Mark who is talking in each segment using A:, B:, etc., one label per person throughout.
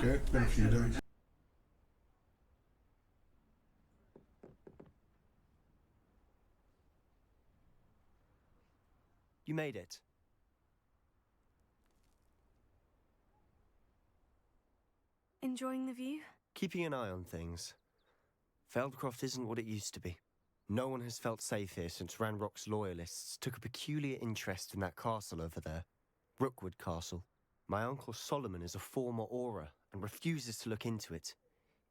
A: Okay, been a few days.
B: You made it.
C: Enjoying the view?
B: Keeping an eye on things. Feldcroft isn't what it used to be. No one has felt safe here since Ranrock's loyalists took a peculiar interest in that castle over there. Rookwood Castle. My uncle Solomon is a former Auror and refuses to look into it,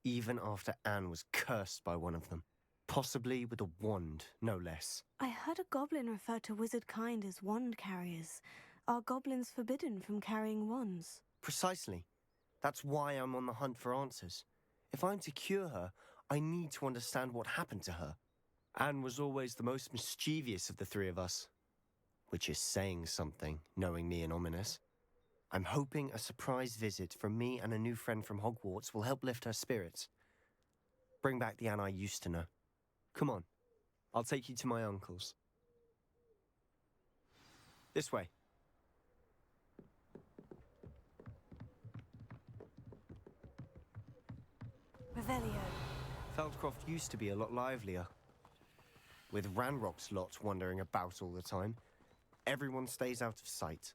B: even after Anne was cursed by one of them. Possibly with a wand, no less.
C: I heard a goblin refer to wizard kind as wand carriers. Are goblins forbidden from carrying wands?
B: Precisely. That's why I'm on the hunt for answers. If I'm to cure her, I need to understand what happened to her. Anne was always the most mischievous of the three of us. Which is saying something, knowing me and Ominous. I'm hoping a surprise visit from me and a new friend from Hogwarts will help lift her spirits. Bring back the Anne I used to know. Come on, I'll take you to my uncle's. This way.
C: Revelio.
B: Feldcroft used to be a lot livelier. With Ranrock's lot wandering about all the time, everyone stays out of sight.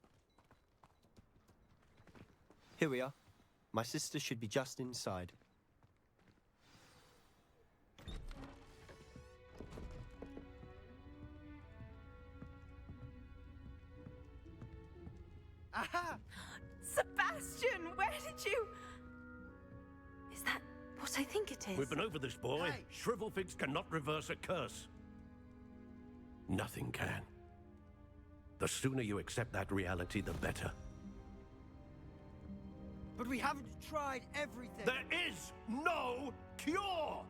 B: Here we are. My sister should be just inside.
D: Aha!
C: Sebastian, where did you... Is that what I think it is?
E: We've been over this, boy.
D: Hey.
E: Shrivelfigs cannot reverse a curse. Nothing can. The sooner you accept that reality, the better.
D: But we haven't tried everything.
E: There is no cure!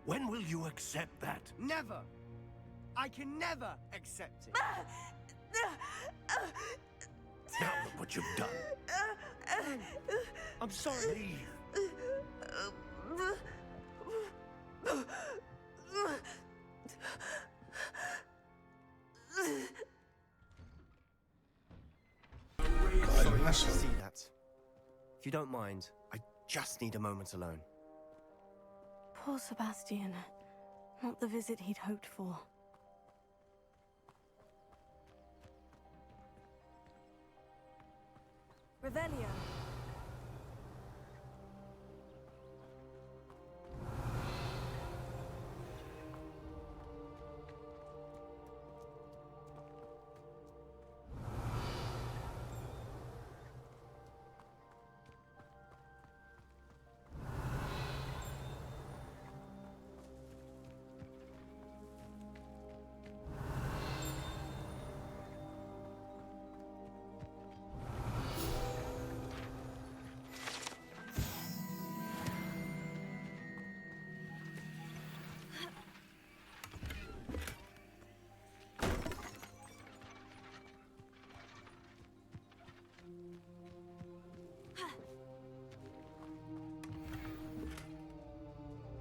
E: When will you accept that?
D: Never. I can never accept it.
E: Now look what you've done.
D: I'm sorry.
E: Leave.
B: Sorry to
A: asshole.
B: see that. If you don't mind, I just need a moment alone.
C: Poor Sebastian. Not the visit he'd hoped for. Revelio.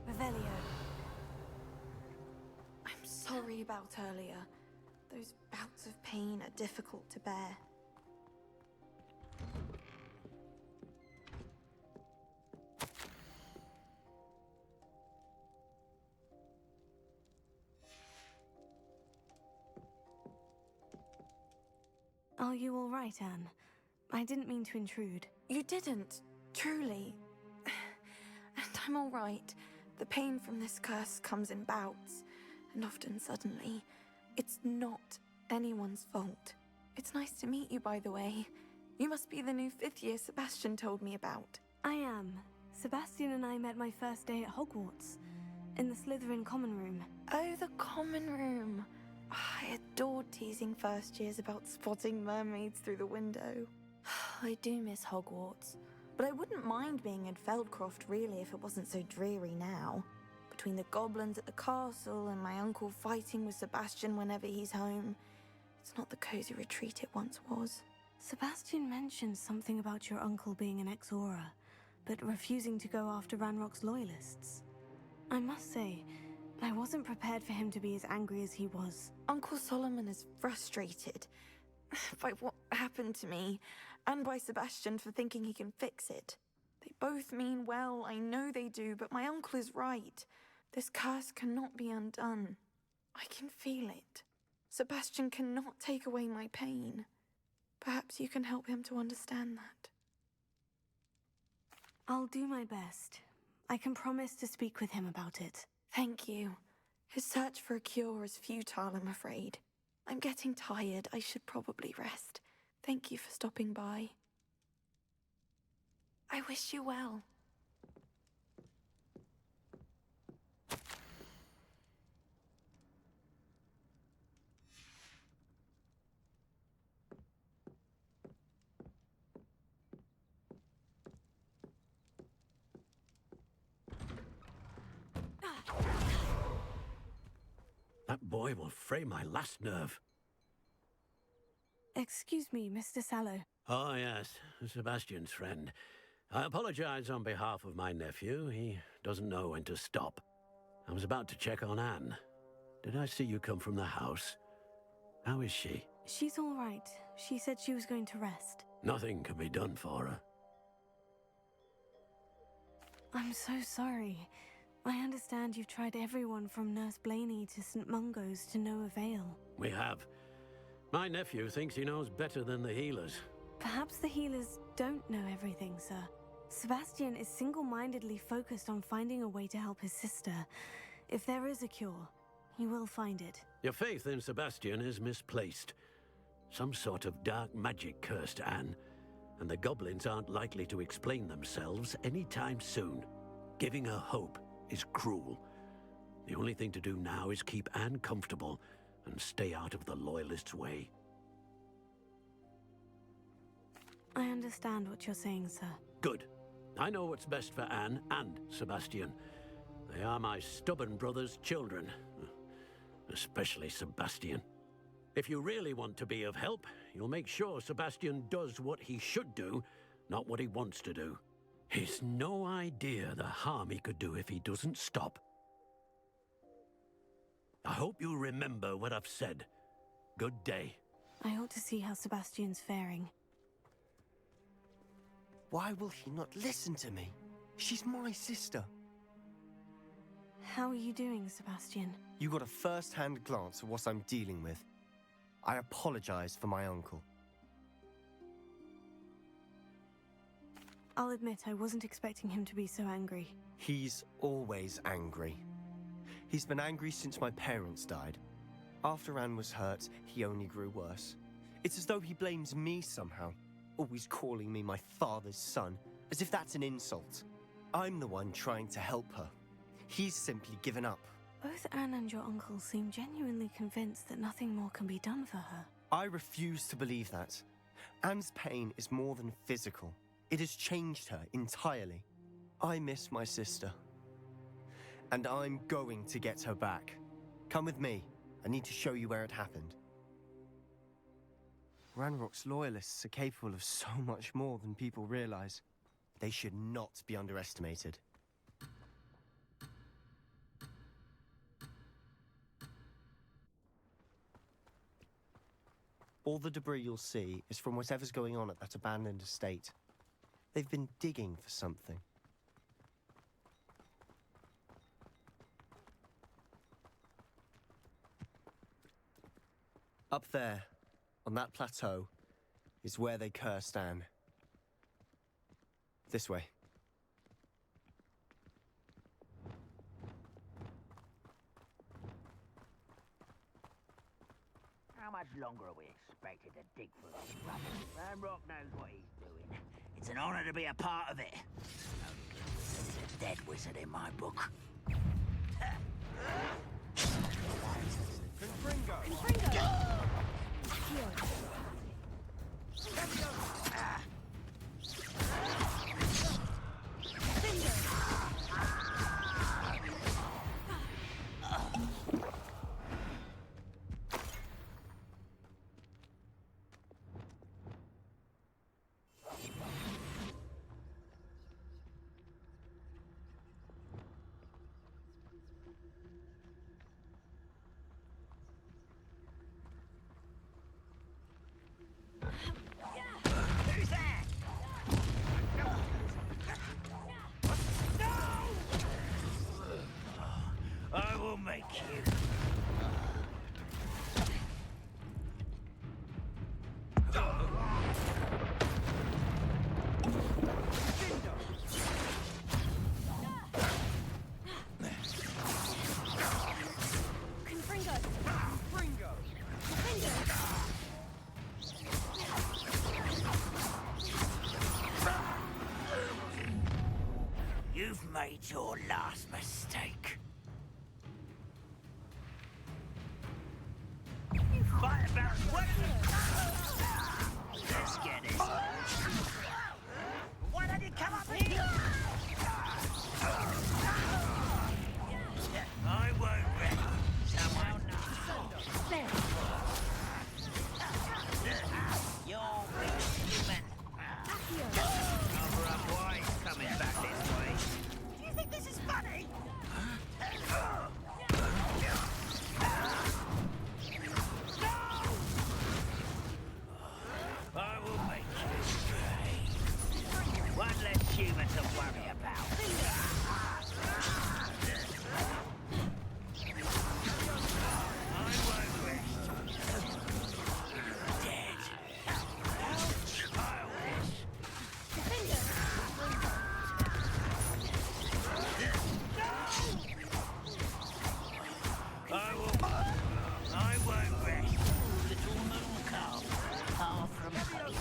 C: Revelio.
F: I'm sorry about earlier. Those bouts of pain are difficult to bear.
C: Are you all right, Anne? I didn't mean to intrude.
F: You didn't, truly. And I'm all right. The pain from this curse comes in bouts, and often suddenly. It's not anyone's fault. It's nice to meet you, by the way. You must be the new 5th year Sebastian told me about.
C: I am. Sebastian and I met my first day at Hogwarts, in the Slytherin common room.
F: Oh, the common room. I adored teasing first years about spotting mermaids through the window. I do miss Hogwarts, but I wouldn't mind being in Feldcroft really if it wasn't so dreary now. Between the goblins at the castle and my uncle fighting with Sebastian whenever he's home, it's not the cozy retreat it once was.
C: Sebastian mentioned something about your uncle being an ex-Auror, but refusing to go after Ranrock's loyalists. I must say, I wasn't prepared for him to be as angry as he was.
F: Uncle Solomon is frustrated. by what happened to me, and by Sebastian for thinking he can fix it. They both mean well, I know they do, but my uncle is right. This curse cannot be undone. I can feel it. Sebastian cannot take away my pain. Perhaps you can help him to understand that.
C: I'll do my best. I can promise to speak with him about it.
F: Thank you. His search for a cure is futile, I'm afraid. I'm getting tired. I should probably rest. Thank you for stopping by. I wish you well.
E: That boy will fray my last nerve.
C: Excuse me, Mr. Sallow.
E: Oh, yes, Sebastian's friend. I apologize on behalf of my nephew. He doesn't know when to stop. I was about to check on Anne. Did I see you come from the house? How is she?
C: She's all right. She said she was going to rest.
E: Nothing can be done for her.
C: I'm so sorry. I understand you've tried everyone from Nurse Blaney to St. Mungo's to no avail.
E: We have. My nephew thinks he knows better than the healers.
C: Perhaps the healers don't know everything, sir. Sebastian is single-mindedly focused on finding a way to help his sister. If there is a cure, he will find it.
E: Your faith in Sebastian is misplaced. Some sort of dark magic cursed Anne, and the goblins aren't likely to explain themselves anytime soon. Giving her hope is cruel. The only thing to do now is keep Anne comfortable and stay out of the Loyalists' way.
C: I understand what you're saying, sir.
E: Good. I know what's best for Anne and Sebastian. They are my stubborn brother's children. Especially Sebastian. If you really want to be of help, you'll make sure Sebastian does what he should do, not what he wants to do. He's no idea the harm he could do if he doesn't stop. I hope you remember what I've said. Good day.
C: I ought to see how Sebastian's faring.
B: Why will he not listen to me? She's my sister.
C: How are you doing, Sebastian?
B: You got a first-hand glance at what I'm dealing with. I apologize for my uncle.
C: I'll admit I wasn't expecting him to be so angry.
B: He's always angry. He's been angry since my parents died. After Anne was hurt, he only grew worse. It's as though he blames me somehow, always calling me my father's son, as if that's an insult. I'm the one trying to help her. He's simply given up.
C: Both Anne and your uncle seem genuinely convinced that nothing more can be done for her.
B: I refuse to believe that. Anne's pain is more than physical. It has changed her entirely. I miss my sister. And I'm going to get her back. Come with me. I need to show you where it happened. Ranrock's loyalists are capable of so much more than people realize. They should not be underestimated. All the debris you'll see is from whatever's going on at that abandoned estate. They've been digging for something. Up there, on that plateau, is where they cursed Anne. This way.
A: How much longer are we expected to dig for this rubbish? Ranrock knows what he's doing. It's an honor to be a part of it. He's a dead wizard in my book. cute.
C: Confringo!
D: Fringo!
A: You've made your last mistake. You fight about what? Let's get it. Why don't you come up here? I won't wreck. Someone You're weak, human. Cover up wise coming back this way. Do you think this is funny? I will make you pay. One less human to worry about. I won't rest. Dead. How childish. I won't rest. Little moon calf, far from home.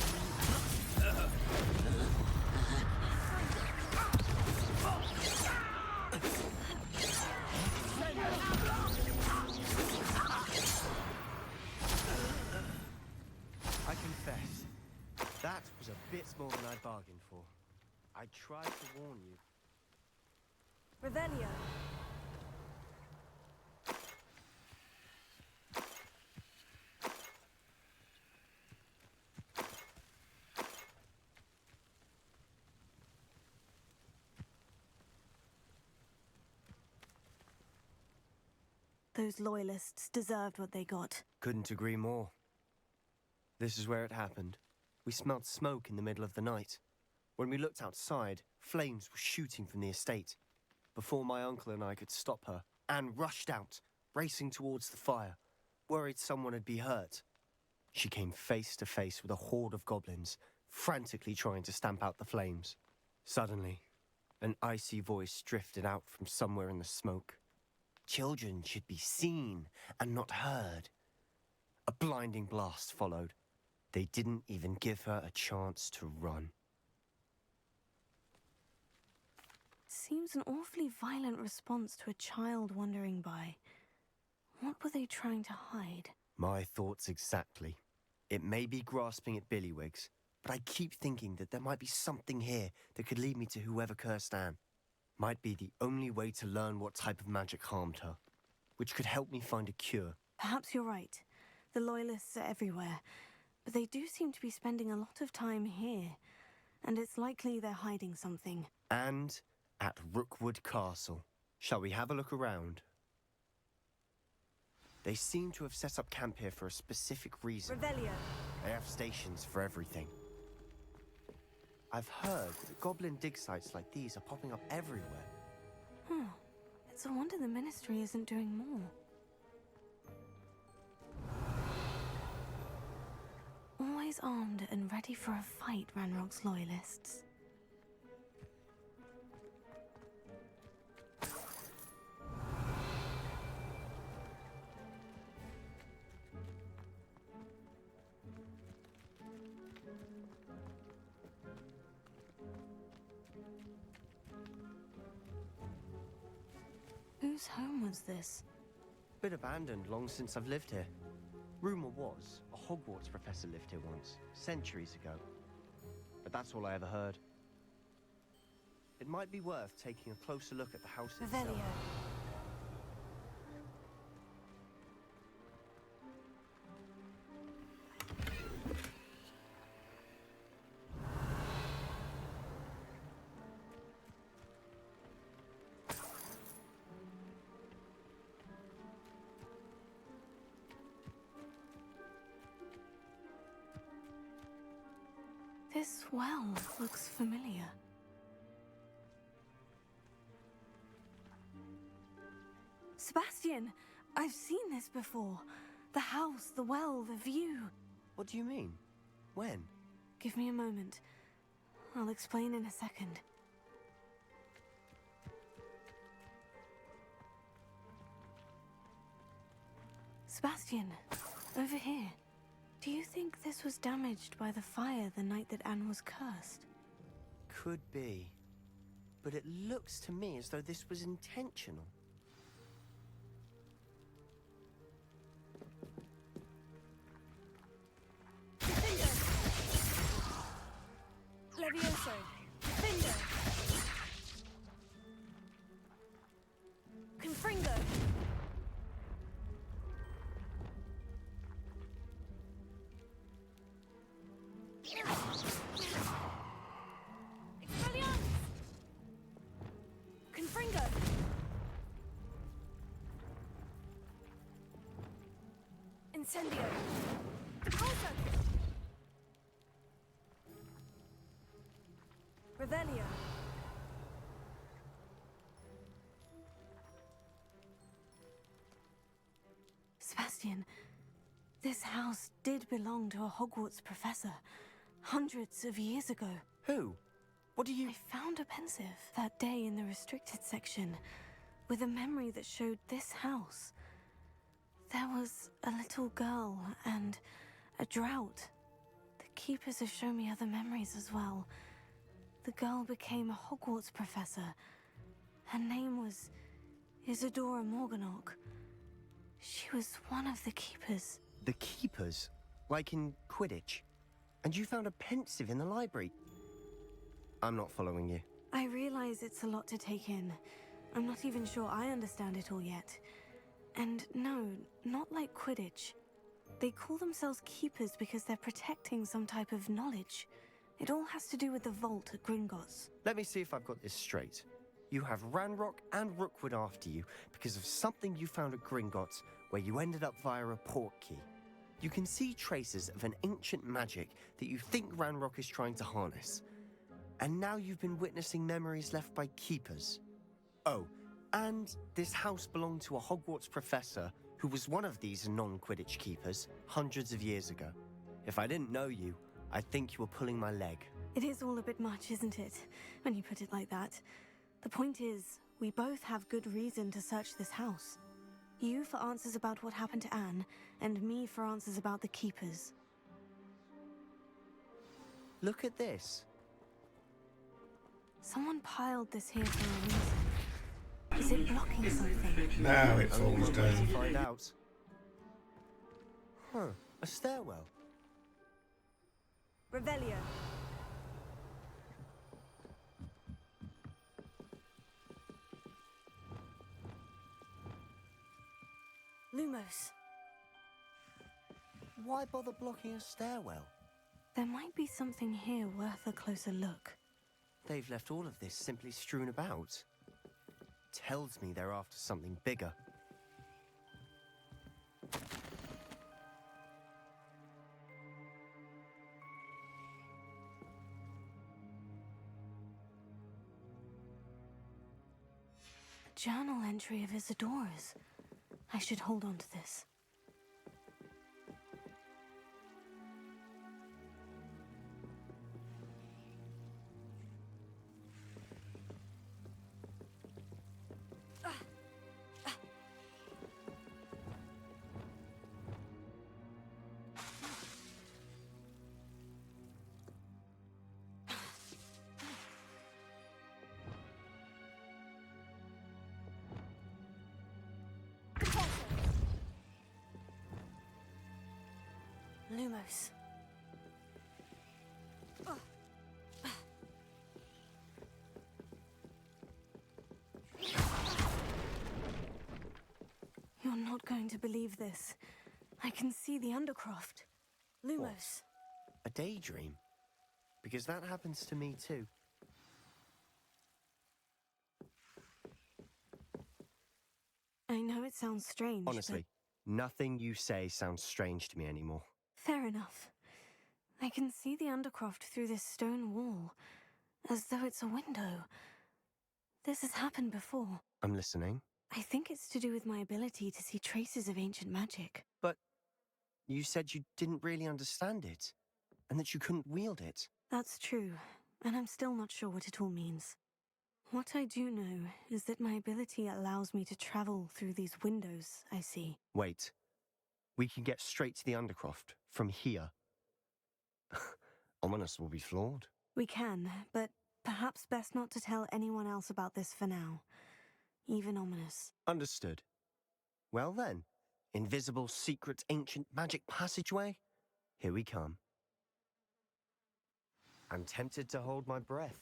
B: I confess, that was a bit more than I bargained for. I tried to warn you.
C: Revelio! Those loyalists deserved what they got.
B: Couldn't agree more. This is where it happened. We smelled smoke in the middle of the night. When we looked outside, flames were shooting from the estate. Before my uncle and I could stop her, Anne rushed out, racing towards the fire, worried someone had been hurt. She came face to face with a horde of goblins, frantically trying to stamp out the flames. Suddenly, an icy voice drifted out from somewhere in the smoke. Children should be seen and not heard. A blinding blast followed. They didn't even give her a chance to run.
C: Seems an awfully violent response to a child wandering by. What were they trying to hide?
B: My thoughts exactly. It may be grasping at Billywigs, but I keep thinking that there might be something here that could lead me to whoever cursed Anne. Might be the only way to learn what type of magic harmed her, which could help me find a cure.
C: Perhaps you're right. The Loyalists are everywhere, but they do seem to be spending a lot of time here, and it's likely they're hiding something.
B: And at Rookwood Castle. Shall we have a look around? They seem to have set up camp here for a specific reason.
C: Revelio!
B: They have stations for everything. I've heard that goblin dig sites like these are popping up everywhere.
C: It's a wonder the Ministry isn't doing more. Always armed and ready for a fight, Ranrock's Loyalists. Whose home was this?
B: Been abandoned long since I've lived here. Rumor was, a Hogwarts professor lived here once, centuries ago. But that's all I ever heard. It might be worth taking a closer look at the house itself.
C: Revelio. This well looks familiar. Sebastian, I've seen this before. The house, the well, the view.
B: What do you mean? When?
C: Give me a moment. I'll explain in a second. Sebastian, over here. Do you think this was damaged by the fire the night that Anne was cursed?
B: Could be. But it looks to me as though this was intentional.
C: Levioso! Defender! Confringo! Expelliarmus! Confringo! Incendio! Repulsor! Revelio! Sebastian, this house did belong to a Hogwarts professor, hundreds of years ago.
B: Who? What do you...
C: I found a pensive that day in the restricted section, with a memory that showed this house. There was a little girl and a drought. The keepers have shown me other memories as well. The girl became a Hogwarts professor. Her name was Isadora Morganach. She was one of the keepers.
B: The keepers? Like in Quidditch? And you found a pensive in the library? I'm not following you.
C: I realize it's a lot to take in. I'm not even sure I understand it all yet. And no, not like Quidditch. They call themselves keepers because they're protecting some type of knowledge. It all has to do with the vault at Gringotts.
B: Let me see if I've got this straight. You have Ranrock and Rookwood after you because of something you found at Gringotts where you ended up via a portkey. You can see traces of an ancient magic that you think Ranrock is trying to harness. And now you've been witnessing memories left by keepers. Oh, and this house belonged to a Hogwarts professor who was one of these non-Quidditch keepers hundreds of years ago. If I didn't know you, I'd think you were pulling my leg.
C: It is all a bit much, isn't it, when you put it like that? The point is, we both have good reason to search this house. You for answers about what happened to Anne, and me for answers about the keepers.
B: Look at this.
C: Someone piled this here for a reason. Is it blocking something?
G: Now it
B: Only
G: falls
B: one way to
G: down.
B: find out. Huh, a stairwell.
C: Revelio. Lumos.
B: Why bother blocking a stairwell?
C: There might be something here worth a closer look.
B: They've left all of this simply strewn about. Tells me they're after something bigger.
C: A journal entry of Isadora's. I should hold on to this. Lumos. You're not going to believe this. I can see the Undercroft. Lumos.
B: A daydream? Because that happens to me too.
C: I know it sounds strange,
B: Honestly, nothing you say sounds strange to me anymore.
C: but fair enough. I can see the Undercroft through this stone wall, as though it's a window. This has happened before.
B: I'm listening.
C: I think it's to do with my ability to see traces of ancient magic.
B: But you said you didn't really understand it, and that you couldn't wield it.
C: That's true, and I'm still not sure what it all means. What I do know is that my ability allows me to travel through these windows I see.
B: Wait. We can get straight to the Undercroft from here. Ominous will be floored.
C: We can, but perhaps best not to tell anyone else about this for now. Even Ominous.
B: Understood. Well then, invisible, secret, ancient magic passageway? Here we come. I'm tempted to hold my breath.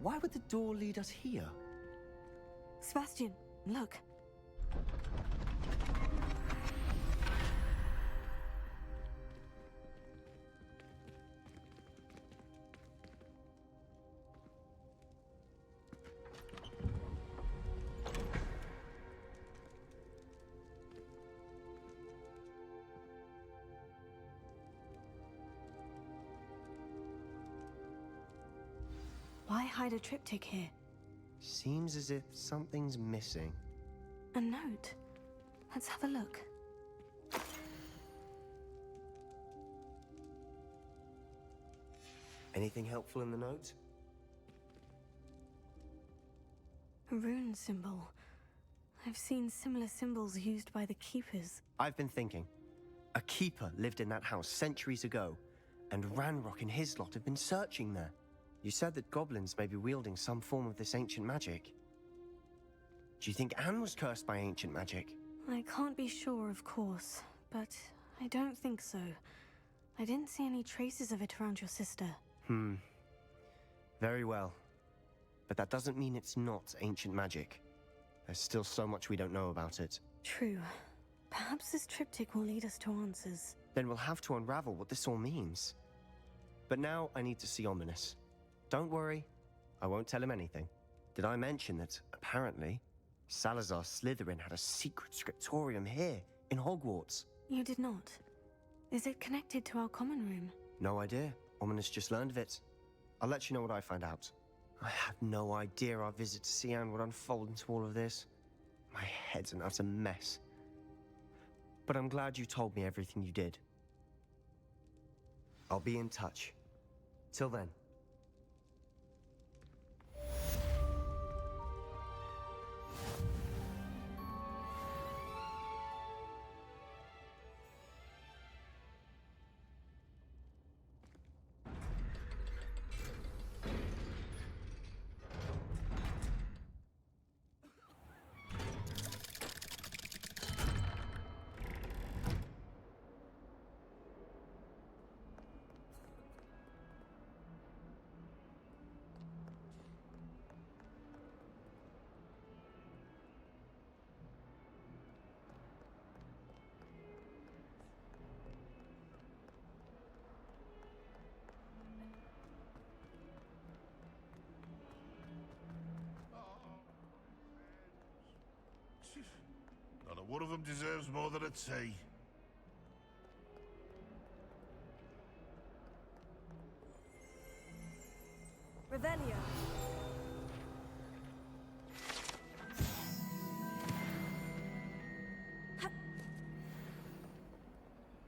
B: Why would the door lead us here?
C: Sebastian, look. Why hide a triptych here?
B: Seems as if something's missing.
C: A note. Let's have a look.
B: Anything helpful in the note?
C: A rune symbol. I've seen similar symbols used by the keepers.
B: I've been thinking. A keeper lived in that house centuries ago, and Ranrock and his lot have been searching there. You said that goblins may be wielding some form of this ancient magic. Do you think Anne was cursed by ancient magic?
C: I can't be sure, of course, but I don't think so. I didn't see any traces of it around your sister.
B: Very well. But that doesn't mean it's not ancient magic. There's still so much we don't know about it.
C: True. Perhaps this triptych will lead us to answers.
B: Then we'll have to unravel what this all means. But now I need to see Ominous. Don't worry, I won't tell him anything. Did I mention that, apparently, Salazar Slytherin had a secret scriptorium here, in Hogwarts?
C: You did not. Is it connected to our common room?
B: No idea. Ominous just learned of it. I'll let you know what I find out. I had no idea our visit to see Anne would unfold into all of this. My head's an utter mess. But I'm glad you told me everything you did. I'll be in touch. Till then.
G: Not a one of them deserves more than a tea.
C: Revelio.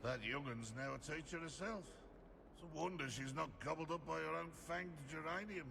G: That young'un's now a teacher herself. It's a wonder she's not gobbled up by her own fanged geranium.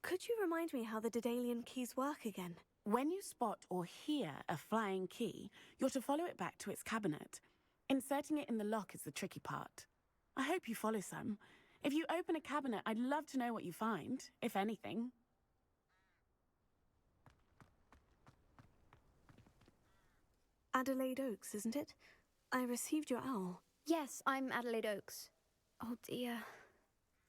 C: Could you remind me how the Daedalian keys work again?
H: When you spot or hear a flying key, you're to follow it back to its cabinet. Inserting it in the lock is the tricky part. I hope you follow some. If you open a cabinet, I'd love to know what you find, if anything.
C: Adelaide Oaks, isn't it? I received your owl.
I: Yes, I'm Adelaide Oaks. Oh dear.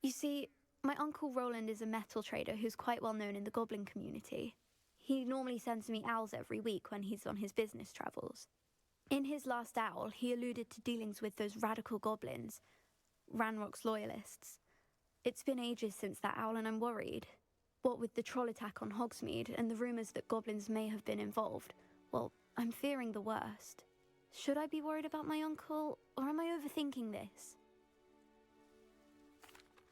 I: You see, my uncle Roland is a metal trader who's quite well known in the goblin community. He normally sends me owls every week when he's on his business travels. In his last owl, he alluded to dealings with those radical goblins, Ranrock's loyalists. It's been ages since that owl and I'm worried. What with the troll attack on Hogsmeade and the rumours that goblins may have been involved, well, I'm fearing the worst. Should I be worried about my uncle, or am I overthinking this?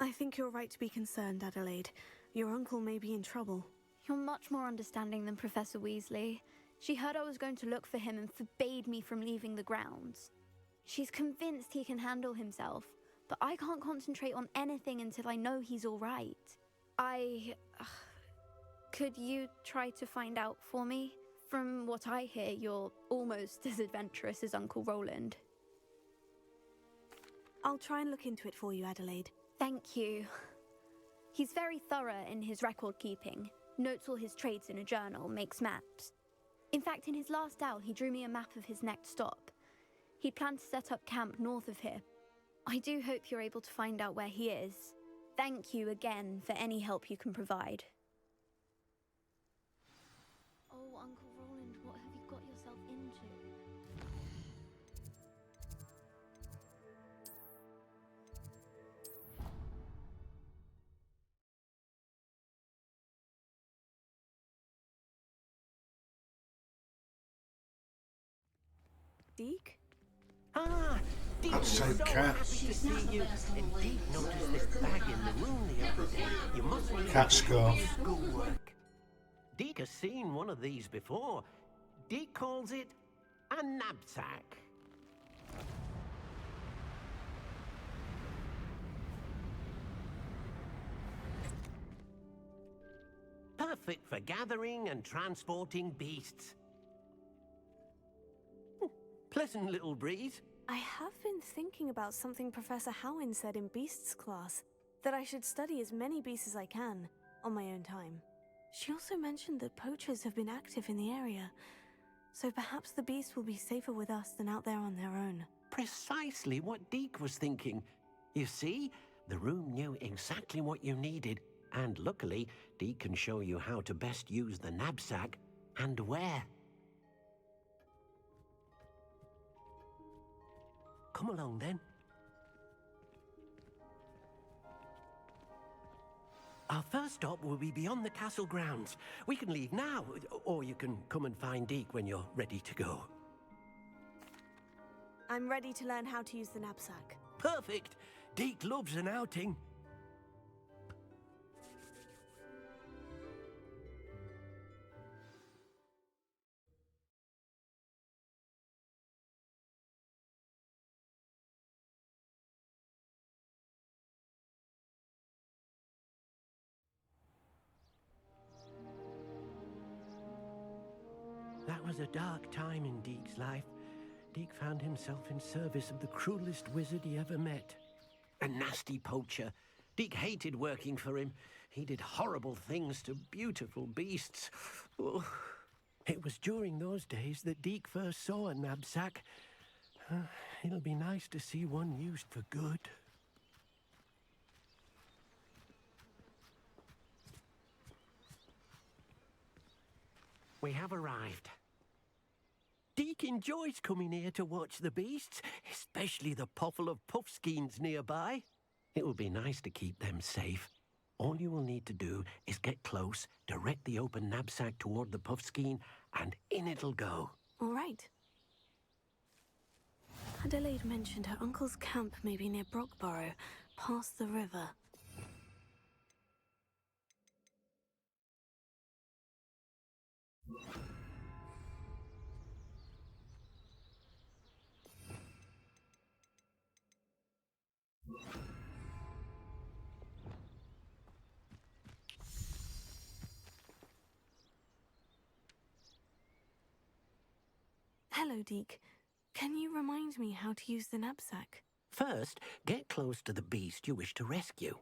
C: I think you're right to be concerned, Adelaide. Your uncle may be in trouble.
I: You're much more understanding than Professor Weasley. She heard I was going to look for him and forbade me from leaving the grounds. She's convinced he can handle himself, but I can't concentrate on anything until I know he's all right. Could you try to find out for me? From what I hear, you're almost as adventurous as Uncle Roland.
C: I'll try and look into it for you, Adelaide.
I: Thank you. He's very thorough in his record keeping, notes all his trades in a journal, makes maps. In fact, in his last owl, he drew me a map of his next stop. He planned to set up camp north of here. I do hope you're able to find out where he is. Thank you again for any help you can provide. Oh, Uncle Roland, what have you got yourself into?
C: Deke?
E: Ah, Deke,
G: That's
E: so
G: so cat.
E: happy to see you. And Deke noticed this bag in the room the other day. You must need
G: Cat
E: it for
G: scarf.
E: your schoolwork. Deke has seen one of these before. Deke calls it a knapsack. Perfect for gathering and transporting beasts. Pleasant little breeze.
C: I have been thinking about something Professor Howin said in Beasts class, that I should study as many beasts as I can, on my own time. She also mentioned that poachers have been active in the area, so perhaps the beasts will be safer with us than out there on their own.
E: Precisely what Deke was thinking. You see, the room knew exactly what you needed, and luckily, Deke can show you how to best use the knapsack and where. Come along then. Our first stop will be beyond the castle grounds. We can leave now, or you can come and find Deke when you're ready to go.
C: I'm ready to learn how to use the knapsack.
E: Perfect! Deke loves an outing. That was a dark time in Deke's life. Deke found himself in service of the cruelest wizard he ever met. A nasty poacher. Deke hated working for him. He did horrible things to beautiful beasts. Oh. It was during those days that Deke first saw a knapsack. It'll be nice to see one used for good. We have arrived. Deke enjoys coming here to watch the beasts, especially the potful of puffskeins nearby. It will be nice to keep them safe. All you will need to do is get close, direct the open knapsack toward the puffskein, and in it'll go.
C: All right. Adelaide mentioned her uncle's camp may be near Brockborough, past the river. Hello, Deke. Can you remind me how to use the knapsack?
E: First, get close to the beast you wish to rescue.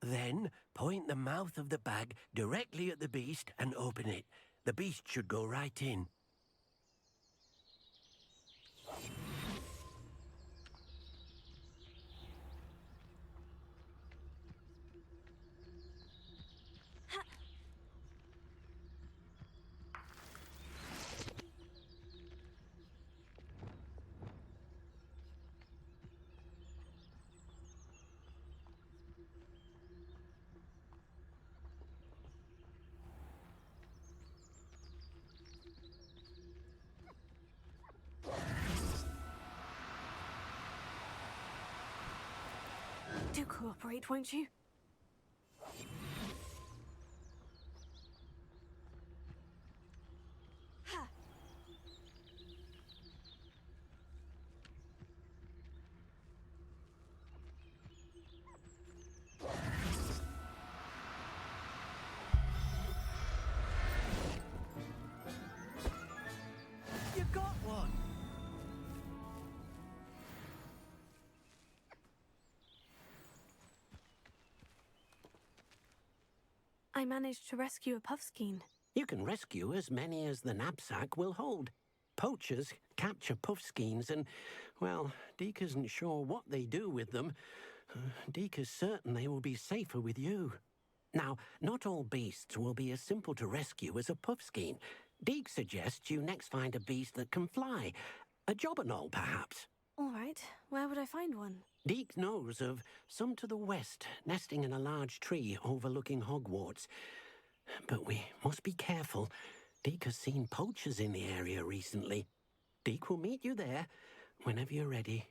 E: Then, point the mouth of the bag directly at the beast and open it. The beast should go right in.
C: Do cooperate, won't you?
D: You got one!
C: I managed to rescue a puffskein.
E: You can rescue as many as the knapsack will hold. Poachers capture puffskeins and, well, Deke isn't sure what they do with them. Deke is certain they will be safer with you. Now, not all beasts will be as simple to rescue as a puffskein. Deke suggests you next find a beast that can fly. A jobberknoll, perhaps.
C: All right, where would I find one?
E: Deke knows of some to the west, nesting in a large tree overlooking Hogwarts. But we must be careful. Deke has seen poachers in the area recently. Deke will meet you there whenever you're ready.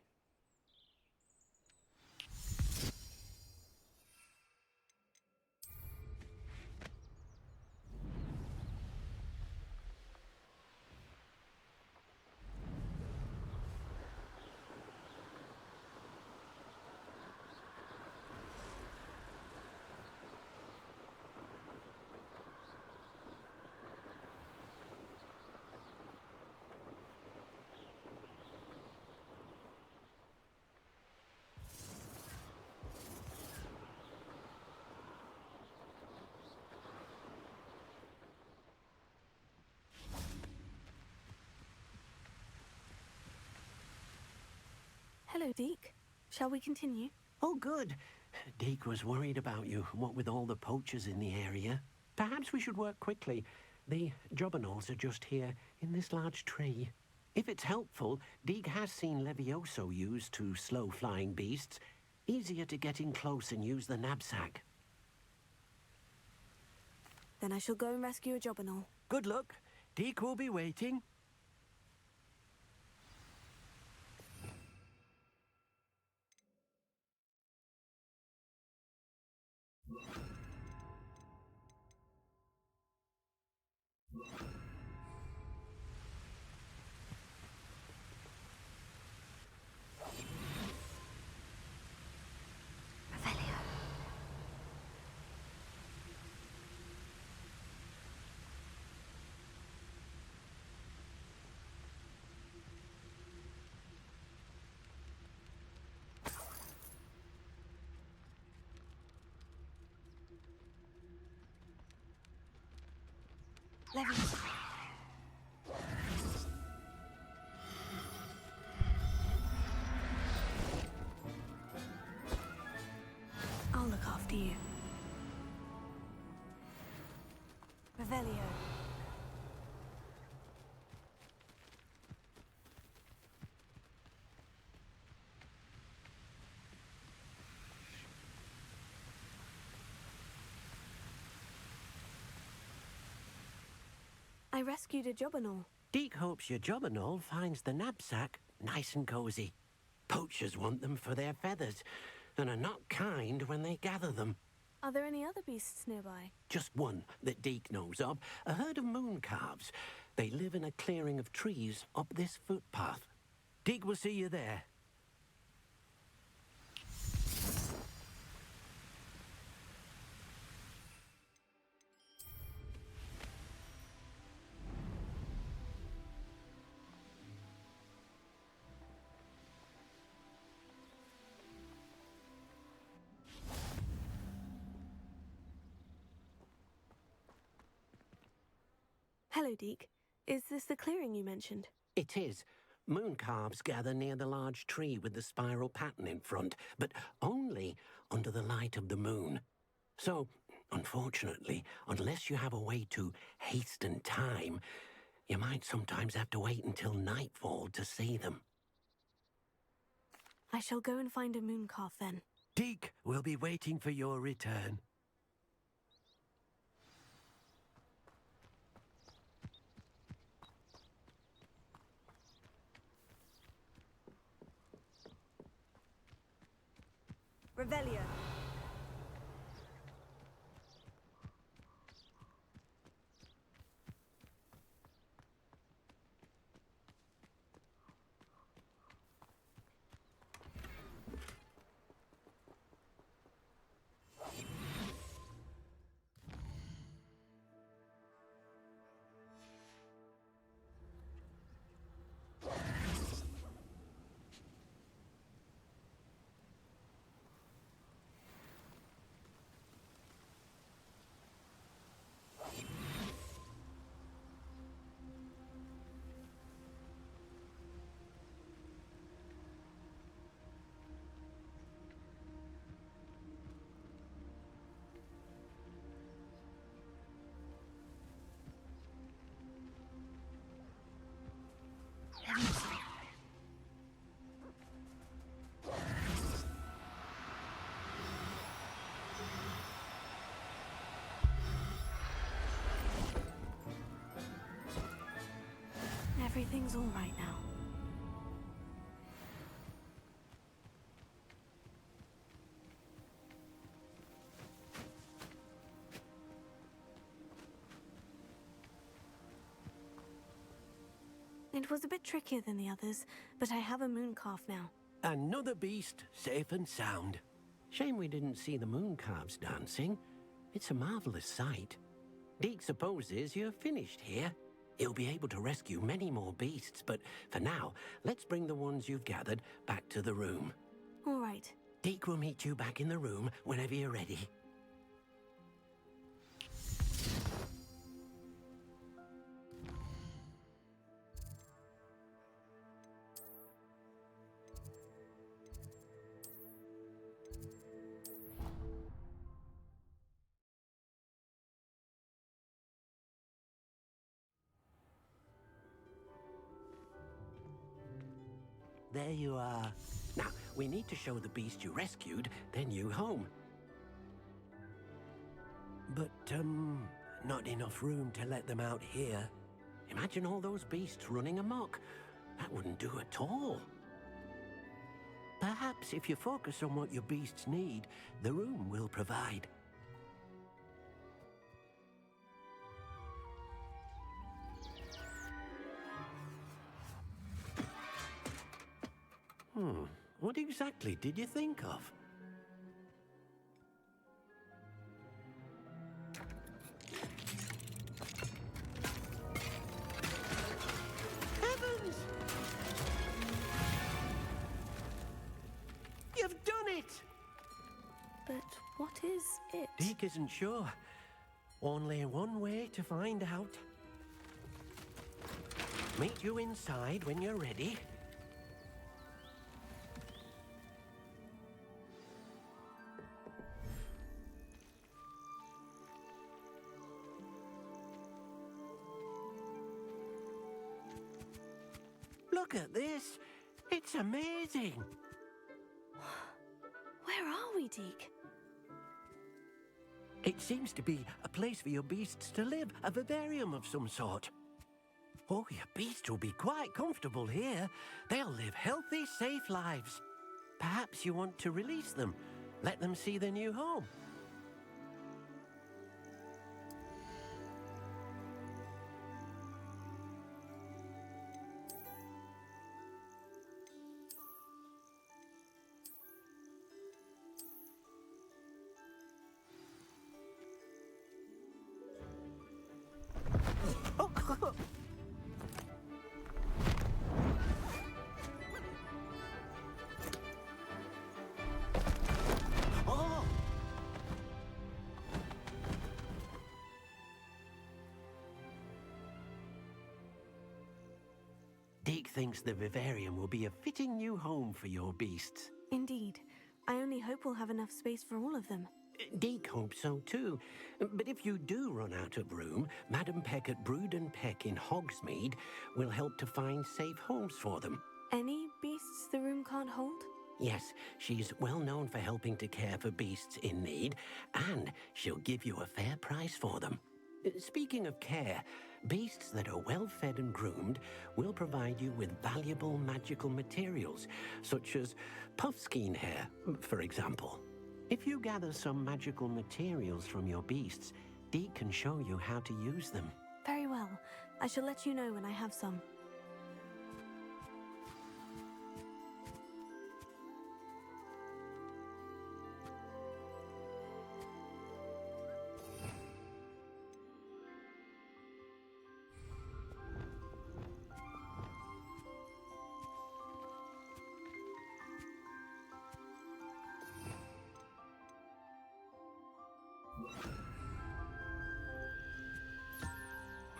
C: Hello, Deke. Shall we continue?
E: Oh, good. Deke was worried about you, what with all the poachers in the area. Perhaps we should work quickly. The jobberknolls are just here, in this large tree. If it's helpful, Deke has seen Levioso used to slow flying beasts. Easier to get in close and use the knapsack.
C: Then I shall go and rescue a jobberknoll.
E: Good luck. Deke will be waiting.
C: Levioso. I'll look after you. Revelio. I rescued a jobberknoll.
E: Deke hopes your jobberknoll finds the knapsack nice and cozy. Poachers want them for their feathers, and are not kind when they gather them.
C: Are there any other beasts nearby?
E: Just one that Deke knows of, a herd of mooncalves. They live in a clearing of trees up this footpath. Deke will see you there.
C: Hello, Deke. Is this the clearing you mentioned?
E: It is. Moon calves gather near the large tree with the spiral pattern in front, but only under the light of the moon. So, unfortunately, unless you have a way to hasten time, you might sometimes have to wait until nightfall to see them.
C: I shall go and find a moon calf then.
J: Deke will be waiting for your return.
C: Revelio. Everything's all right now. It was a bit trickier than the others, but I have a moon calf now.
J: Another beast, safe and sound.
E: Shame we didn't see the moon calves dancing. It's a marvelous sight. Deke supposes you're finished here. He'll be able to rescue many more beasts, but for now, let's bring the ones you've gathered back to the room.
C: All right.
E: Deke will meet you back in the room whenever you're ready. There you are. Now, we need to show the beast you rescued their new home.
J: But, not enough room to let them out here.
E: Imagine all those beasts running amok. That wouldn't do at all.
J: Perhaps if you focus on what your beasts need, the room will provide.
E: What exactly did you think of?
J: Heavens! You've done it!
C: But what is it?
J: Deke isn't sure. Only one way to find out. Meet you inside when you're ready. Look at this. It's amazing.
C: Where are we, Deke?
J: It seems to be a place for your beasts to live, a vivarium of some sort. Oh, your beasts will be quite comfortable here. They'll live healthy, safe lives. Perhaps you want to release them, let them see their new home. Deke thinks the vivarium will be a fitting new home for your beasts.
C: Indeed. I only hope we'll have enough space for all of them.
J: Deke hopes so too. But if you do run out of room, Madam Peck at Brood and Peck in Hogsmeade will help to find safe homes for them.
C: Any beasts the room can't hold?
J: Yes, she's well known for helping to care for beasts in need, and she'll give you a fair price for them. Speaking of care, beasts that are well fed and groomed will provide you with valuable magical materials, such as puffskein hair, for example. If you gather some magical materials from your beasts, Deke can show you how to use them.
C: Very well. I shall let you know when I have some.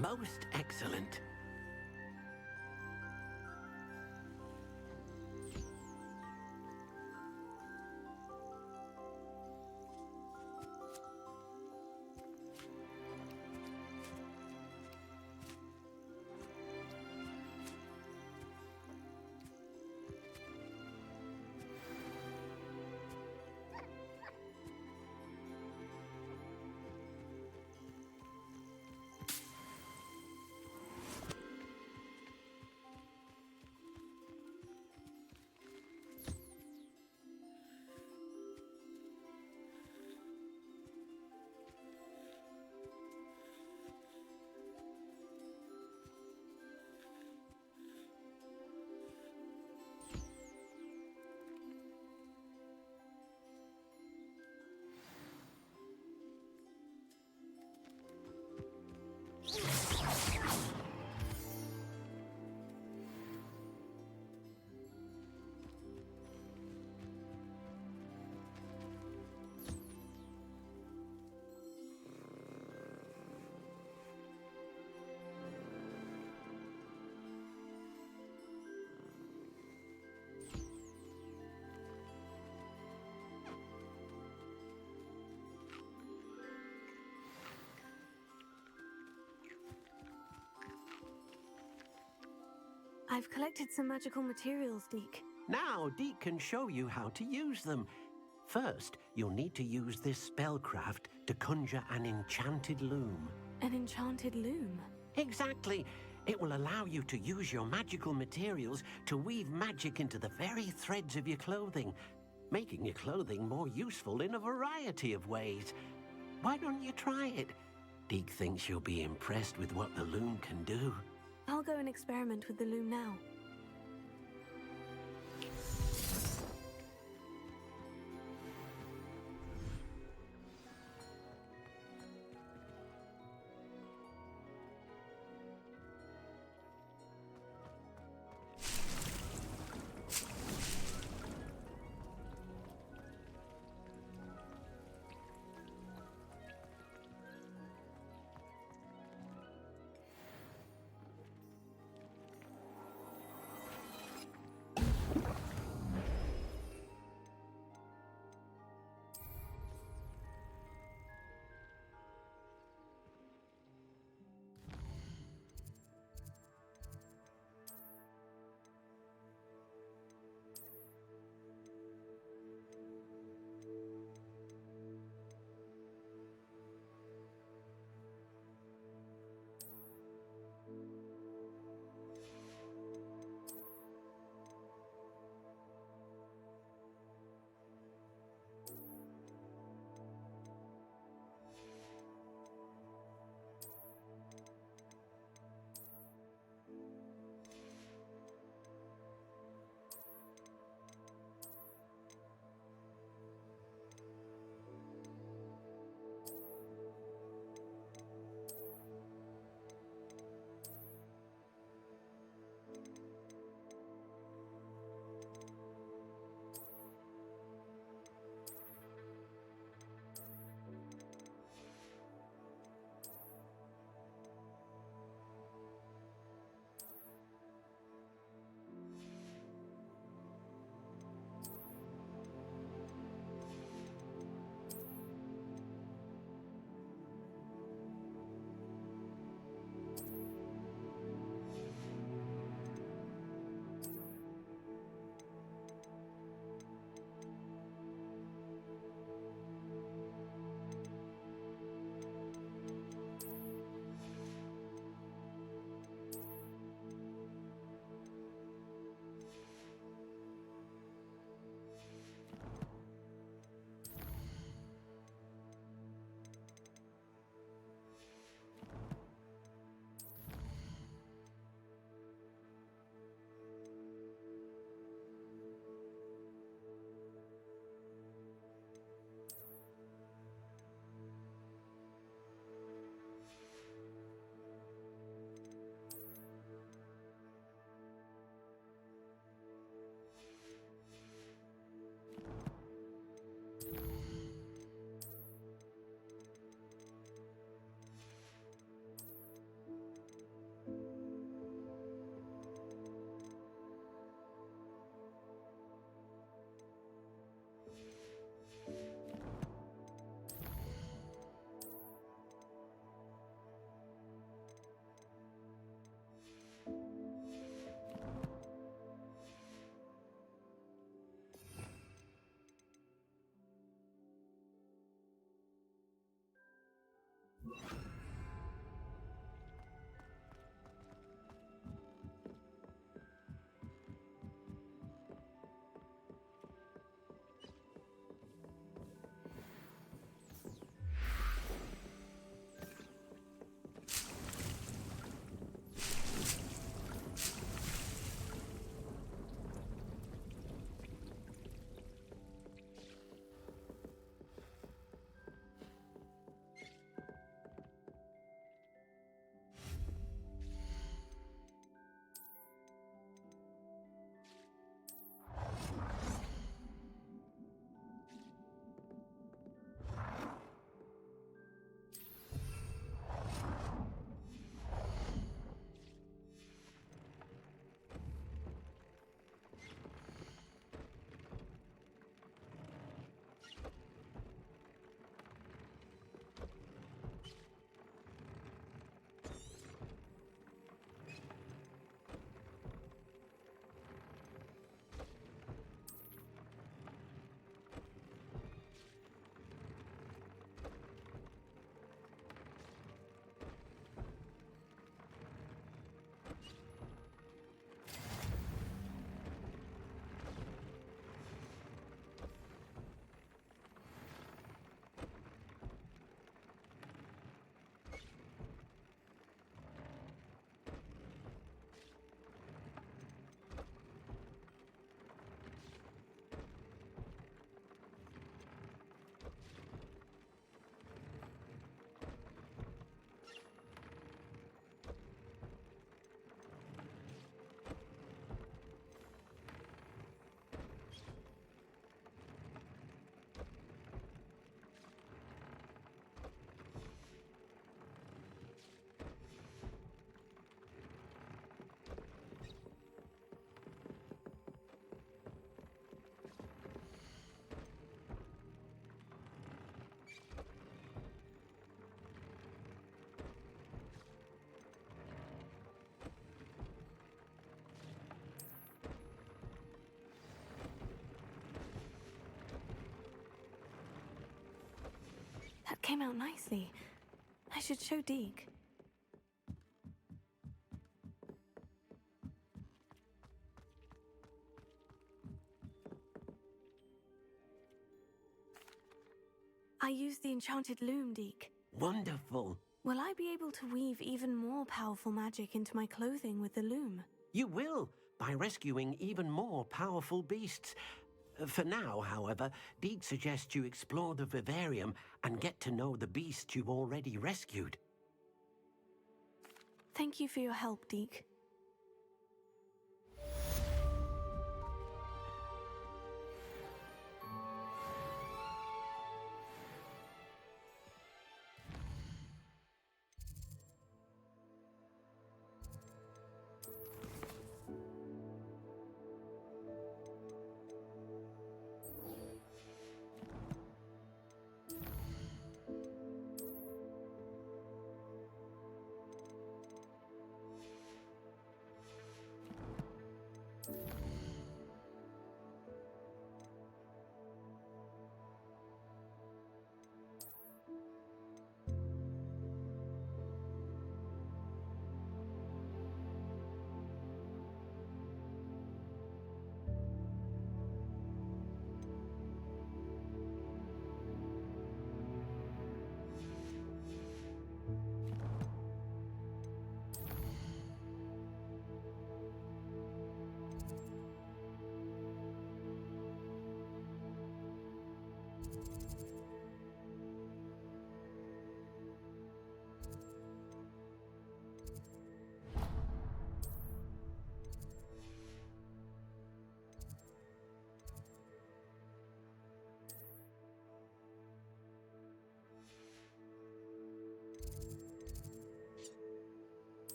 J: Most excellent.
C: I've collected some magical materials, Deke.
J: Now Deke can show you how to use them. First, you'll need to use this spellcraft to conjure an enchanted loom.
C: An enchanted loom?
J: Exactly. It will allow you to use your magical materials to weave magic into the very threads of your clothing, making your clothing more useful in a variety of ways. Why don't you try it? Deke thinks you'll be impressed with what the loom can do.
C: I'll go and experiment with the loom now. That came out nicely. I should show Deke. I used the enchanted loom, Deke.
J: Wonderful.
C: Will I be able to weave even more powerful magic into my clothing with the loom?
J: You will, by rescuing even more powerful beasts. For now, however, Deke suggests you explore the vivarium and get to know the beasts you've already rescued.
C: Thank you for your help, Deke.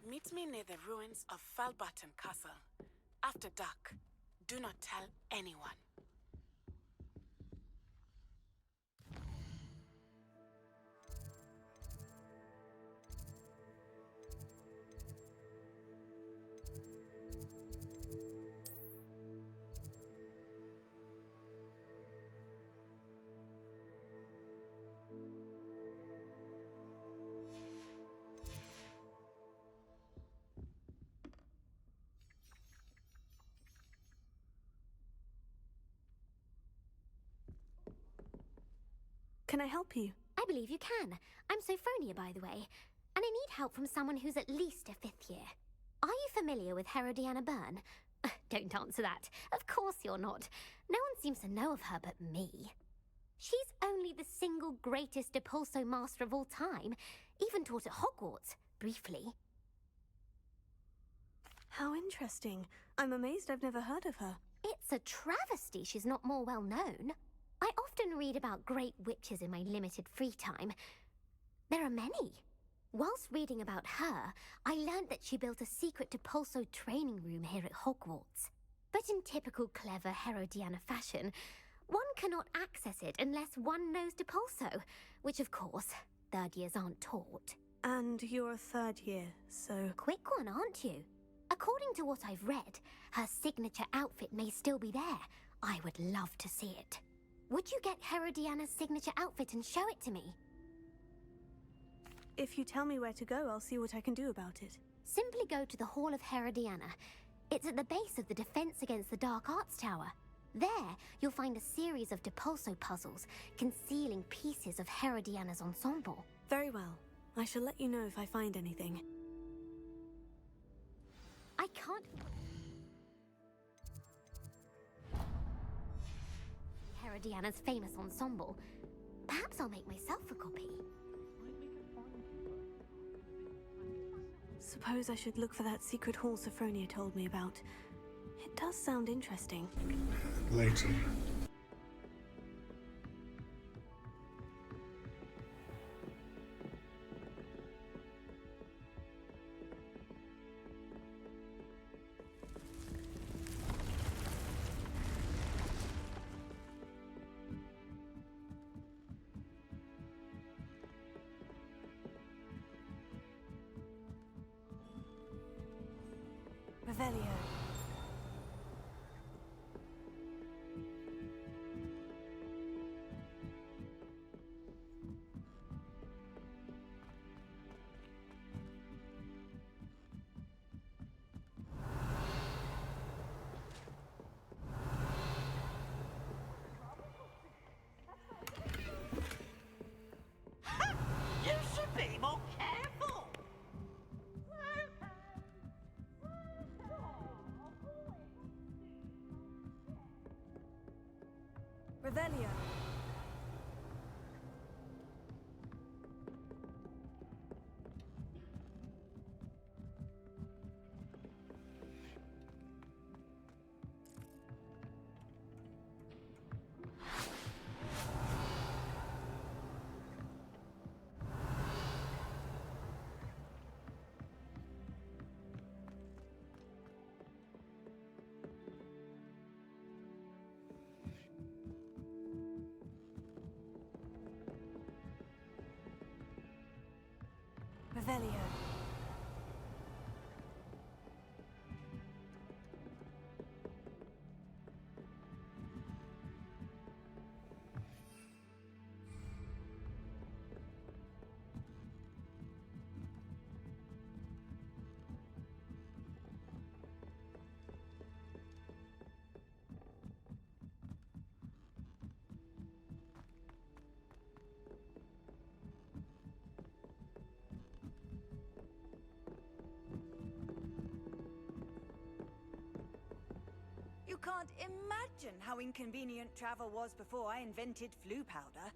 H: Meet me near the ruins of Falbaton Castle. After dark. Do not tell anyone.
C: Can I help you?
K: I believe you can. I'm Sophronia, by the way, and I need help from someone who's at least a 5th year. Are you familiar with Herodiana Byrne? Don't answer that. Of course you're not. No one seems to know of her but me. She's only the single greatest Depulso master of all time, even taught at Hogwarts, briefly.
C: How interesting. I'm amazed I've never heard of her.
K: It's a travesty she's not more well known. I often read about great witches in my limited free time. There are many. Whilst reading about her, I learned that she built a secret Depulso training room here at Hogwarts. But in typical clever Herodiana fashion, one cannot access it unless one knows Depulso, which of course, 3rd years aren't taught.
C: And you're a 3rd year, so...
K: Quick one, aren't you? According to what I've read, her signature outfit may still be there. I would love to see it. Would you get Herodiana's signature outfit and show it to me?
C: If you tell me where to go, I'll see what I can do about it.
K: Simply go to the Hall of Herodiana. It's at the base of the Defense Against the Dark Arts Tower. There, you'll find a series of Depulso puzzles concealing pieces of Herodiana's ensemble.
C: Very well. I shall let you know if I find anything.
K: I can't... Herodiana's famous ensemble. Perhaps I'll make myself a copy.
C: Suppose I should look for that secret hall Sophronia told me about. It does sound interesting.
L: Later.
C: Revelio.
A: You should be more careful!
C: Revelio. Revelio.
M: You can't imagine how inconvenient travel was before I invented flu powder.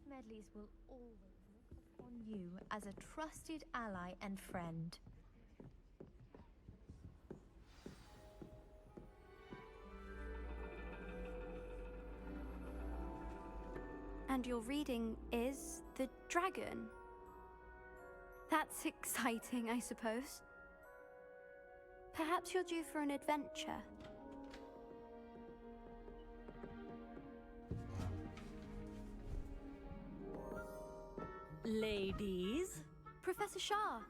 N: Medleys will always look upon you as a trusted ally and friend.
C: And your reading is The Dragon. That's exciting, I suppose. Perhaps you're due for an adventure.
O: Ladies,
C: Professor Shah.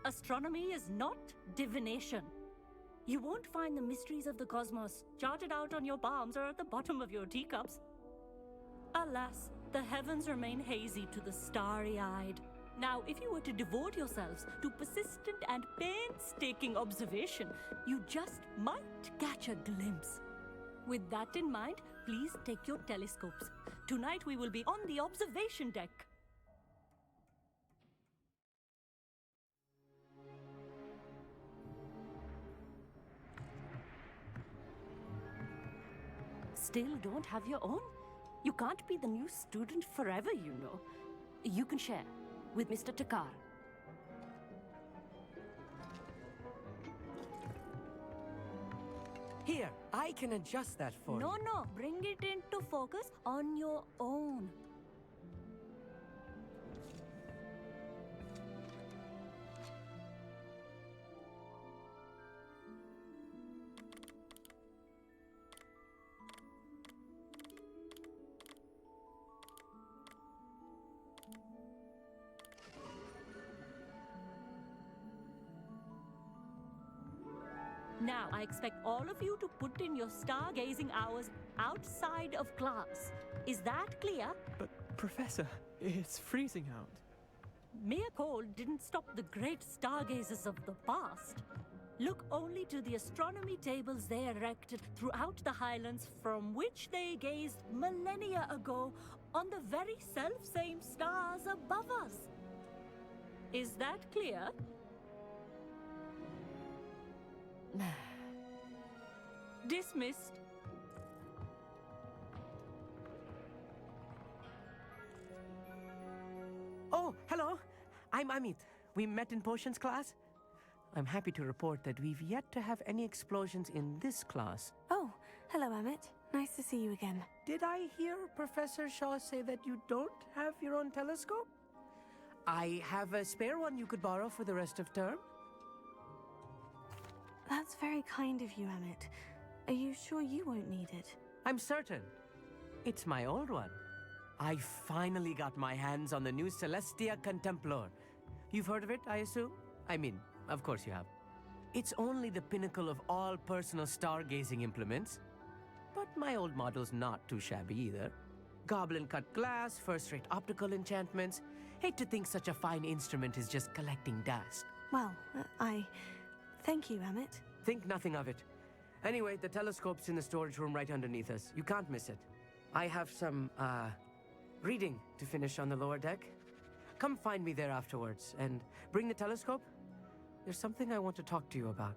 O: astronomy is not divination. You won't find the mysteries of the cosmos charted out on your palms or at the bottom of your teacups. Alas, the heavens remain hazy to the starry-eyed. Now, if you were to devote yourselves to persistent and painstaking observation, you just might catch a glimpse. With that in mind, please take your telescopes. Tonight we will be on the observation deck. Still don't have your own? You can't be the new student forever, you know. You can share with Mr. Takar.
L: Here, I can adjust that for you.
O: No, bring it into focus on your own. Now, I expect all of you to put in your stargazing hours outside of class. Is that clear?
P: But, Professor, it's freezing out.
O: Mere cold didn't stop the great stargazers of the past. Look only to the astronomy tables they erected throughout the highlands from which they gazed millennia ago on the very self-same stars above us. Is that clear? Dismissed.
L: Oh, hello. I'm Amit. We met in potions class. I'm happy to report that we've yet to have any explosions in this class.
C: Oh, hello, Amit. Nice to see you again.
L: Did I hear Professor Shaw say that you don't have your own telescope? I have a spare one you could borrow for the rest of term.
C: That's very kind of you, Amit. Are you sure you won't need it?
L: I'm certain. It's my old one. I finally got my hands on the new Celestia Contemplar. You've heard of it, I assume? I mean, of course you have. It's only the pinnacle of all personal stargazing implements. But my old model's not too shabby either. Goblin-cut glass, first-rate optical enchantments. Hate to think such a fine instrument is just collecting dust.
C: Well, thank you, Amit.
L: Think nothing of it. Anyway, the telescope's in the storage room right underneath us. You can't miss it. I have some, reading to finish on the lower deck. Come find me there afterwards, and bring the telescope. There's something I want to talk to you about.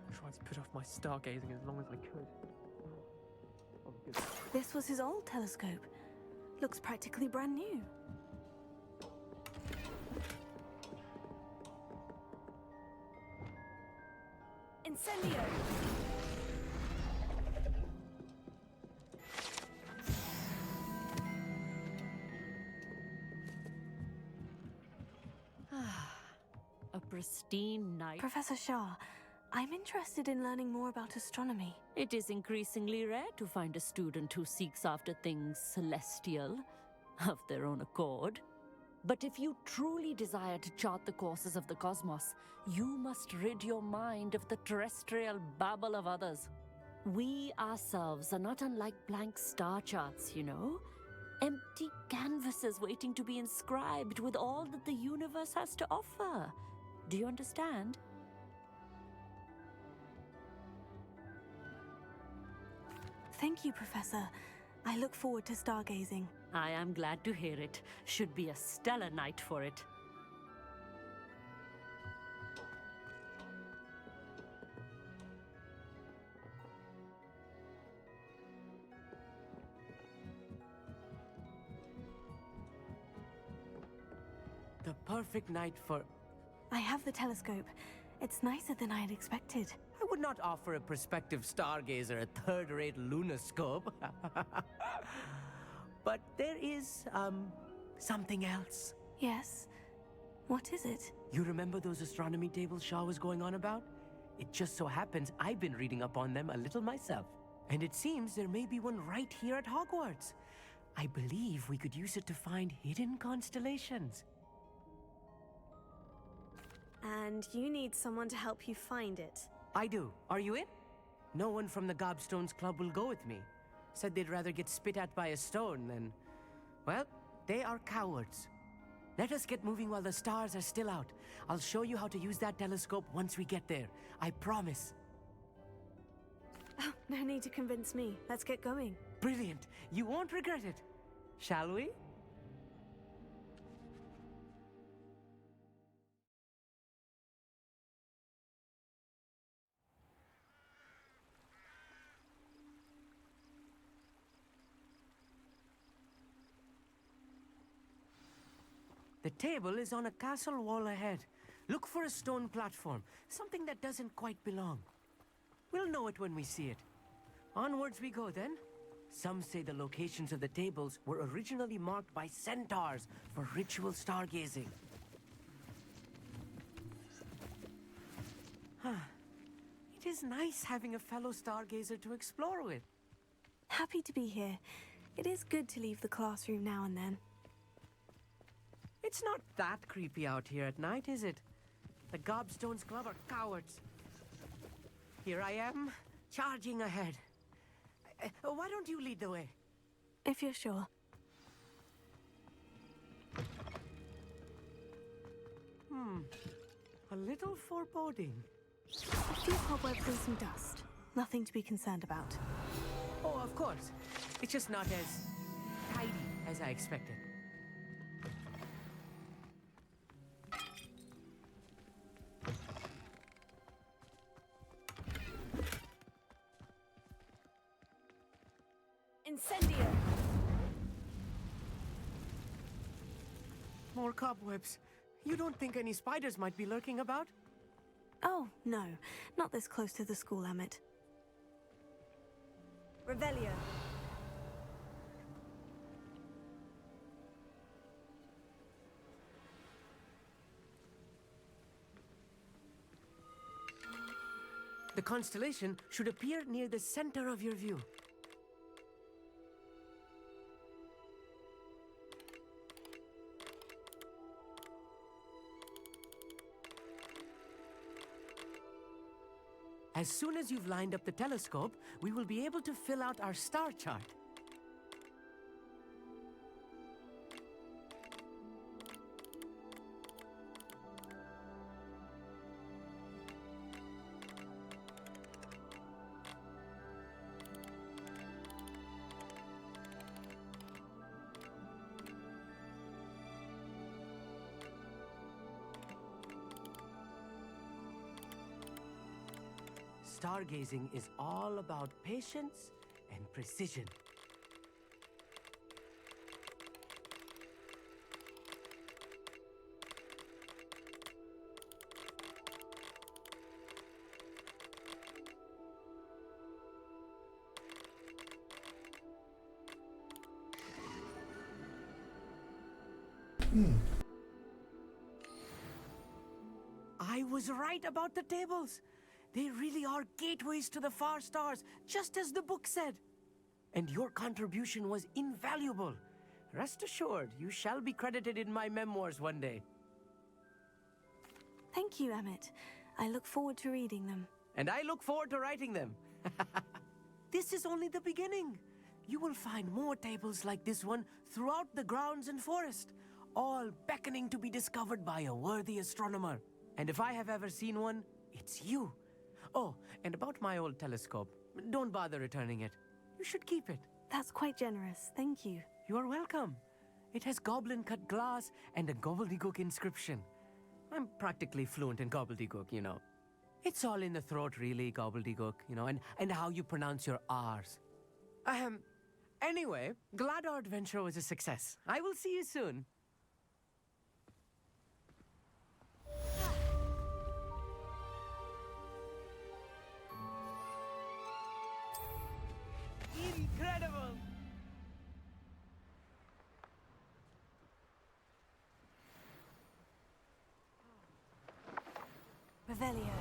P: I tried to put off my stargazing as long as I could. Oh, good.
C: This was his old telescope. Looks practically brand new. Incendio!
O: A pristine night.
C: Professor Shah, I'm interested in learning more about astronomy.
O: It is increasingly rare to find a student who seeks after things celestial, of their own accord. But if you truly desire to chart the courses of the cosmos, you must rid your mind of the terrestrial babble of others. We ourselves are not unlike blank star charts, you know? Empty canvases waiting to be inscribed with all that the universe has to offer. Do you understand?
C: Thank you, Professor. I look forward to stargazing.
O: I am glad to hear it. Should be a stellar night for it.
L: The perfect night for...
C: I have the telescope. It's nicer than I had expected.
L: I would not offer a prospective stargazer a third-rate lunoscope. But there is, something else.
C: Yes? What is it?
L: You remember those astronomy tables Shaw was going on about? It just so happens I've been reading up on them a little myself. And it seems there may be one right here at Hogwarts. I believe we could use it to find hidden constellations.
C: And you need someone to help you find it.
L: I do. Are you in? No one from the Gobstones Club will go with me. Said they'd rather get spit at by a stone than... Well, they are cowards. Let us get moving while the stars are still out. I'll show you how to use that telescope once we get there. I promise.
C: Oh, no need to convince me. Let's get going.
L: Brilliant. You won't regret it. Shall we? The table is on a castle wall ahead. Look for a stone platform, something that doesn't quite belong. We'll know it when we see it. Onwards we go then. Some say the locations of the tables were originally marked by centaurs for ritual stargazing. It is nice having a fellow stargazer to explore with.
C: Happy to be here. It is good to leave the classroom now and then.
L: It's not that creepy out here at night, is it? The Gobstones Club are cowards. Here I am, charging ahead. Why don't you lead the way?
C: If you're sure.
L: A little foreboding.
C: A few cobwebs and some dust. Nothing to be concerned about.
L: Oh, of course. It's just not as tidy as I expected.
C: Incendio!
L: More cobwebs. You don't think any spiders might be lurking about?
C: Oh, no. Not this close to the school, Emmett.
M: Revelio.
L: The constellation should appear near the center of your view. As soon as you've lined up the telescope, we will be able to fill out our star chart. Stargazing is all about patience and precision. I was right about the tables. They really are gateways to the far stars, just as the book said. And your contribution was invaluable. Rest assured, you shall be credited in my memoirs one day.
C: Thank you, Emmett. I look forward to reading them.
L: And I look forward to writing them. This is only the beginning. You will find more tables like this one throughout the grounds and forest, all beckoning to be discovered by a worthy astronomer. And if I have ever seen one, it's you. Oh, and about my old telescope, don't bother returning it. You should keep it.
C: That's quite generous, thank you.
L: You are welcome. It has goblin-cut glass and a gobbledygook inscription. I'm practically fluent in gobbledygook, you know. It's all in the throat, really, gobbledygook, you know, and how you pronounce your R's. Anyway, glad our adventure was a success. I will see you soon. Incredible!
C: Revelio.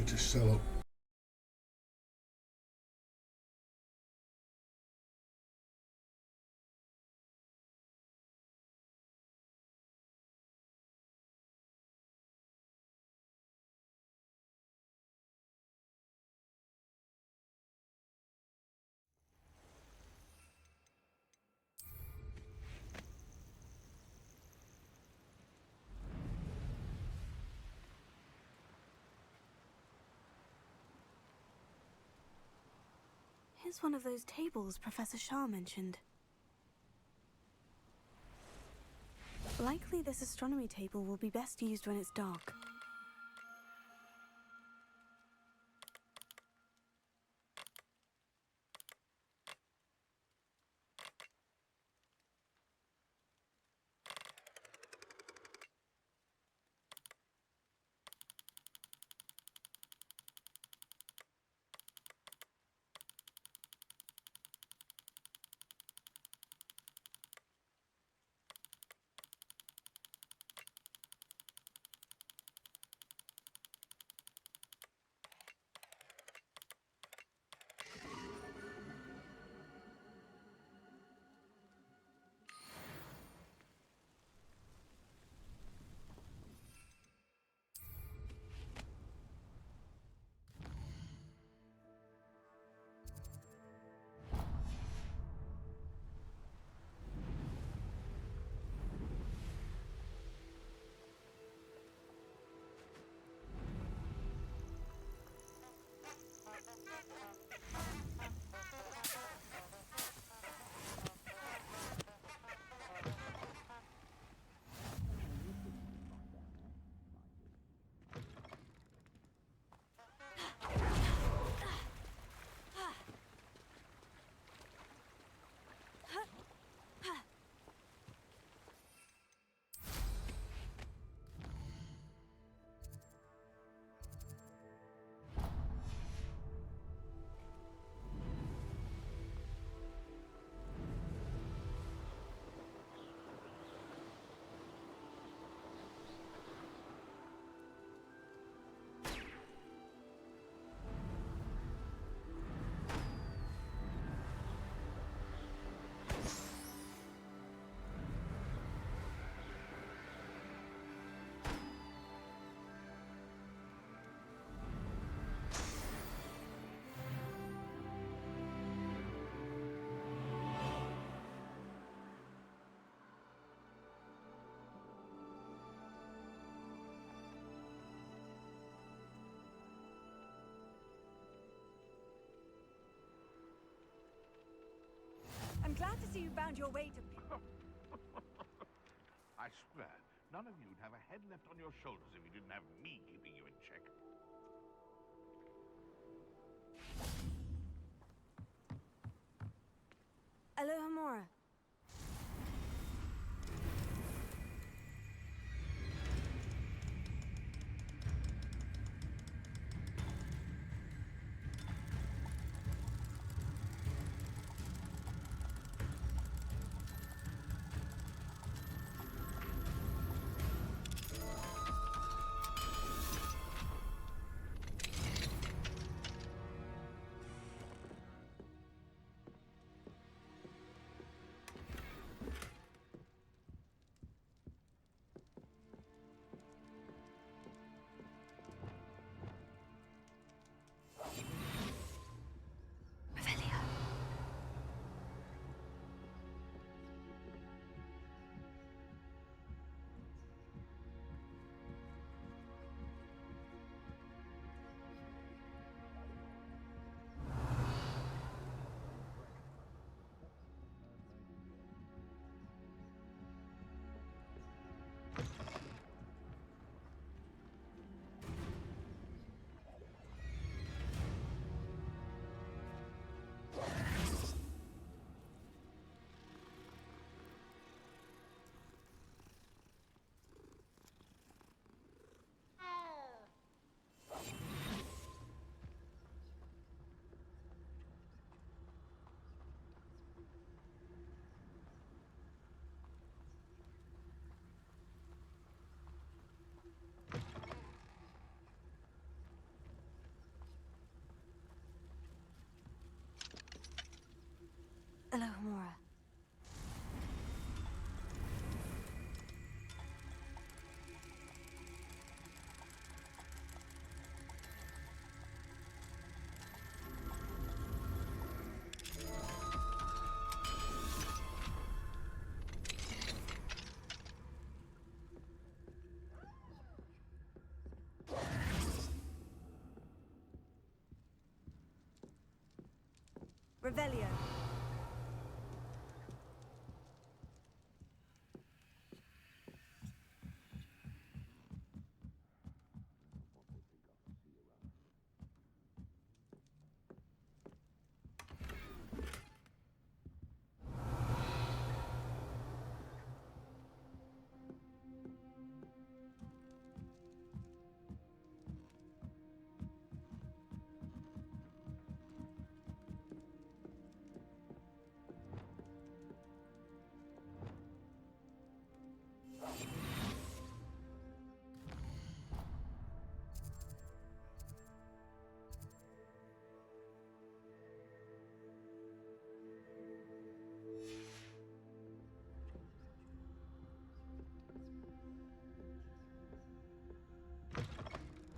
G: to sell up.
C: Here's one of those tables Professor Shah mentioned. Likely this astronomy table will be best used when it's dark.
M: I'm glad to see you found your way to...
Q: I swear, none of you'd have a head left on your shoulders if you didn't have me keeping you in check.
C: Alohomora.
M: Revelio.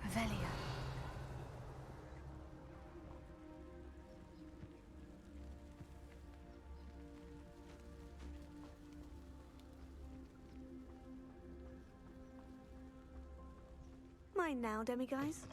C: Revelio. Mine now, demiguise.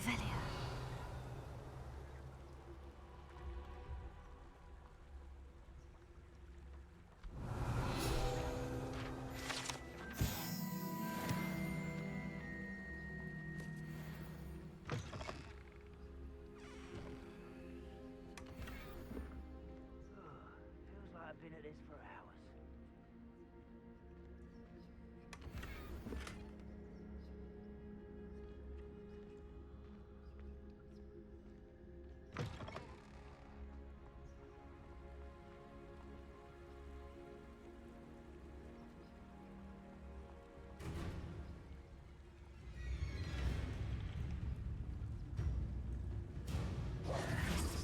C: Revelio.
A: Feels like I've been at this for hours.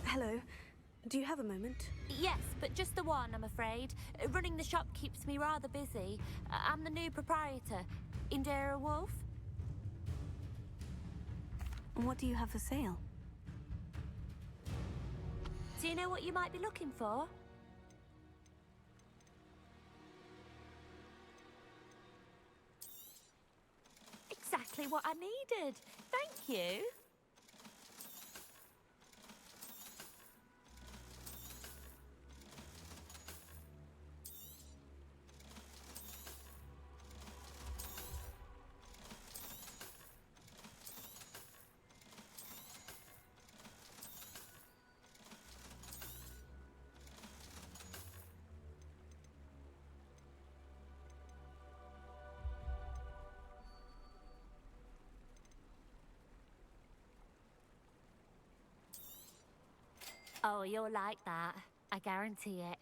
C: Hello. Do you have a moment?
R: Yes, but just the one, I'm afraid. Running the shop keeps me rather busy. I'm the new proprietor, Indira Wolf.
C: What do you have for sale?
R: Do you know what you might be looking for? Exactly what I needed. Thank you. Oh, you'll like that. I guarantee it.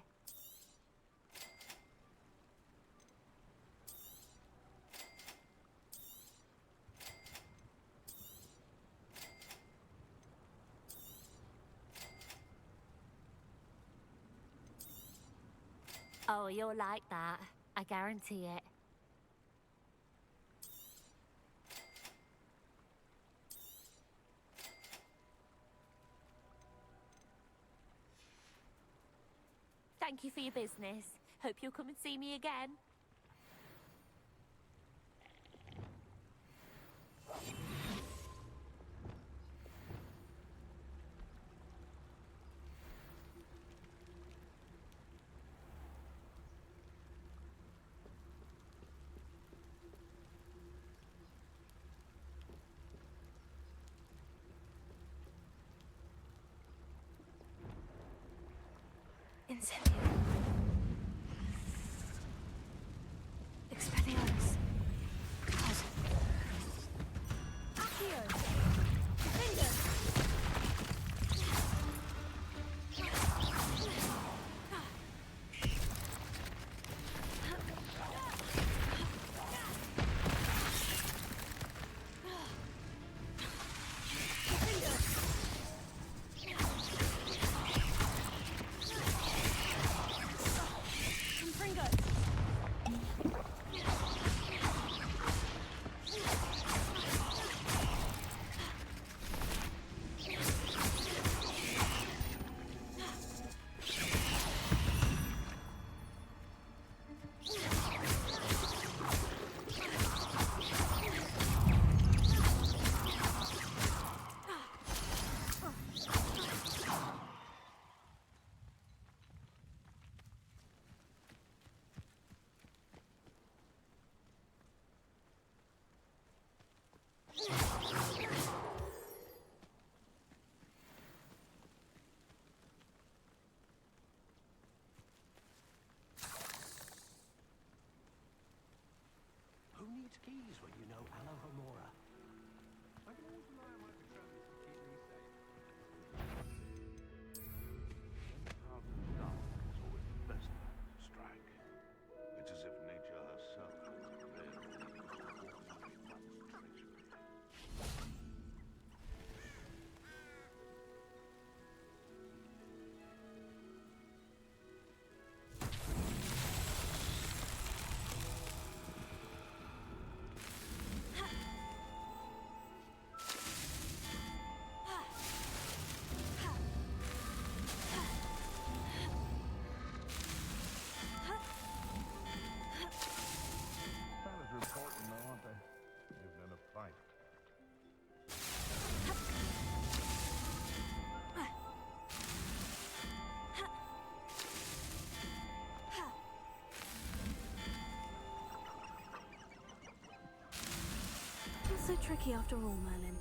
R: Oh, you'll like that. I guarantee it. Thank you for your business. Hope you'll come and see me again.
C: Incendio. Expelliarmus. God.
N: Accio. Defender.
J: Who needs keys when you know Alohomora?
Q: I can always rely on my betrothed to keep me safe. Carved in the dark is always the best time to strike. It's as if nature herself has veiled treachery. Fellas are important though, aren't they? Even in a fight.
C: Not so tricky after all, Merlin.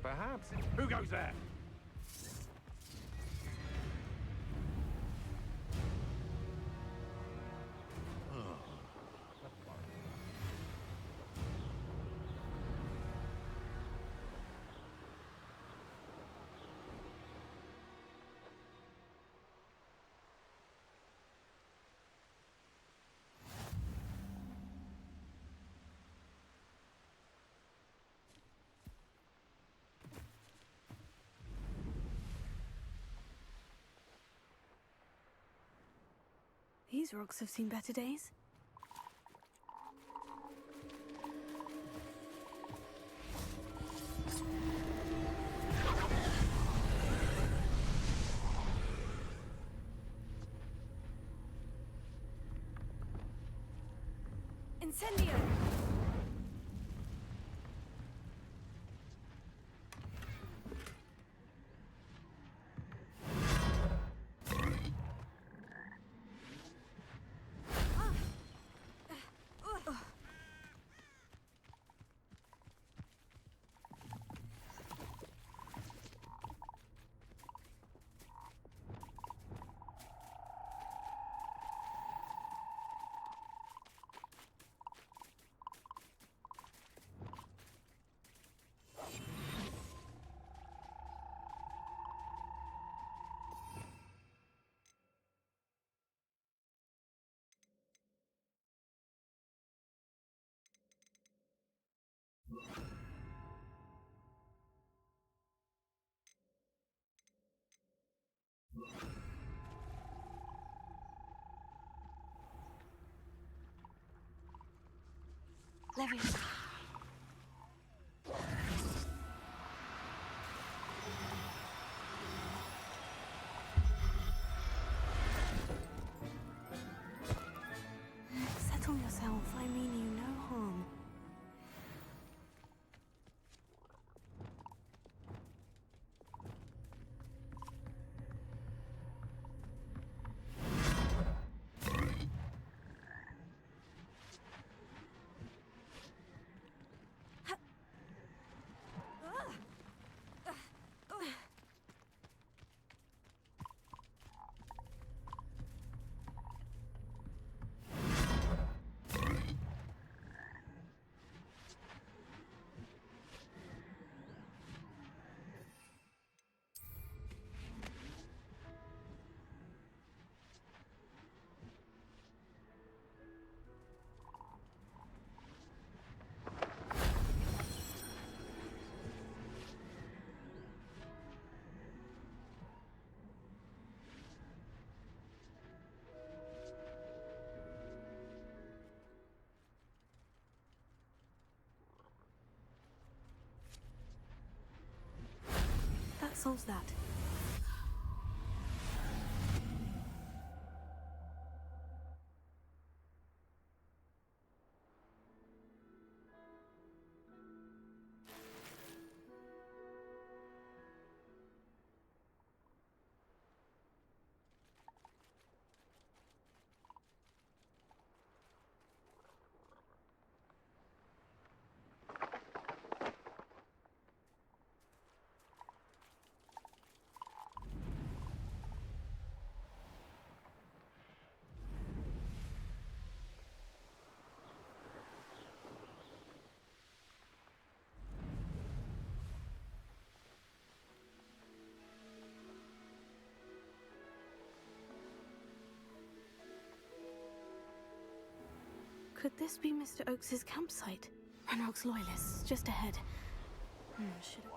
Q: Perhaps it's... Who goes there?
C: These rocks have seen better days. Incendio! Levius. control yourself. I mean you no harm. That solves that. Could this be Mr. Oakes's campsite? Renrock's loyalists, just ahead. Should I...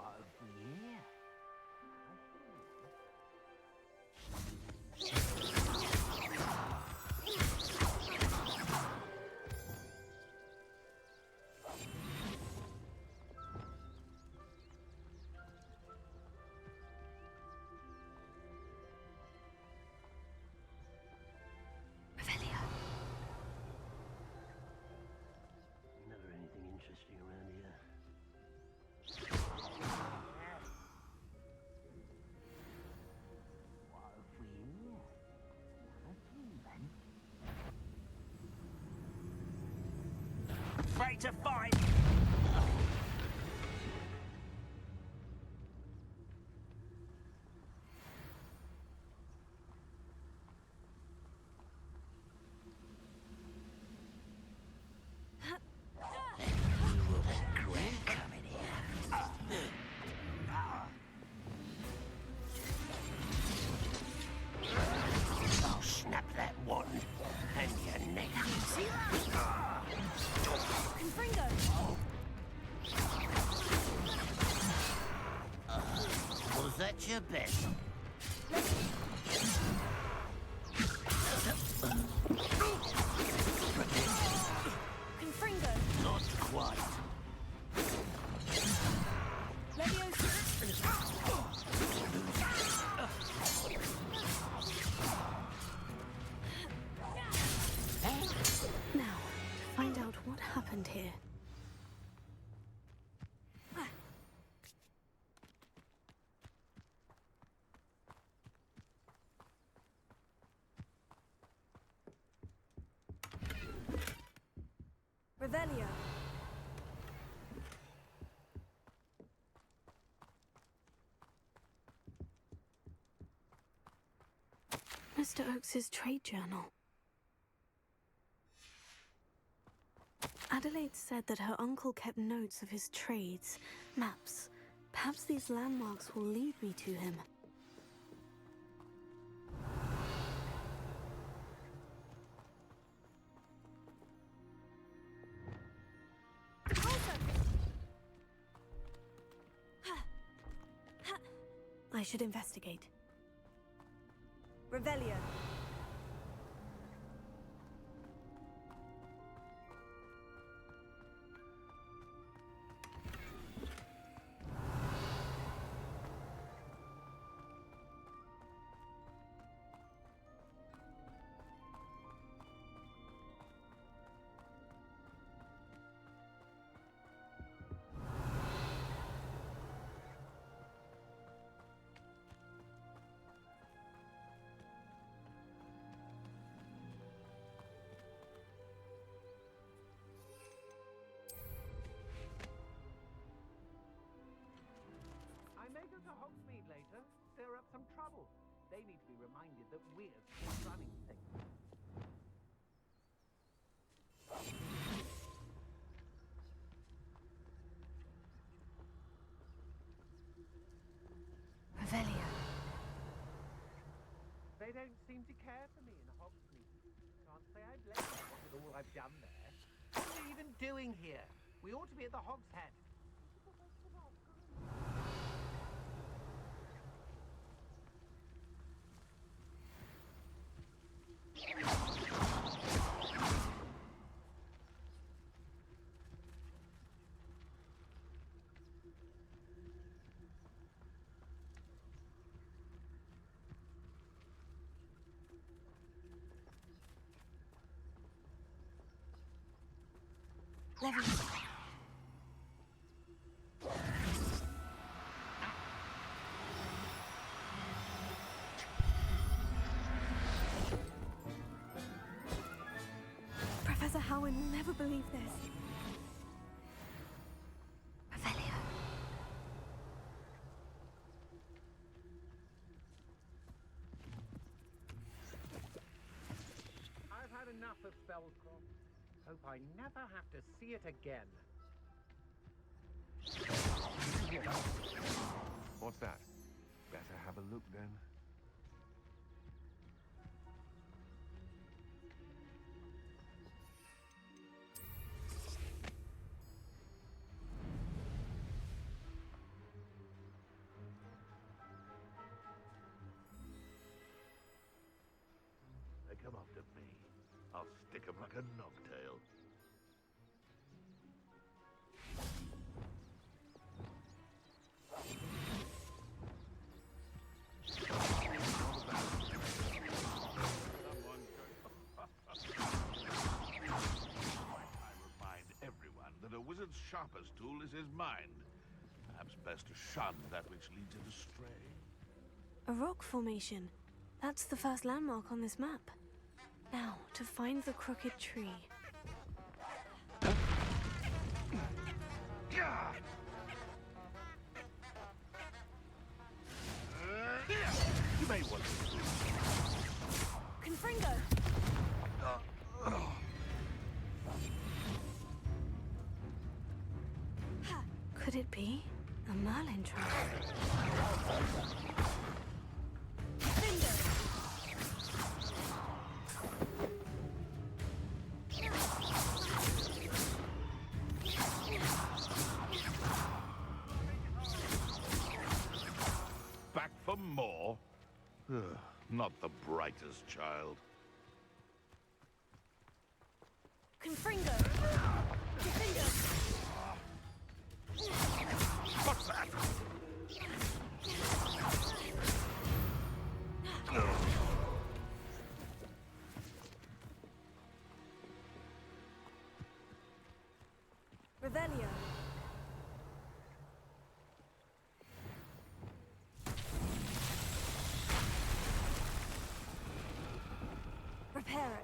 J: Never anything interesting around here.
A: Afraid to fight!
J: I'll snap that wand and your neck. See that?
M: Confringo!
J: Was that your best?
M: Confringo!
J: Not quite.
C: Now, to find out what happened here.
M: Revelio.
C: Mr. Oakes's trade journal. Adelaide said that her uncle kept notes of his trades, maps. Perhaps these landmarks will lead me to him. I should investigate.
M: Revelio.
J: that we're still running things.
C: Revelio.
J: They don't seem to care for me in Hogsmeade. Can't say I blame them with all I've done there. What are we even doing here? We ought to be at the Hog's Head.
C: Levy. Professor Howard will never believe this. Revelio.
J: I've had enough of Feldcroft. Hope I never have to see it again.
Q: What's that? Better have a look then.
G: They come after me. I'll stick 'em like a knocktail. I remind everyone that a wizard's sharpest tool is his mind. Perhaps best to shun that which leads it astray.
C: A rock formation. That's the first landmark on this map. Now, to find the crooked tree.
G: You may want to.
C: Confringo! Could it be a Merlin trap?
G: Back for more? Ugh, not the brightest child.
C: Confringo! Confringo!
G: What's that?
C: Revelio. Reparo.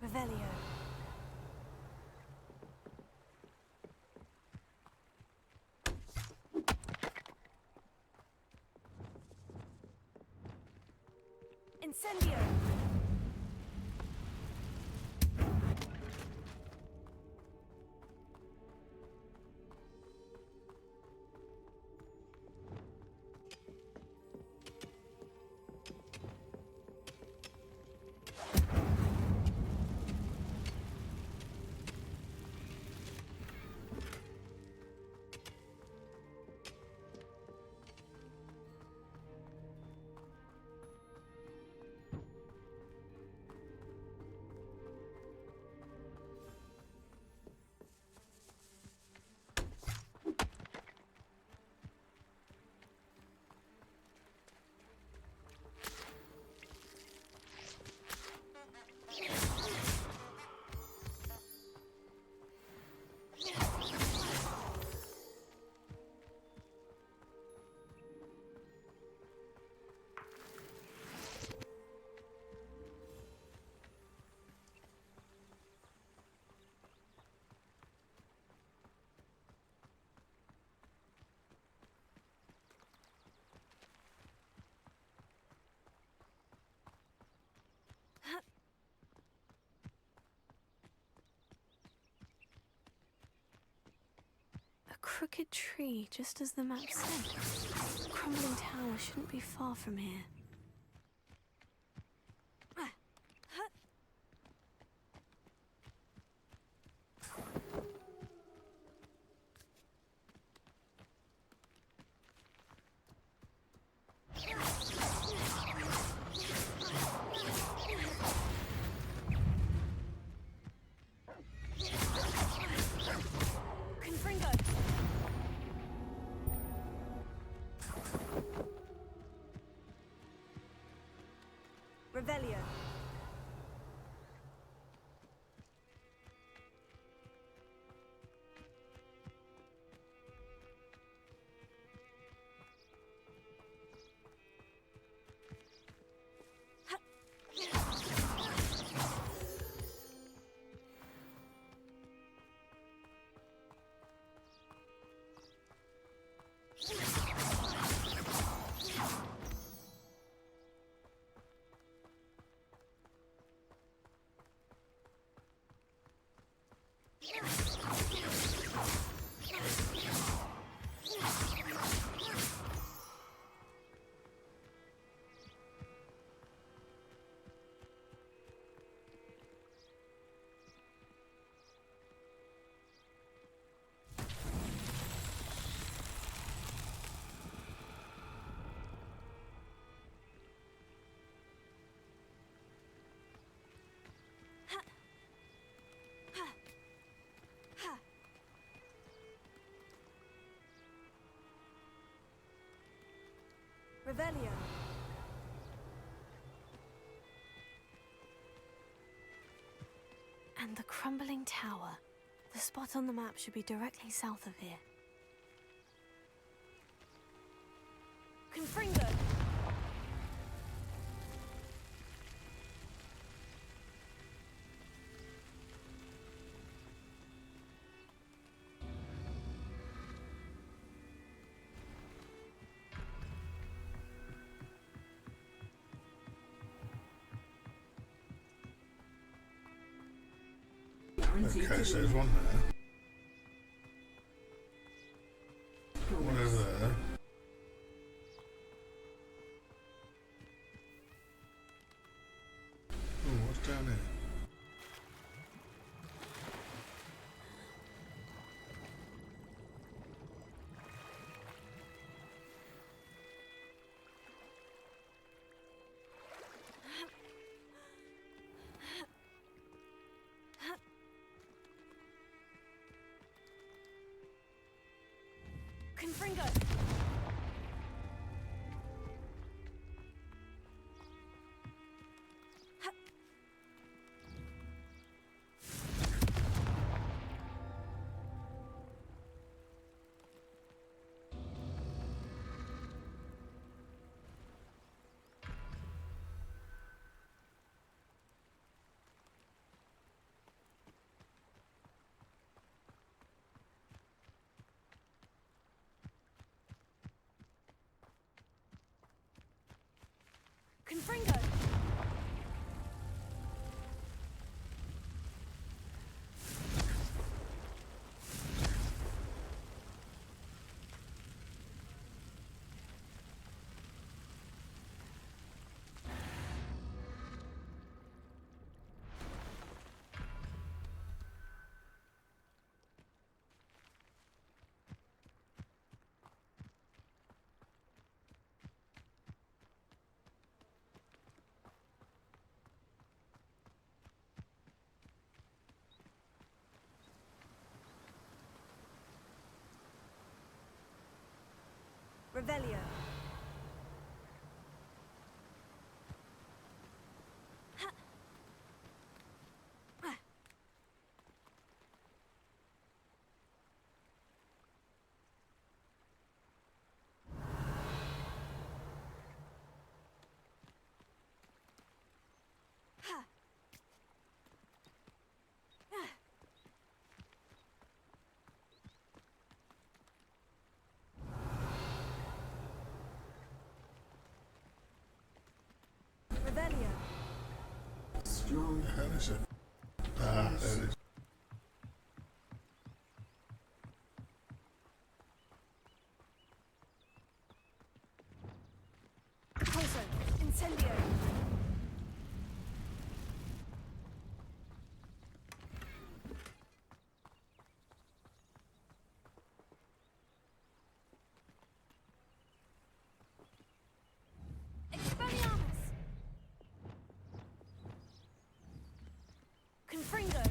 C: Revelio. Incendio. crooked tree, just as the map said. The crumbling tower shouldn't be far from here.
M: Revelio. Revelio.
C: And the crumbling tower. The spot on the map should be directly south of here.
M: Confringo.
S: Okay, so there's one there. One over there. Oh, what's down here?
M: Confringo. Confringo. Revelio. Revelio.
S: How is it? Ah, there it is.
C: Expulso! Incendio! Expelliarmus! Confringo!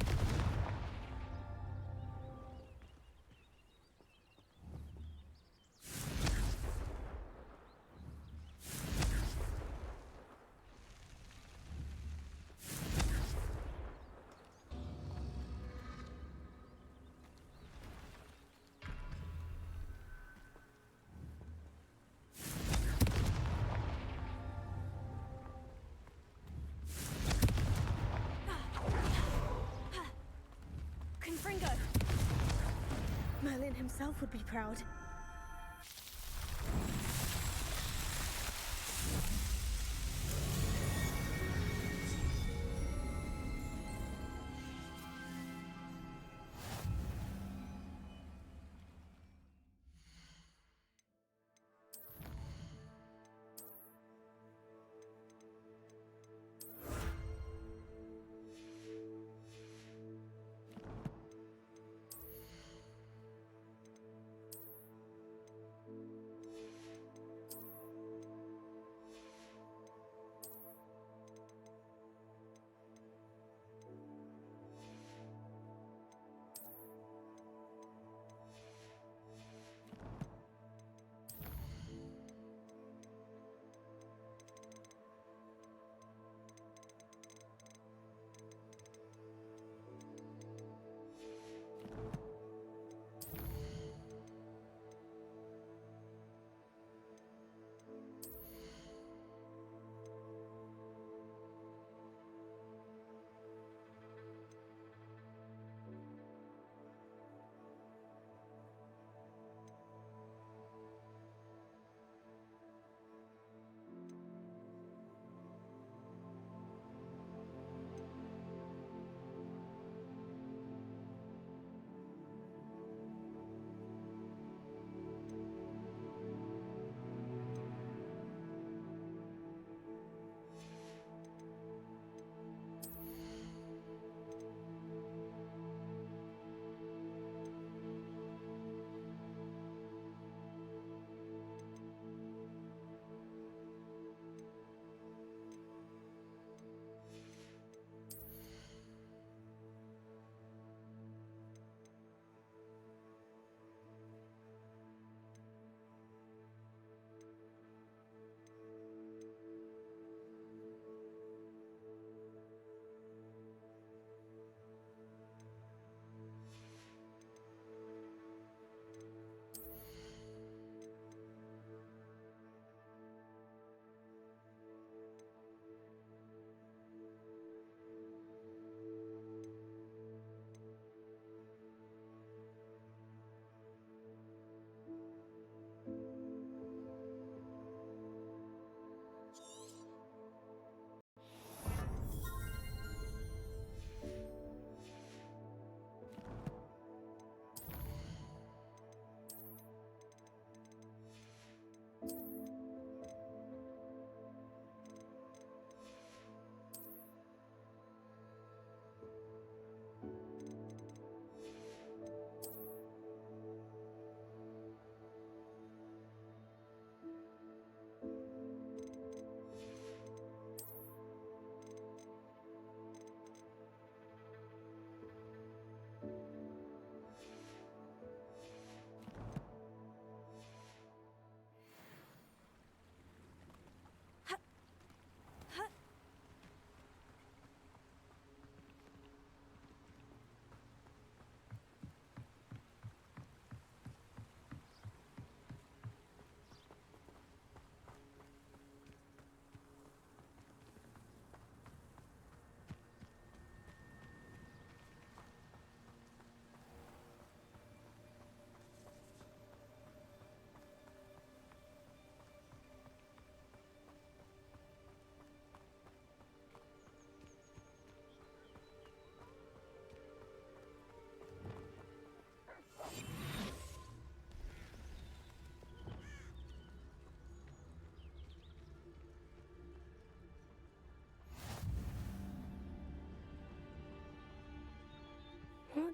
C: Confringo! Merlin himself would be proud.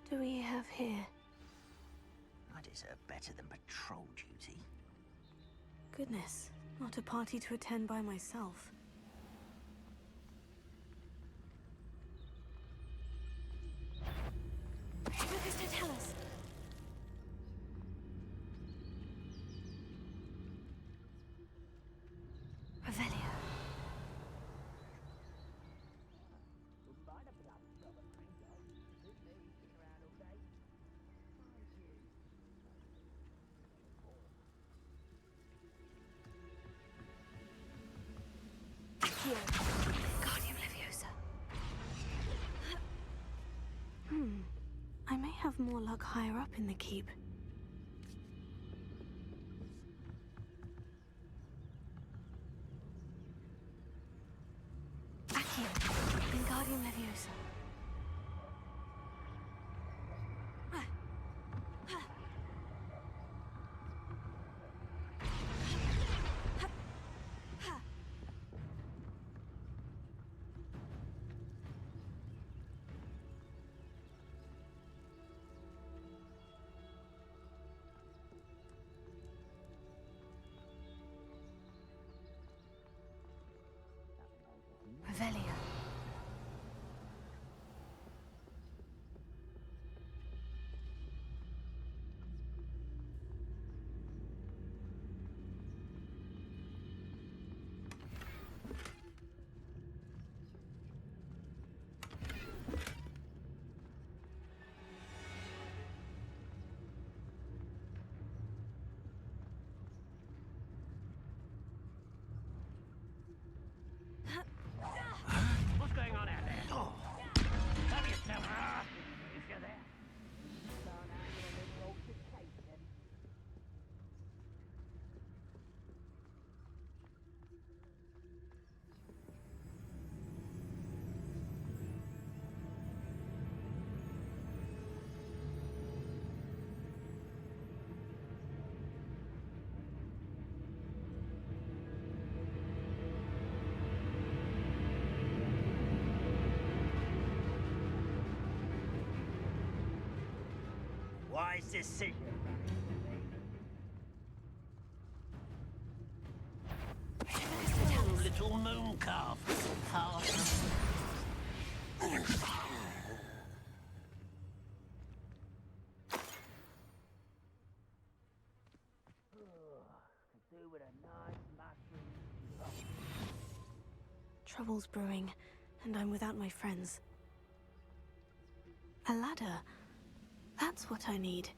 C: What do we have here?
A: I deserve better than patrol duty.
C: Goodness, not a party to attend by myself.
R: What does it tell us?
C: Revelio.
R: Guardian Leviosa.
C: I may have more luck higher up in the keep.
R: Accio. Wingardium Leviosa. Revelio.
E: What's going on out there? Oh. Cover yourself. If you're there.
A: Wise decision.
E: Oh, little moon calf.
C: Trouble's brewing, and I'm without my friends. A ladder. That's what I need.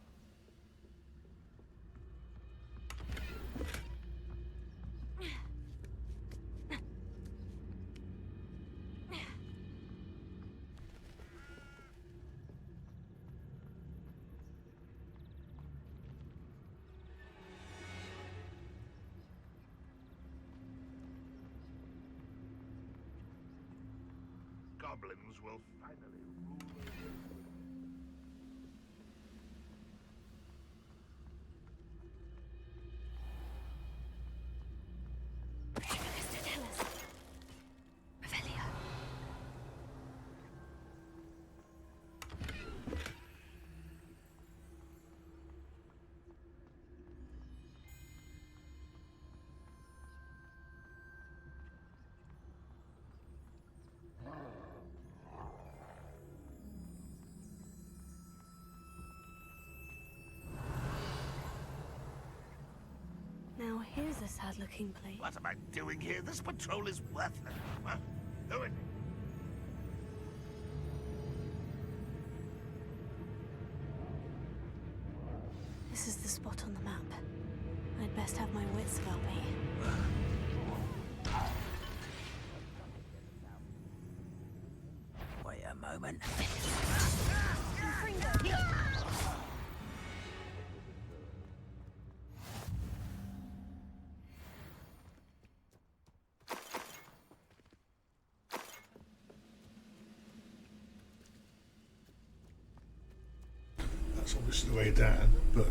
G: Goblins will finally rule.
R: Revelio.
C: Now here's a sad-looking place.
G: What am I doing here? This patrol is worthless. Huh? Who is it?
C: This is the spot on the map. I'd best have my wits about me.
A: Wait a moment.
S: That's obviously the way down, but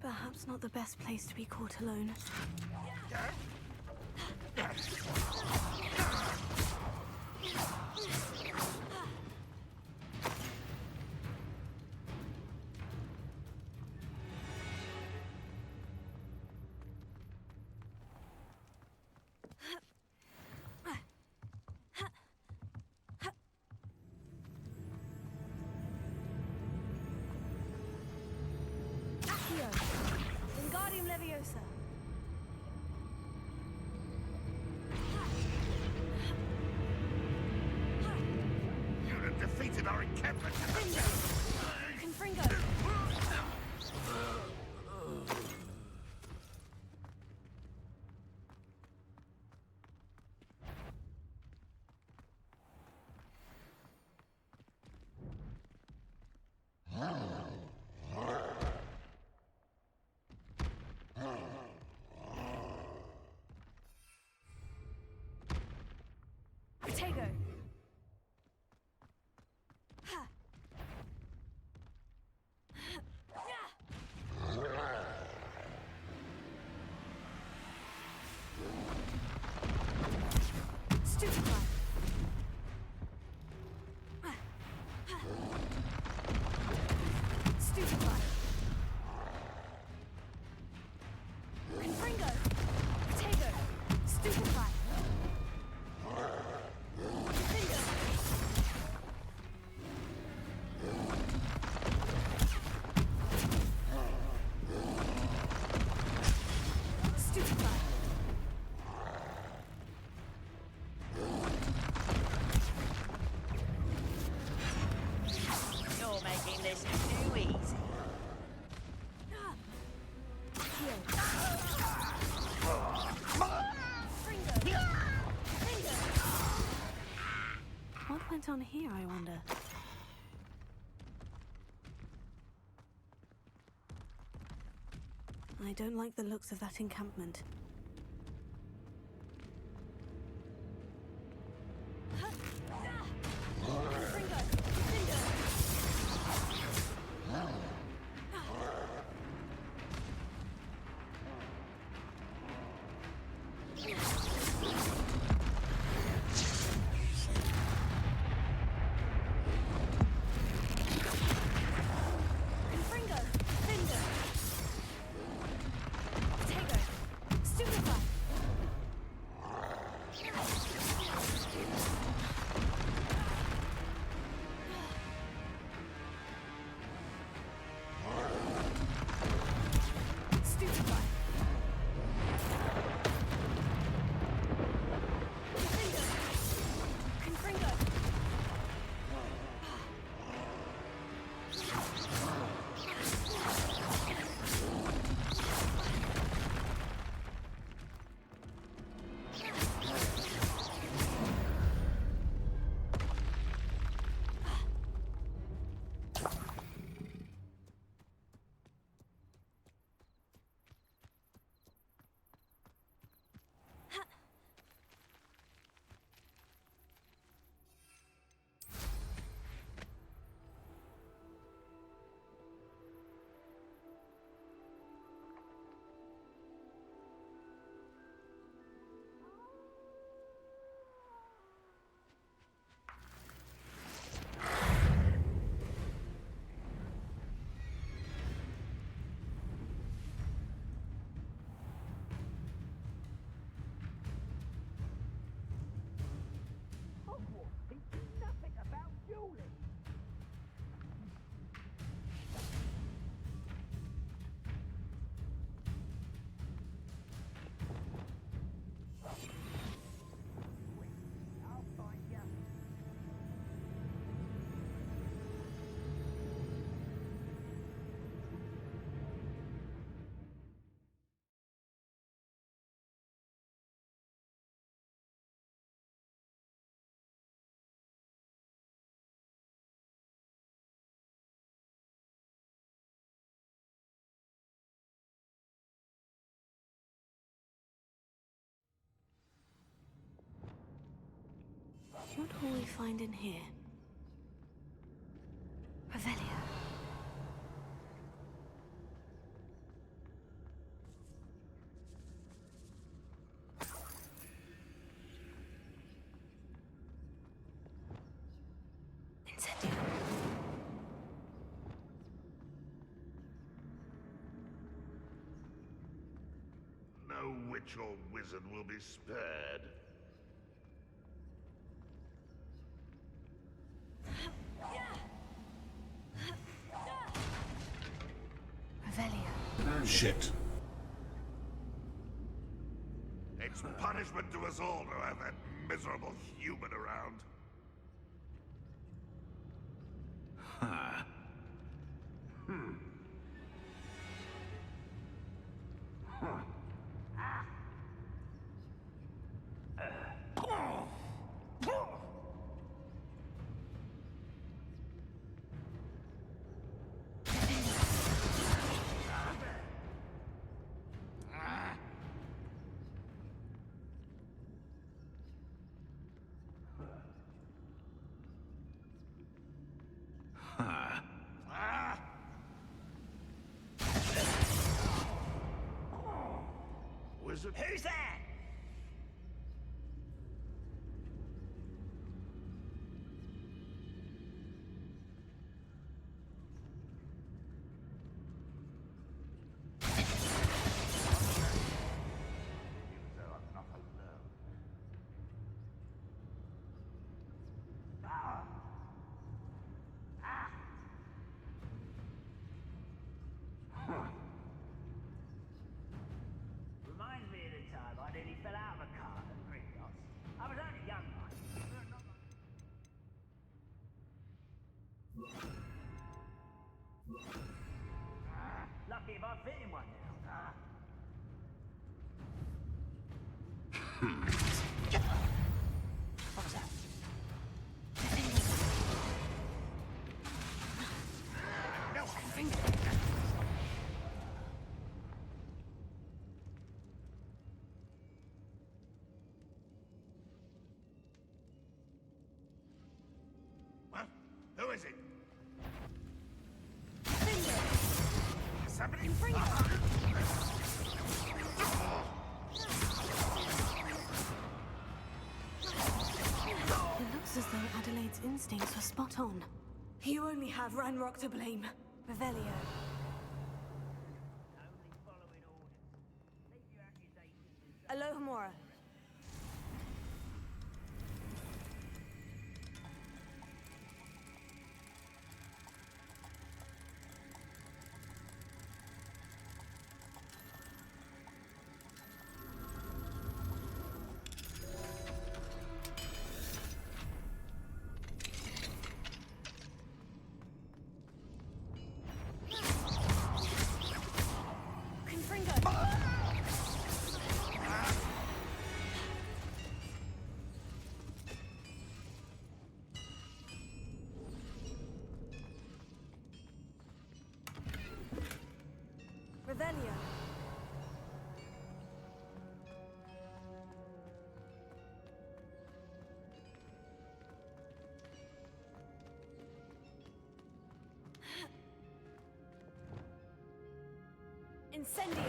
C: Perhaps not the best place to be caught alone.
M: Accio! Wingardium Leviosa!
G: You have defeated our encampment.
M: Confringo! Protego! Ha! Stupefy! Stupefy! Confringo! Protego! Stupefy! Stupefy!
A: You're making this too easy.
C: What went on here, I wonder? I don't like the looks of that encampment.
M: Confringo! Finger! Protego! Stupefy! Stupefy! Confringo!
C: What will we find in here? Revelio. Incendio.
G: No witch or wizard will be spared.
C: Revelio.
S: Shit.
G: It's punishment to us all to have that miserable human around. Huh. Huh. Wizard?
A: Who's there? Reminds me of the time I nearly fell out of a car at Gringotts. I was only young, like. Lucky if I fit in one now. What was that? No, finger.
G: Who is it?
A: Somebody
C: bring it. It looks as though Adelaide's instincts were spot on.
F: You only have Ranrock to blame.
C: Revelio.
F: Alohomora. Revelio. Incendio.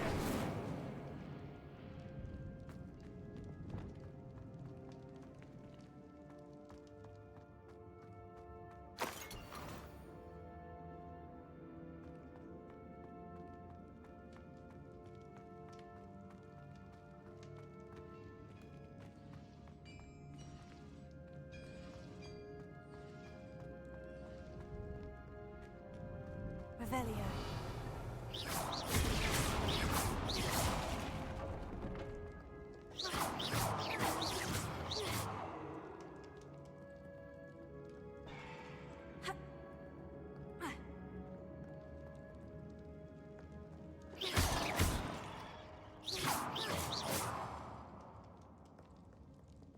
F: Revelio.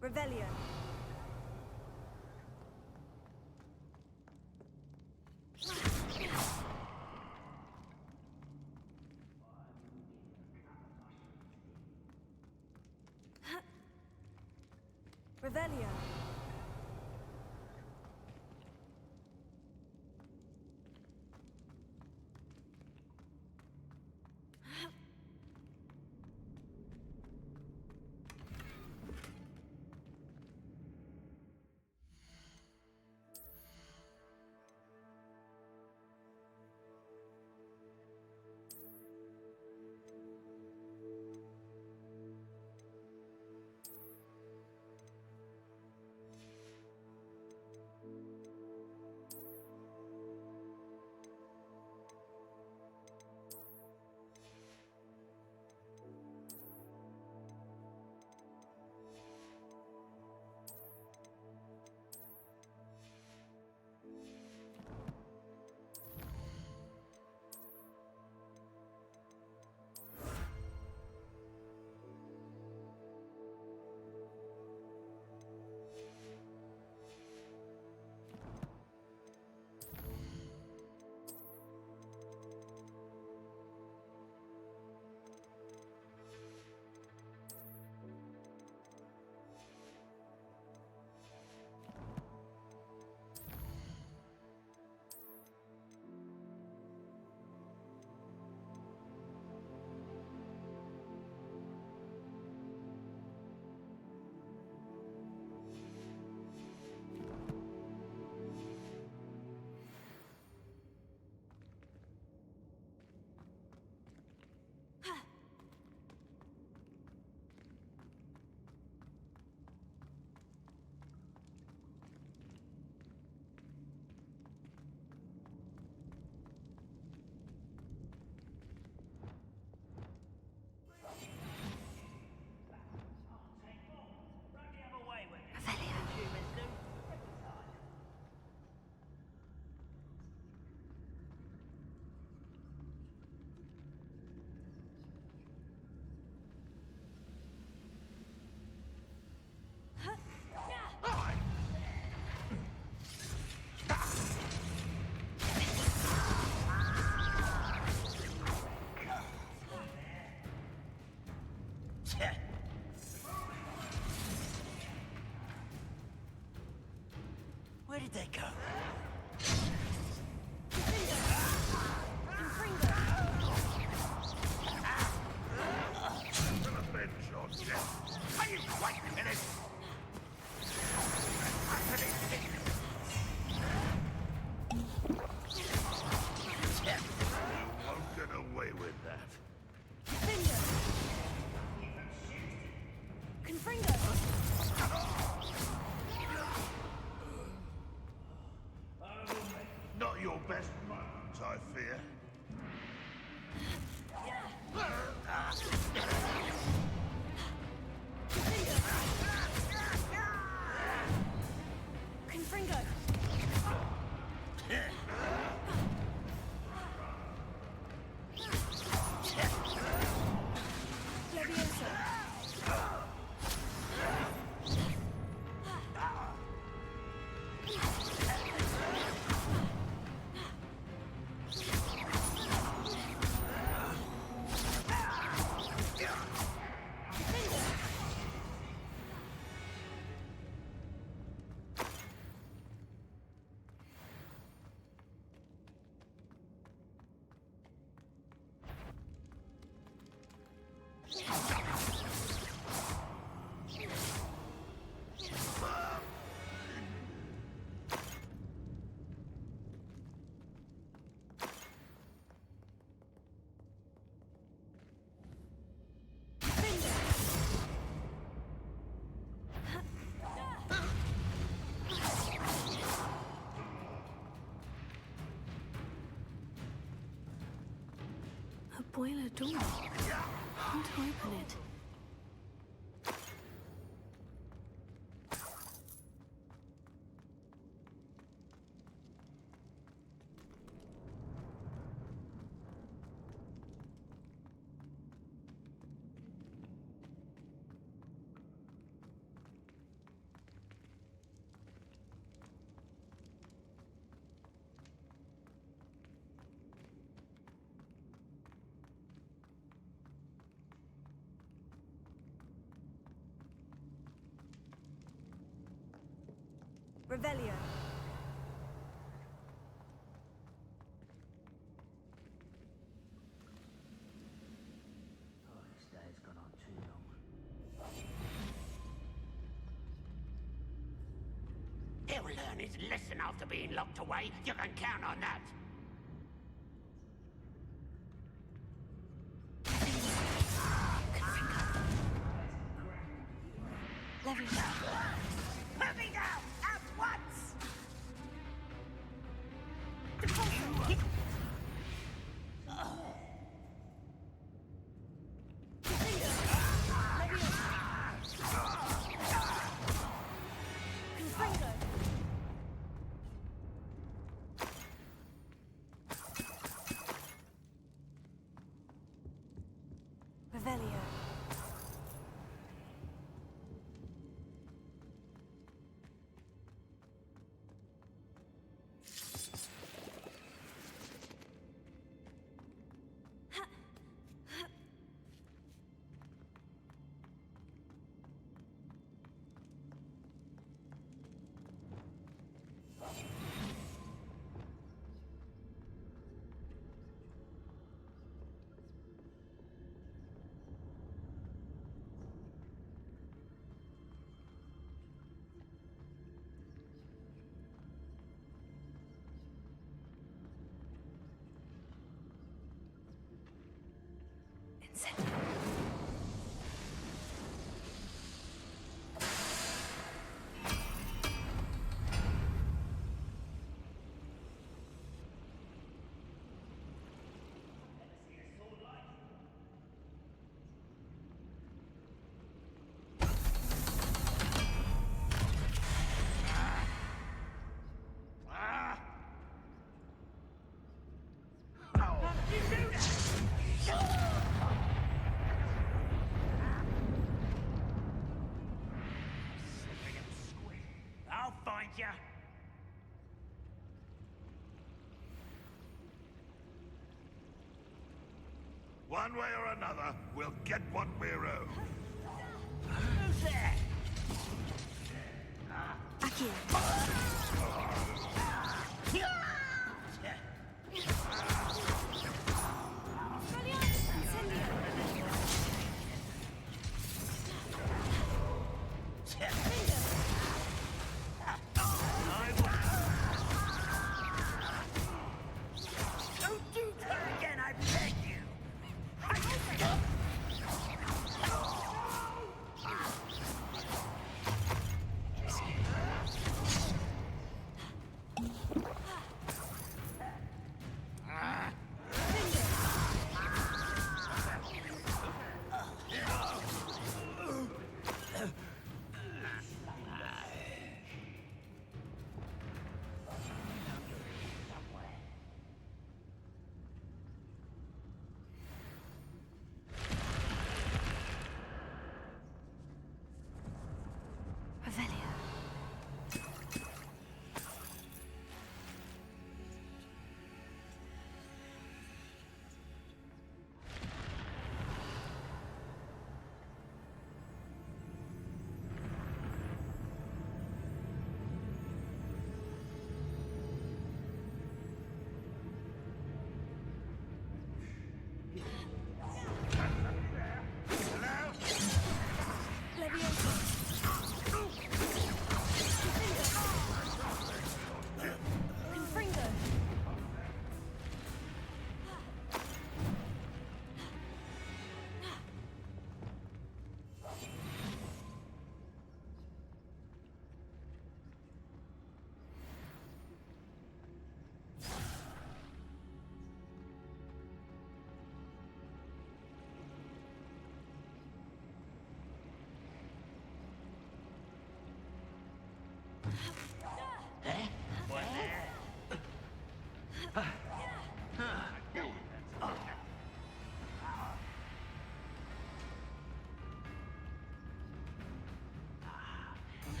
F: Revelio. Revelio.
A: did they go?
G: Will avenge your death. Are you quite finished? You won't get away with that. Not your best moments, I fear.
C: Confringo! A boiler door. How to open it?
M: Revelio.
A: Oh, this day's gone on too long.
E: He'll learn his lesson after being locked away. You can count on that.
A: Let me go! At once!
M: Revelio.
A: I'll find you.
G: One way or another, we'll get what we're owed.
A: Who's there?
C: Back in.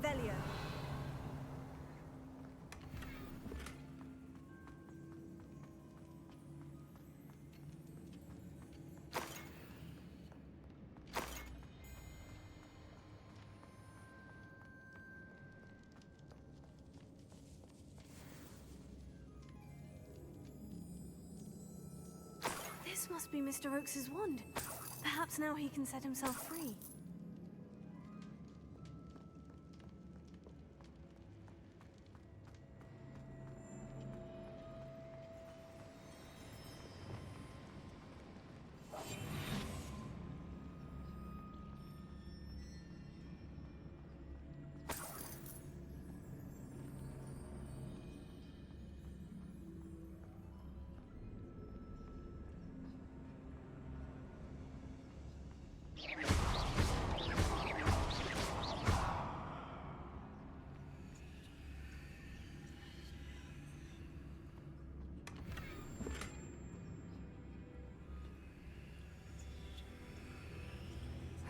M: Revelio.
C: This must be Mr. Oakes's wand. Perhaps now he can set himself free.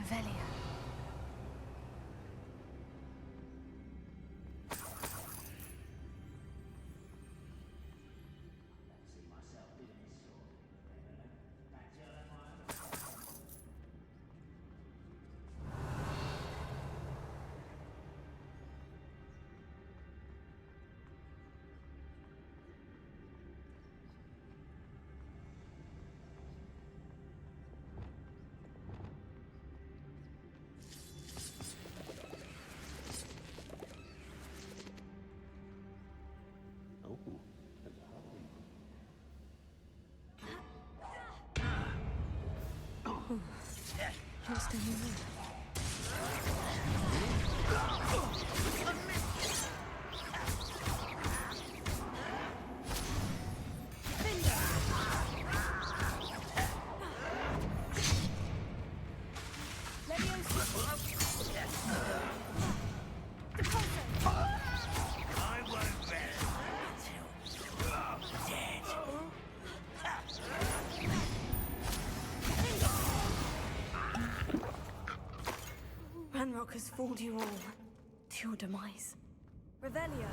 C: Revelio. You're standing there.
A: I won't rest until you're dead.
C: Ranrock has fooled you all to your demise.
M: Revelio.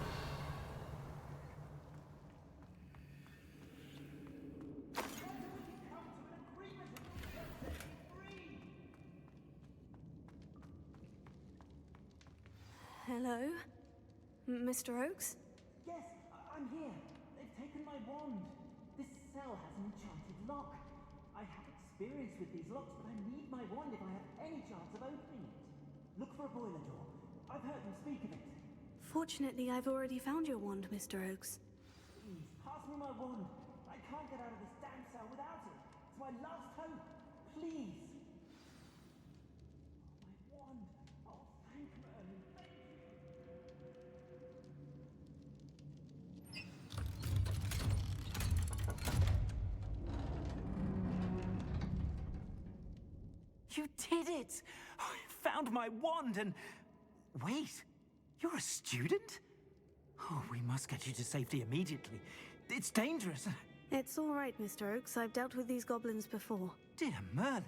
C: Hello? Mr. Oakes?
T: Yes, I'm here. They've taken my wand. This cell has an enchanted lock. I have experience with these locks, but I need my wand if I have any chance of opening it. Look for a boiler door. I've heard them speak of it.
C: Fortunately, I've already found your wand, Mr. Oakes.
T: Please, pass me my wand. I can't get out of this damn cell without it. It's my last hope. Please. My wand. Oh, thank Merlin. Thank you. You did it! I found my wand and... Wait, you're a student? Oh, we must get you to safety immediately. It's dangerous.
C: It's all right, Mr. Oakes. I've dealt with these goblins before.
T: Dear Merlin,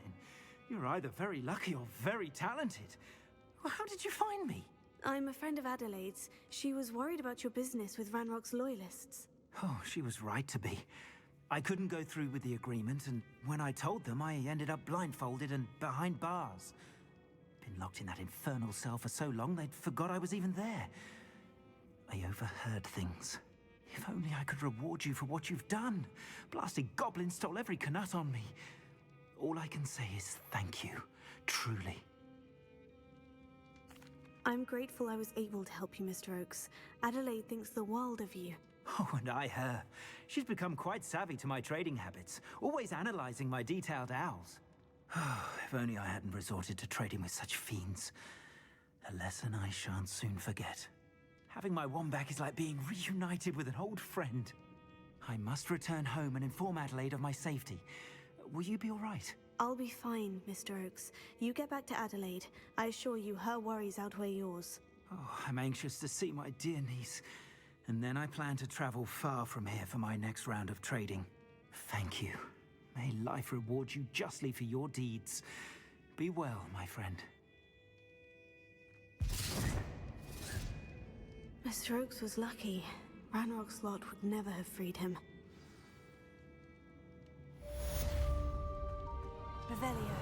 T: you're either very lucky or very talented. Well, how did you find me?
C: I'm a friend of Adelaide's. She was worried about your business with Ranrock's loyalists.
T: Oh, she was right to be. I couldn't go through with the agreement, and when I told them, I ended up blindfolded and behind bars. Been locked in that infernal cell for so long, they'd forgot I was even there. I overheard things. If only I could reward you for what you've done. Blasted goblin stole every Knut on me. All I can say is thank you, truly.
C: I'm grateful I was able to help you, Mr. Oakes. Adelaide thinks the world of you.
T: Oh, and I her. She's become quite savvy to my trading habits, always analyzing my detailed owls. If only I hadn't resorted to trading with such fiends. A lesson I shan't soon forget. Having my wand back is like being reunited with an old friend. I must return home and inform Adelaide of my safety. Will you be all right?
C: I'll be fine, Mr. Oakes. You get back to Adelaide. I assure you her worries outweigh yours.
T: Oh, I'm anxious to see my dear niece. And then I plan to travel far from here for my next round of trading. Thank you. May life reward you justly for your deeds. Be well, my friend.
C: Mr. Oakes was lucky. Ranrock's lot would never have freed him. Revelio.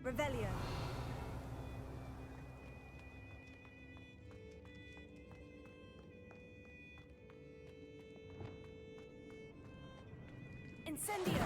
M: Revelio. Incendio.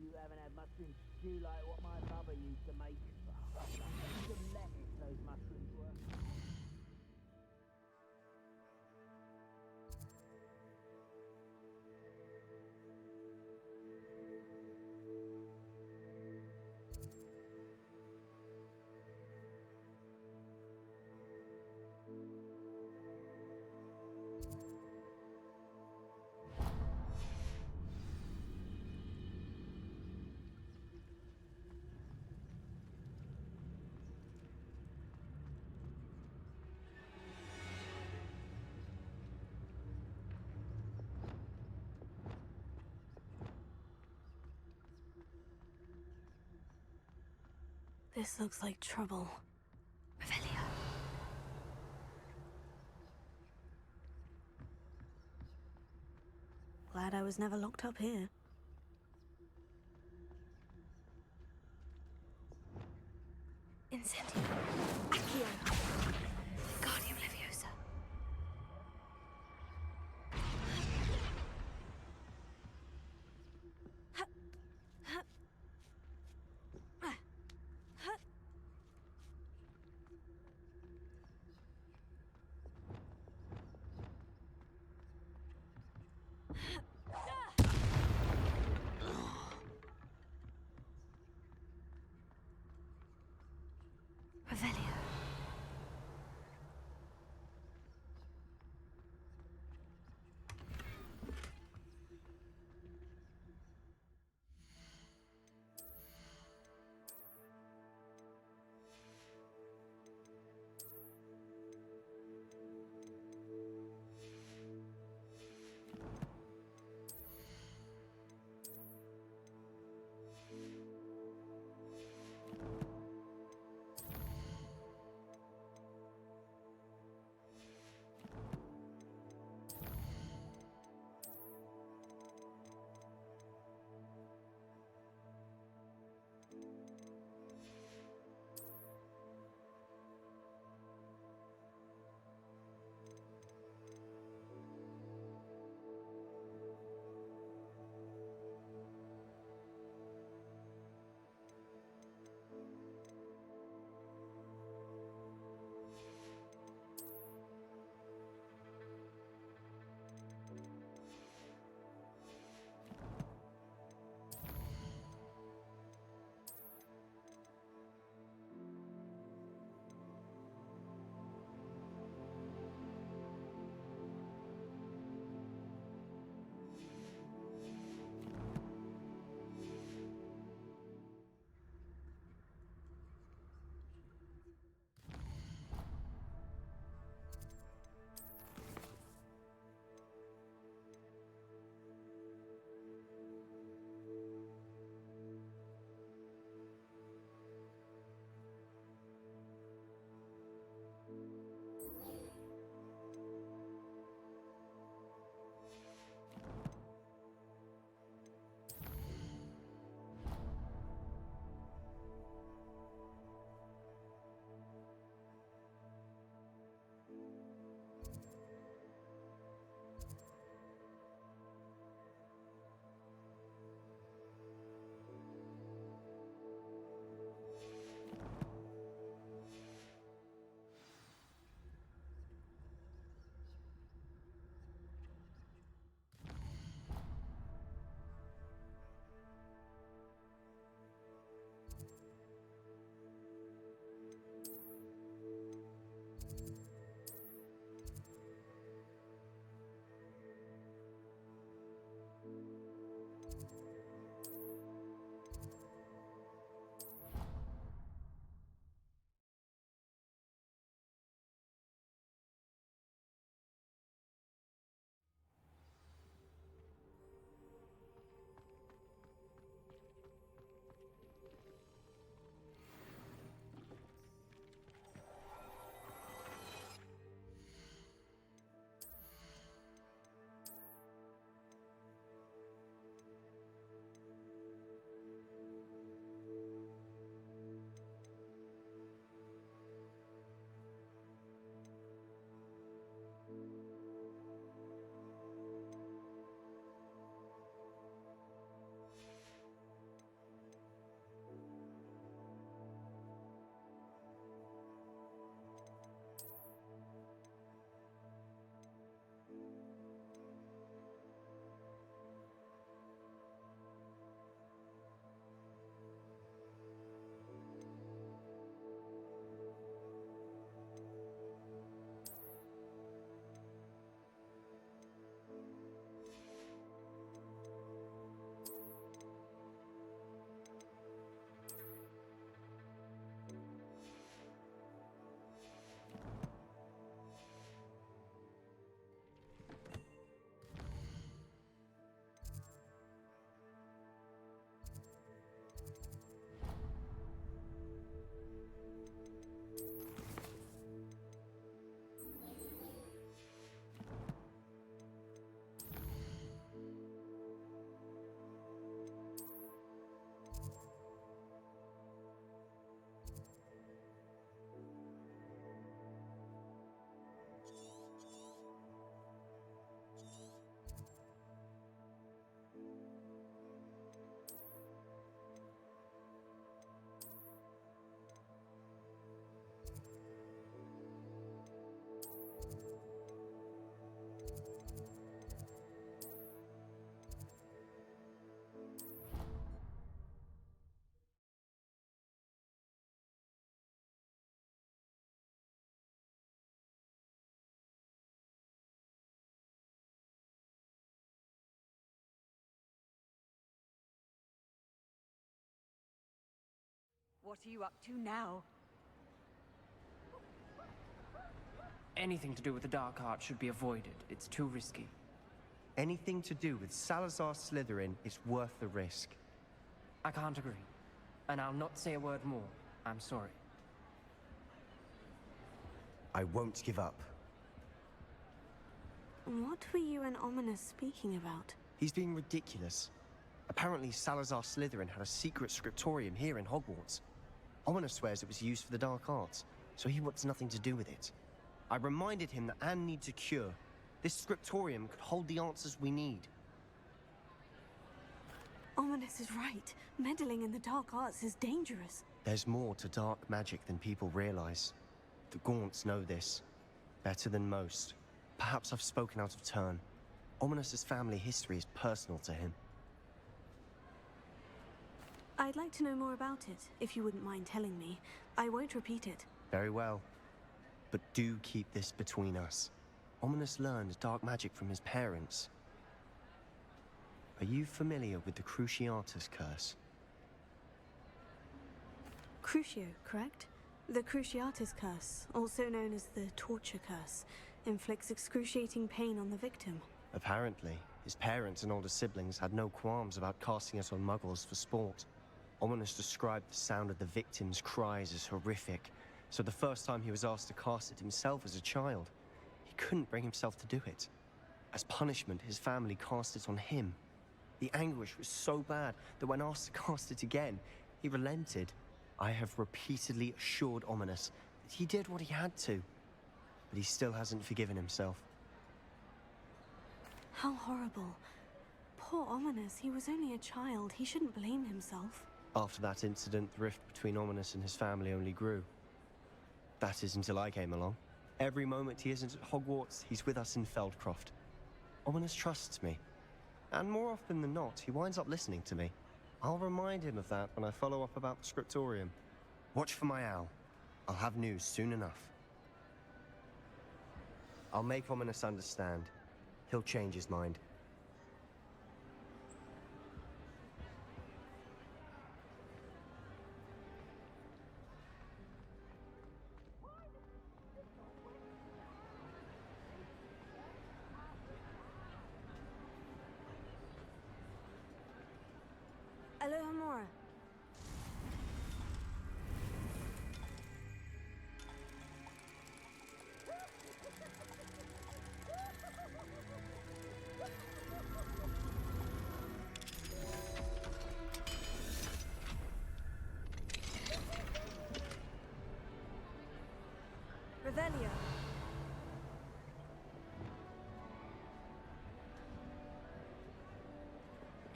A: You haven't had mushroom stew like what my mother used to make. Some lettuce those mushrooms were.
C: This looks like trouble. Revelio. Glad I was never locked up here. Incendio. Accio. Guardium Leviosa. Revelio.
M: What are you up to now?
L: Anything to do with the dark art should be avoided. It's too risky.
B: Anything to do with Salazar Slytherin is worth the risk.
L: I can't agree. And I'll not say a word more. I'm sorry.
B: I won't give up.
C: What were you and Ominous speaking about?
B: He's being ridiculous. Apparently, Salazar Slytherin had a secret scriptorium here in Hogwarts. Ominous swears it was used for the dark arts, so he wants nothing to do with it. I reminded him that Anne needs a cure. This scriptorium could hold the answers we need.
C: Ominous is right. Meddling in the dark arts is dangerous.
B: There's more to dark magic than people realize. The Gaunts know this. Better than most. Perhaps I've spoken out of turn. Ominous's family history is personal to him.
C: I'd like to know more about it, if you wouldn't mind telling me. I won't repeat it.
B: Very well. But do keep this between us. Ominous learned dark magic from his parents. Are you familiar with the Cruciatus curse?
C: Crucio, correct? The Cruciatus curse, also known as the torture curse, inflicts excruciating pain on the victim.
B: Apparently, his parents and older siblings had no qualms about casting it on muggles for sport. Ominous described the sound of the victim's cries as horrific, so the first time he was asked to cast it himself as a child, he couldn't bring himself to do it. As punishment, his family cast it on him. The anguish was so bad that when asked to cast it again, he relented. I have repeatedly assured Ominous that he did what he had to, but he still hasn't forgiven himself.
C: How horrible. Poor Ominous, he was only a child. He shouldn't blame himself.
B: After that incident, the rift between Ominous and his family only grew. That is until I came along. Every moment he isn't at Hogwarts, he's with us in Feldcroft. Ominous trusts me. And more often than not, he winds up listening to me. I'll remind him of that when I follow up about the scriptorium. Watch for my owl. I'll have news soon enough. I'll make Ominous understand. He'll change his mind.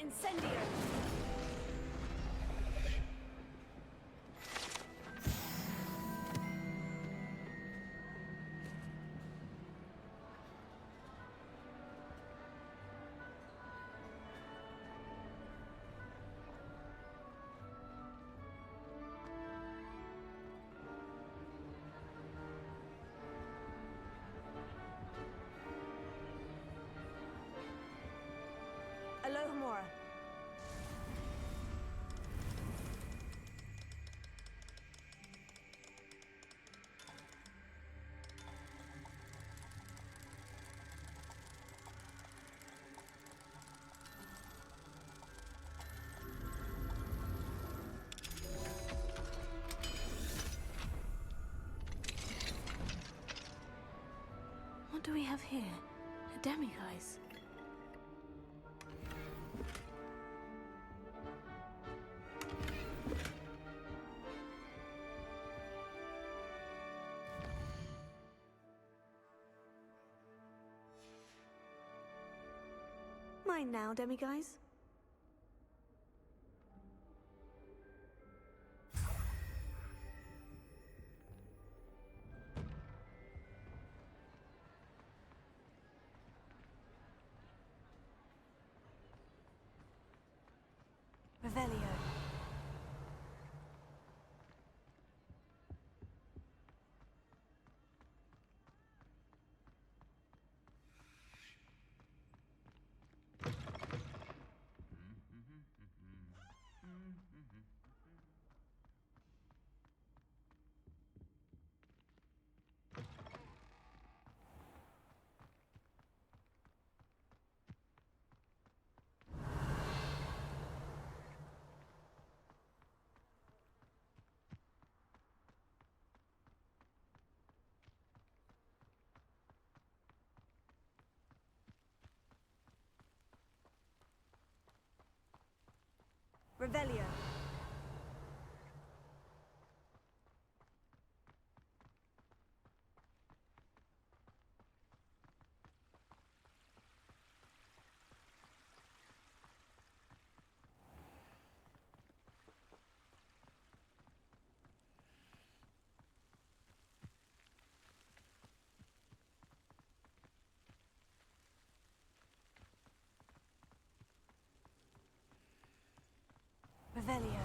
M: Incendio! Alohomora.
C: What do we have here? A demiguise. Mine now, demiguise. Revelio. Revelio. Revelio.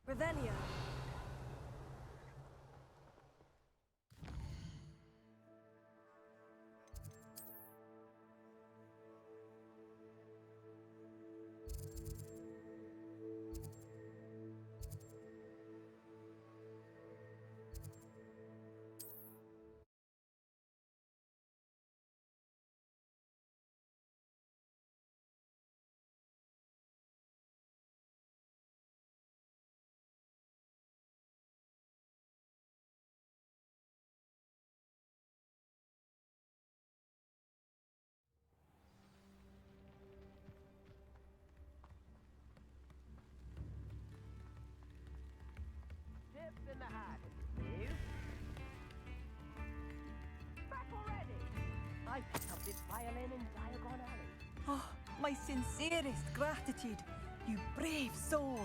C: Revelio.
L: Chips in the hat. You? Back already? I picked up this violin in Diagon Alley.
M: Oh, my sincerest gratitude, you brave soul.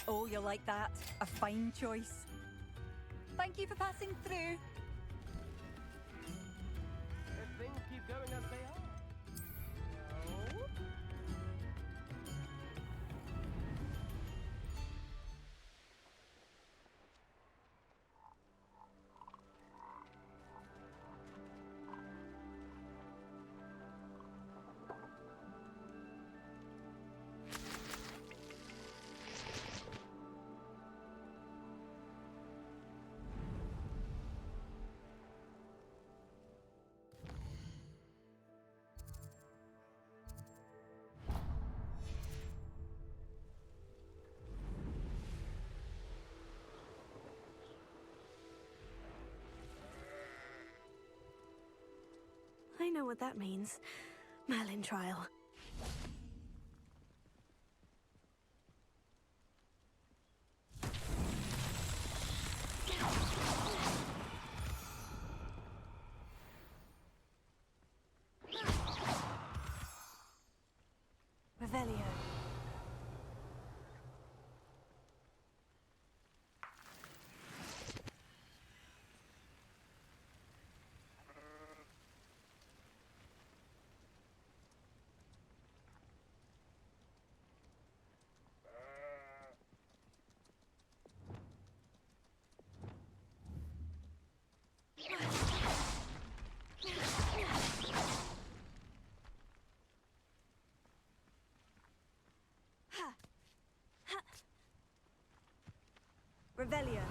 M: Oh, you like that? A fine choice. Thank you for passing through.
L: If things keep going as they are.
C: I know what that means. Merlin trial. Revelio. Revelio.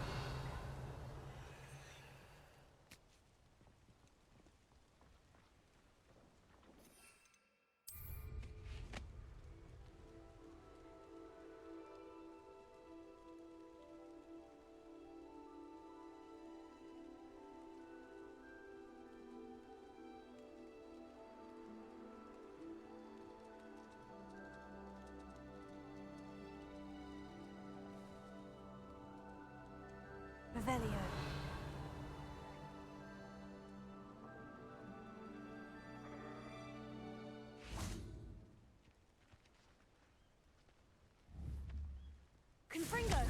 C: Revelio. Confringo.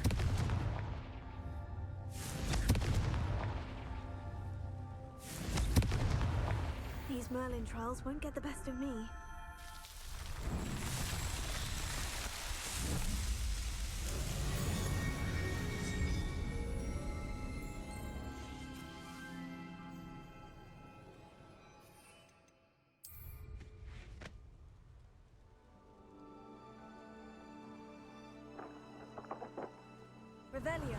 C: These Merlin trials won't get the best of me. Revelio.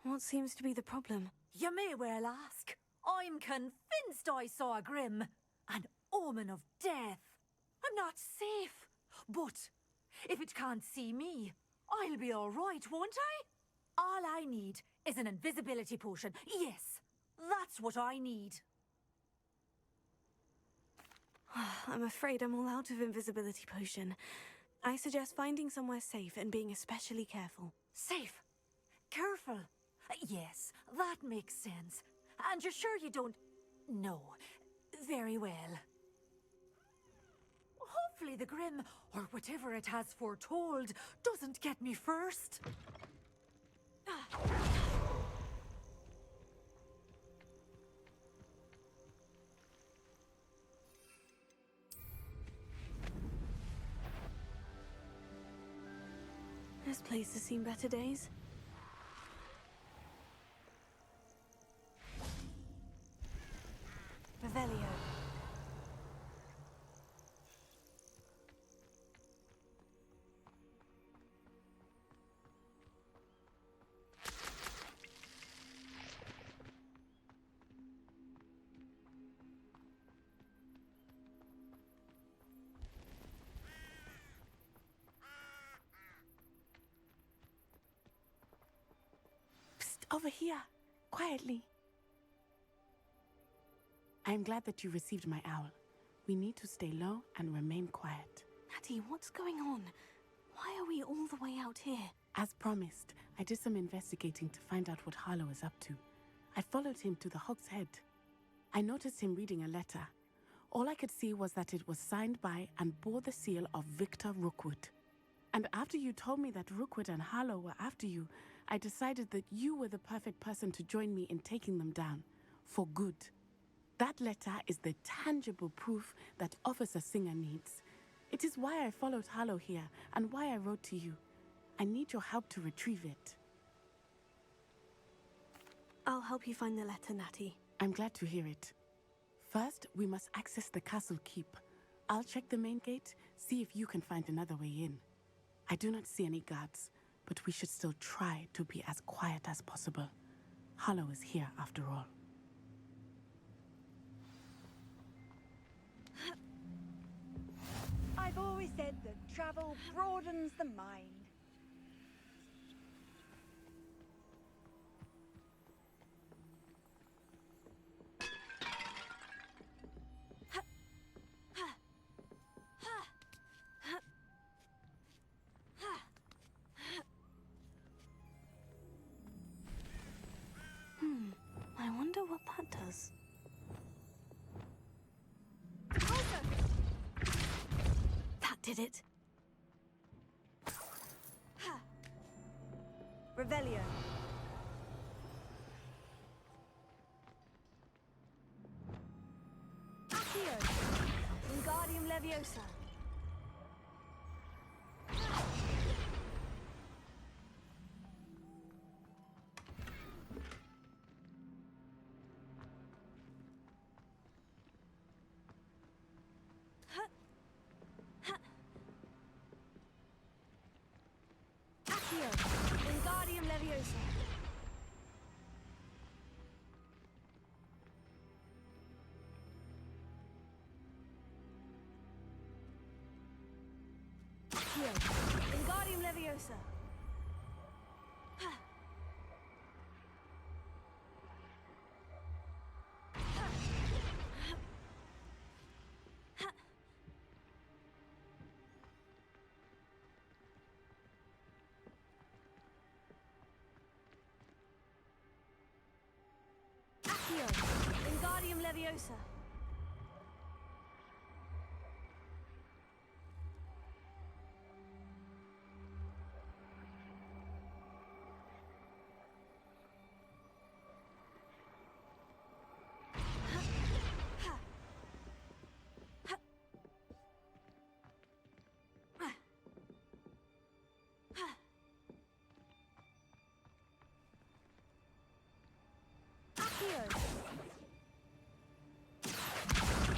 C: What seems to be the problem?
U: You may well ask. I'm convinced I saw a Grim, an omen of death. I'm not safe, but if it can't see me, I'll be all right, won't I? All I need is an invisibility potion. Yes, that's what I need.
C: I'm afraid I'm all out of invisibility potion. I suggest finding somewhere safe and being especially careful.
U: Safe? Careful? Yes, that makes sense. And you're sure you don't... No. Very well. Hopefully the Grim, or whatever it has foretold, doesn't get me first.
C: This place has seen better days. Revelio.
H: Over here, quietly. I am glad that you received my owl. We need to stay low and remain quiet.
C: Natty, what's going on? Why are we all the way out here?
H: As promised, I did some investigating to find out what Harlow is up to. I followed him to the Hog's Head. I noticed him reading a letter. All I could see was that it was signed by and bore the seal of Victor Rookwood. And after you told me that Rookwood and Harlow were after you, I decided that you were the perfect person to join me in taking them down. For good. That letter is the tangible proof that Officer Singer needs. It is why I followed Harlow here and why I wrote to you. I need your help to retrieve it.
C: I'll help you find the letter, Natty.
H: I'm glad to hear it. First, we must access the castle keep. I'll check the main gate, see if you can find another way in. I do not see any guards, but we should still try to be as quiet as possible. Harlow is here after all.
M: I've always said that travel broadens the mind.
C: I wonder what that does. That did it.
M: Revelio. Accio. Wingardium Leviosa. Accio. Wingardium Leviosa. Accio. Wingardium Leviosa. Accio. Wingardium Leviosa. Accio.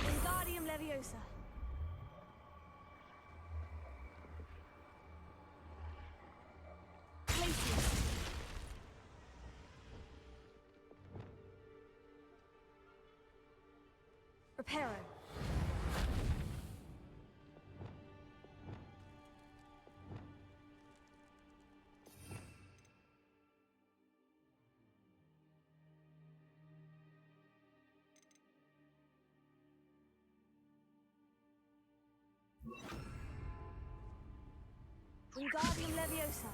M: Wingardium Leviosa. Glacius. Reparo. Wingardium Leviosa.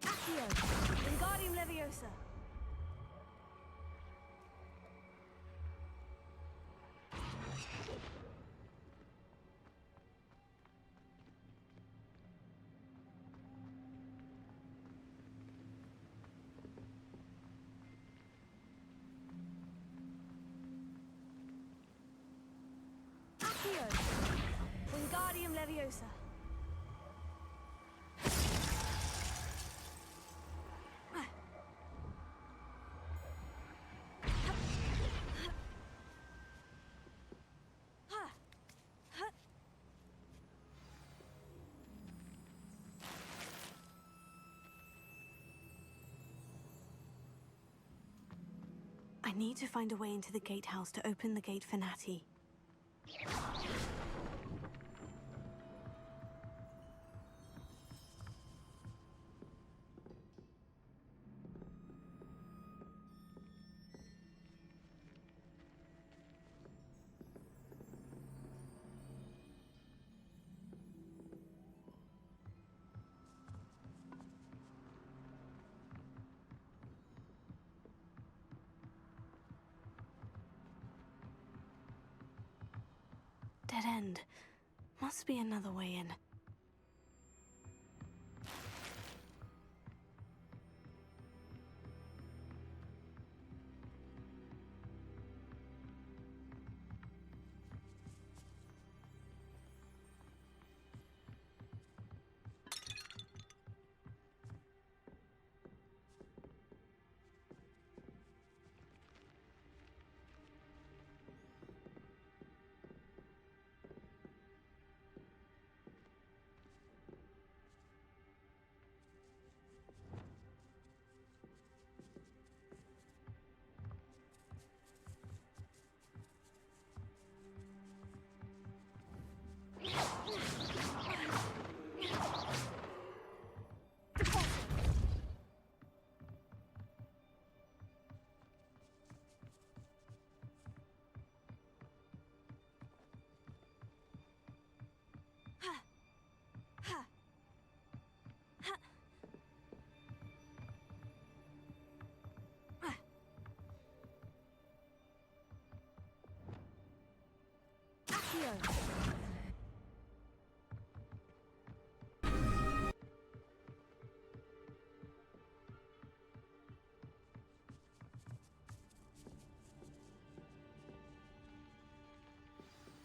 M: Accio. Wingardium Leviosa. Accio. Wingardium Leviosa.
C: I need to find a way into the gatehouse to open the gate for Natty. Dead end. Must be another way in.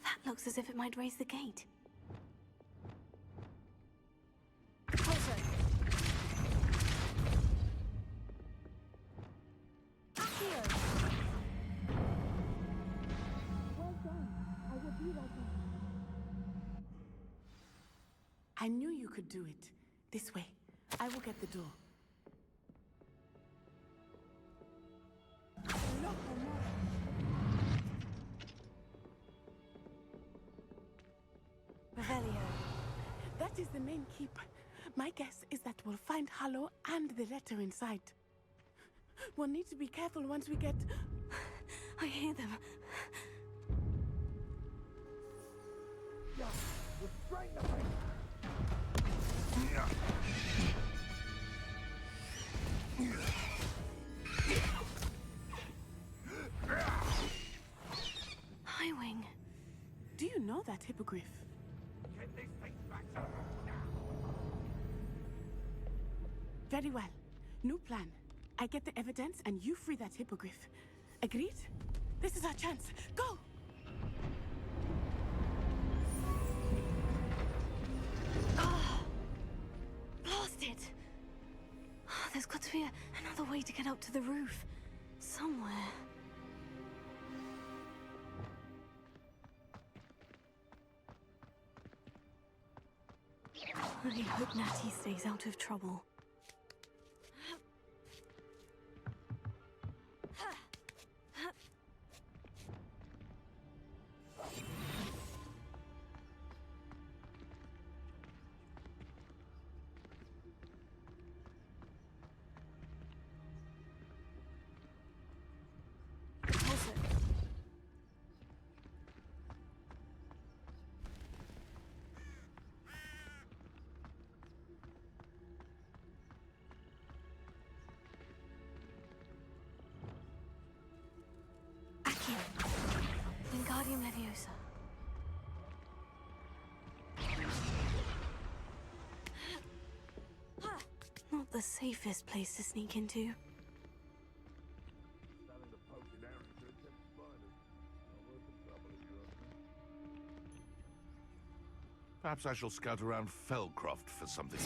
C: That looks as if it might raise the gate.
H: I knew you could do it. This way. I will get the door.
C: Revelio.
H: That is the main keep. My guess is that we'll find Hallow and the letter inside. We'll need to be careful once we get...
C: I hear them. Highwing.
H: Do you know that hippogriff? Very well. New plan. I get the evidence and you free that hippogriff. Agreed? This is our chance. Go!
C: Blasted! There's got to be another way to get up to the roof. Somewhere. I hope Natty stays out of trouble. Wingardium Leviosa. Not the safest place to sneak into.
G: Perhaps I shall scout around Felcroft for something.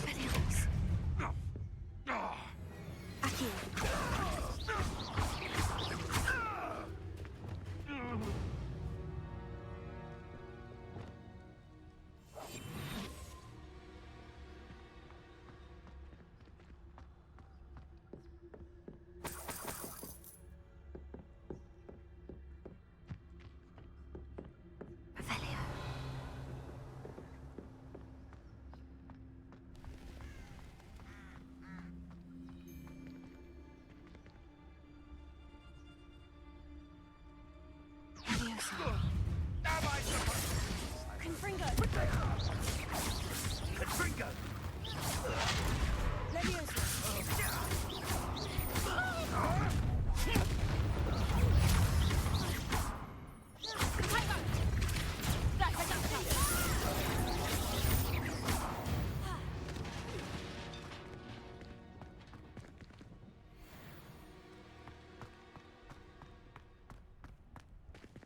C: Confringo!
J: Confringo!
C: Leviosa!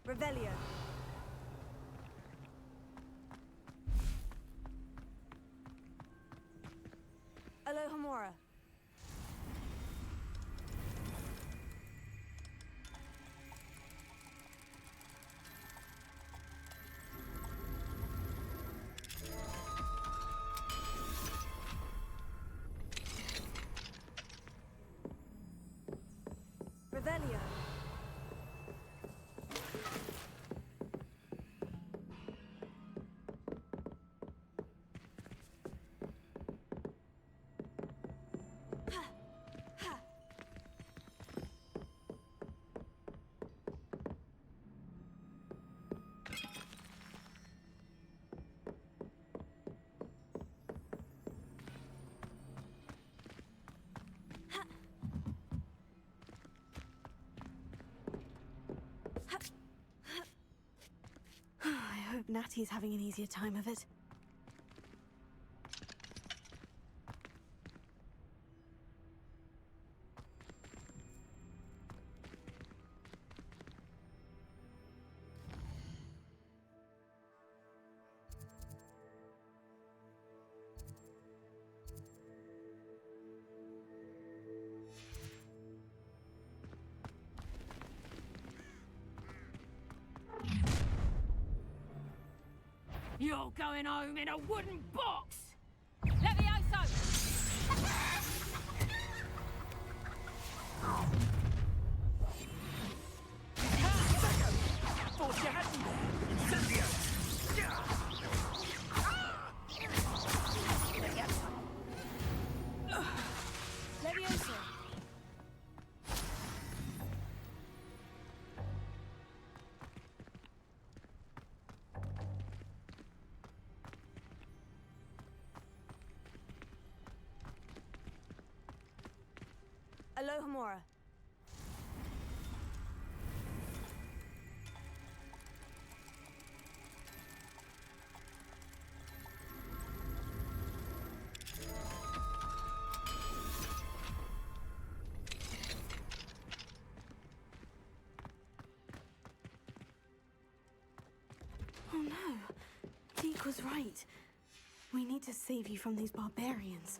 M: Revelio. Alohomora. Revelio.
C: I hope Natty's having an easier time of it.
O: You're going home in a wooden box! Levioso!
J: Thought you had me there. Incendio!
C: Leviosa!
M: Alohomora.
C: Oh no. Deke was right. We need to save you from these barbarians.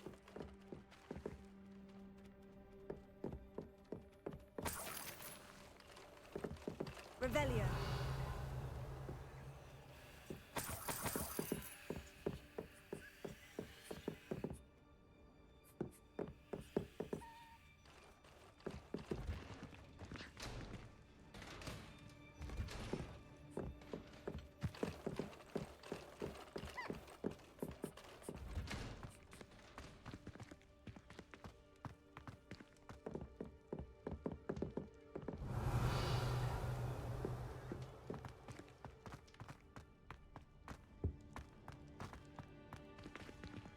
M: Revelio.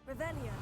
M: Revelio.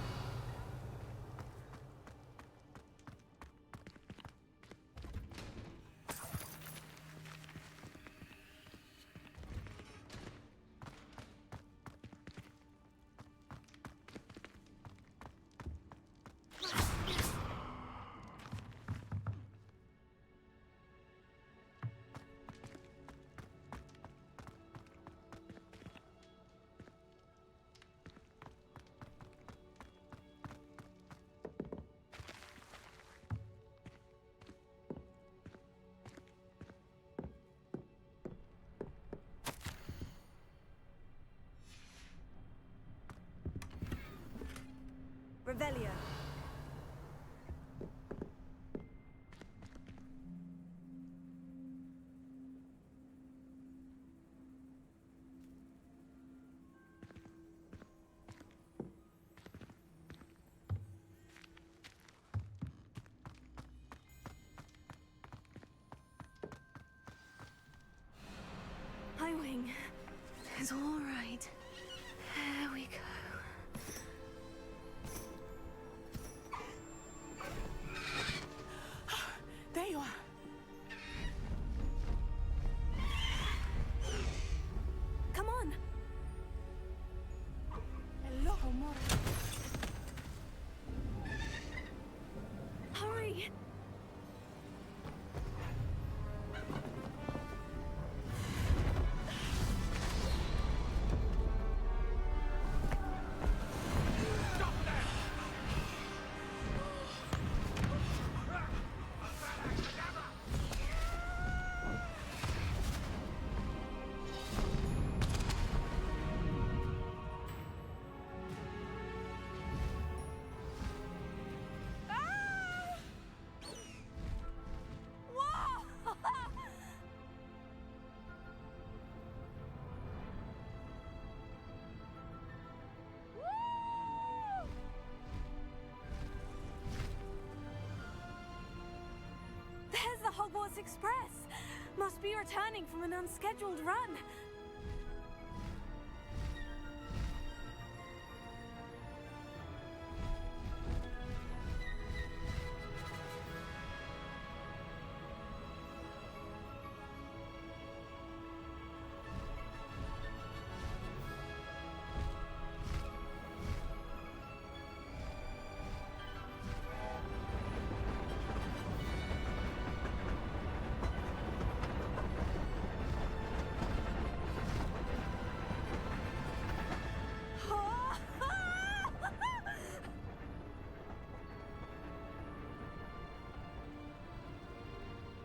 C: Everything is all right. There we go.
H: There you are.
C: Come on.
H: Hello, amor.
C: Hurry. There's the Hogwarts Express. Must be returning from an unscheduled run.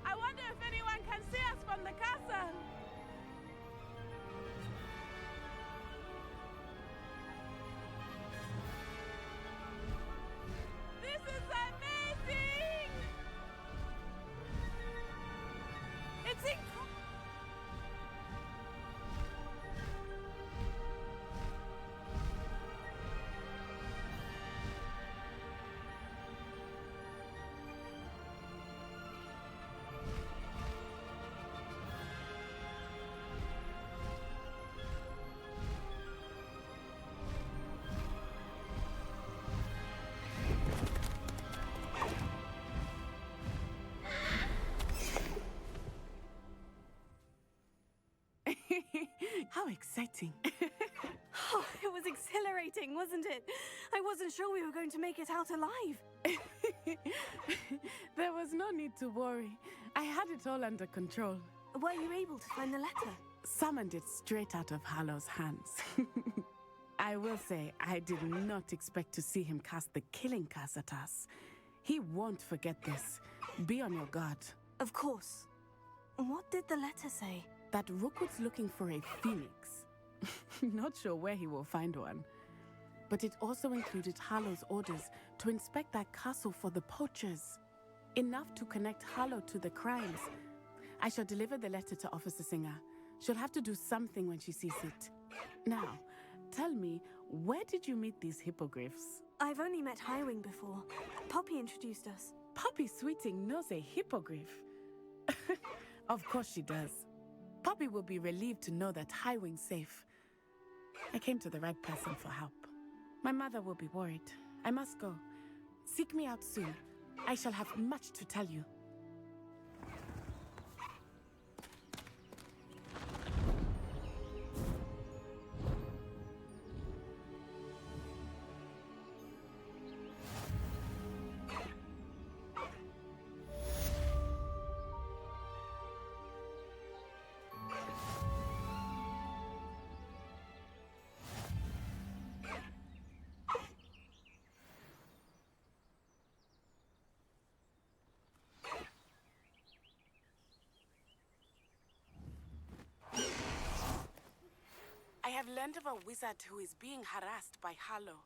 H: I wonder if anyone can see us from the castle. This is amazing! It's incredible! How exciting.
C: Oh, it was exhilarating, wasn't it? I wasn't sure we were going to make it out alive.
H: There was no need to worry. I had it all under control.
C: Were you able to find the letter?
H: Summoned it straight out of Hallow's hands. I will say, I did not expect to see him cast the killing curse at us. He won't forget this. Be on your guard.
C: Of course. What did the letter say?
H: That Rookwood's looking for a phoenix. Not sure where he will find one. But it also included Hallow's orders to inspect that castle for the poachers. Enough to connect Hallow to the crimes. I shall deliver the letter to Officer Singer. She'll have to do something when she sees it. Now, tell me, where did you meet these hippogriffs?
C: I've only met Highwing before. Poppy introduced us.
H: Poppy Sweeting knows a hippogriff. Of course she does. Poppy will be relieved to know that Highwing's safe. I came to the right person for help. My mother will be worried. I must go. Seek me out soon. I shall have much to tell you. I have learned of a wizard who is being harassed by Hallow.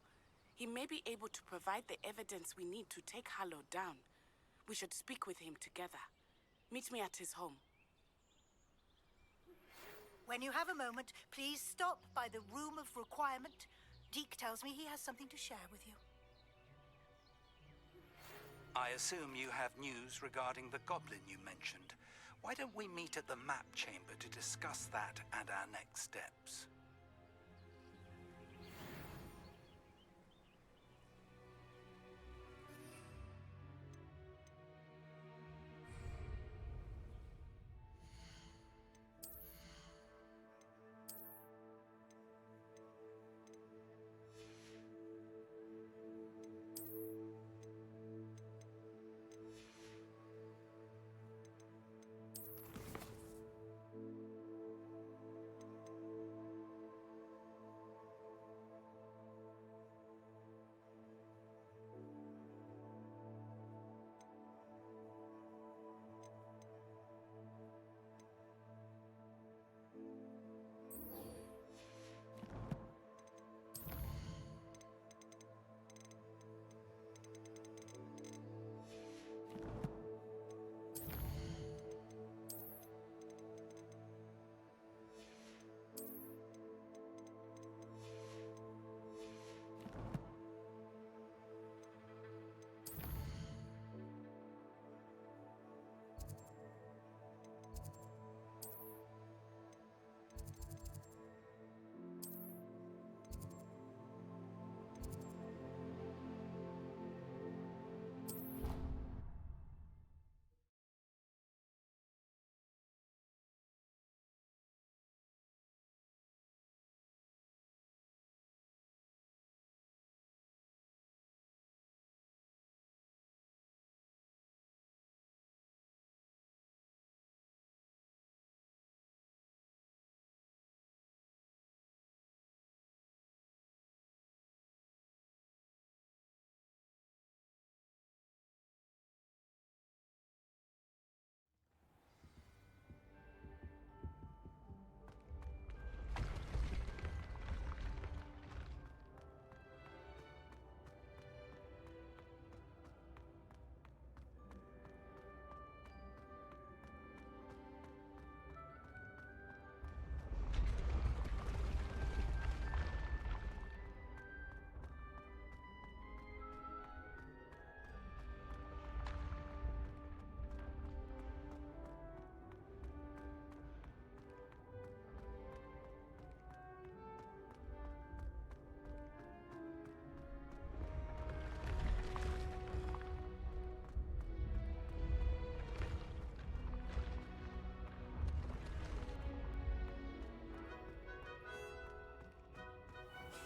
H: He may be able to provide the evidence we need to take Hallow down. We should speak with him together. Meet me at his home.
I: When you have a moment, please stop by the Room of Requirement. Deke tells me he has something to share with you.
V: I assume you have news regarding the goblin you mentioned.
D: Why don't we meet at the map chamber to discuss that and our next steps?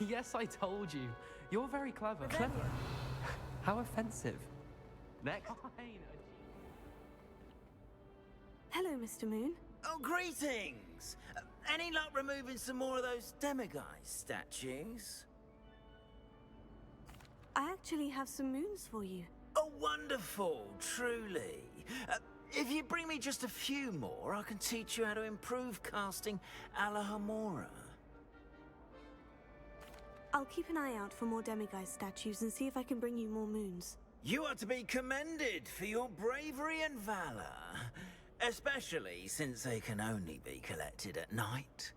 P: Yes, I told you. You're very clever. Clever? How offensive. Next.
C: Hello, Mr. Moon.
V: Oh, greetings! Any luck removing some more of those demiguise statues?
C: I actually have some moons for you.
V: Oh, wonderful, truly. If you bring me just a few more, I can teach you how to improve casting a la Hamura.
C: I'll keep an eye out for more demiguise statues and see if I can bring you more moons.
V: You are to be commended for your bravery and valor, especially since they can only be collected at night.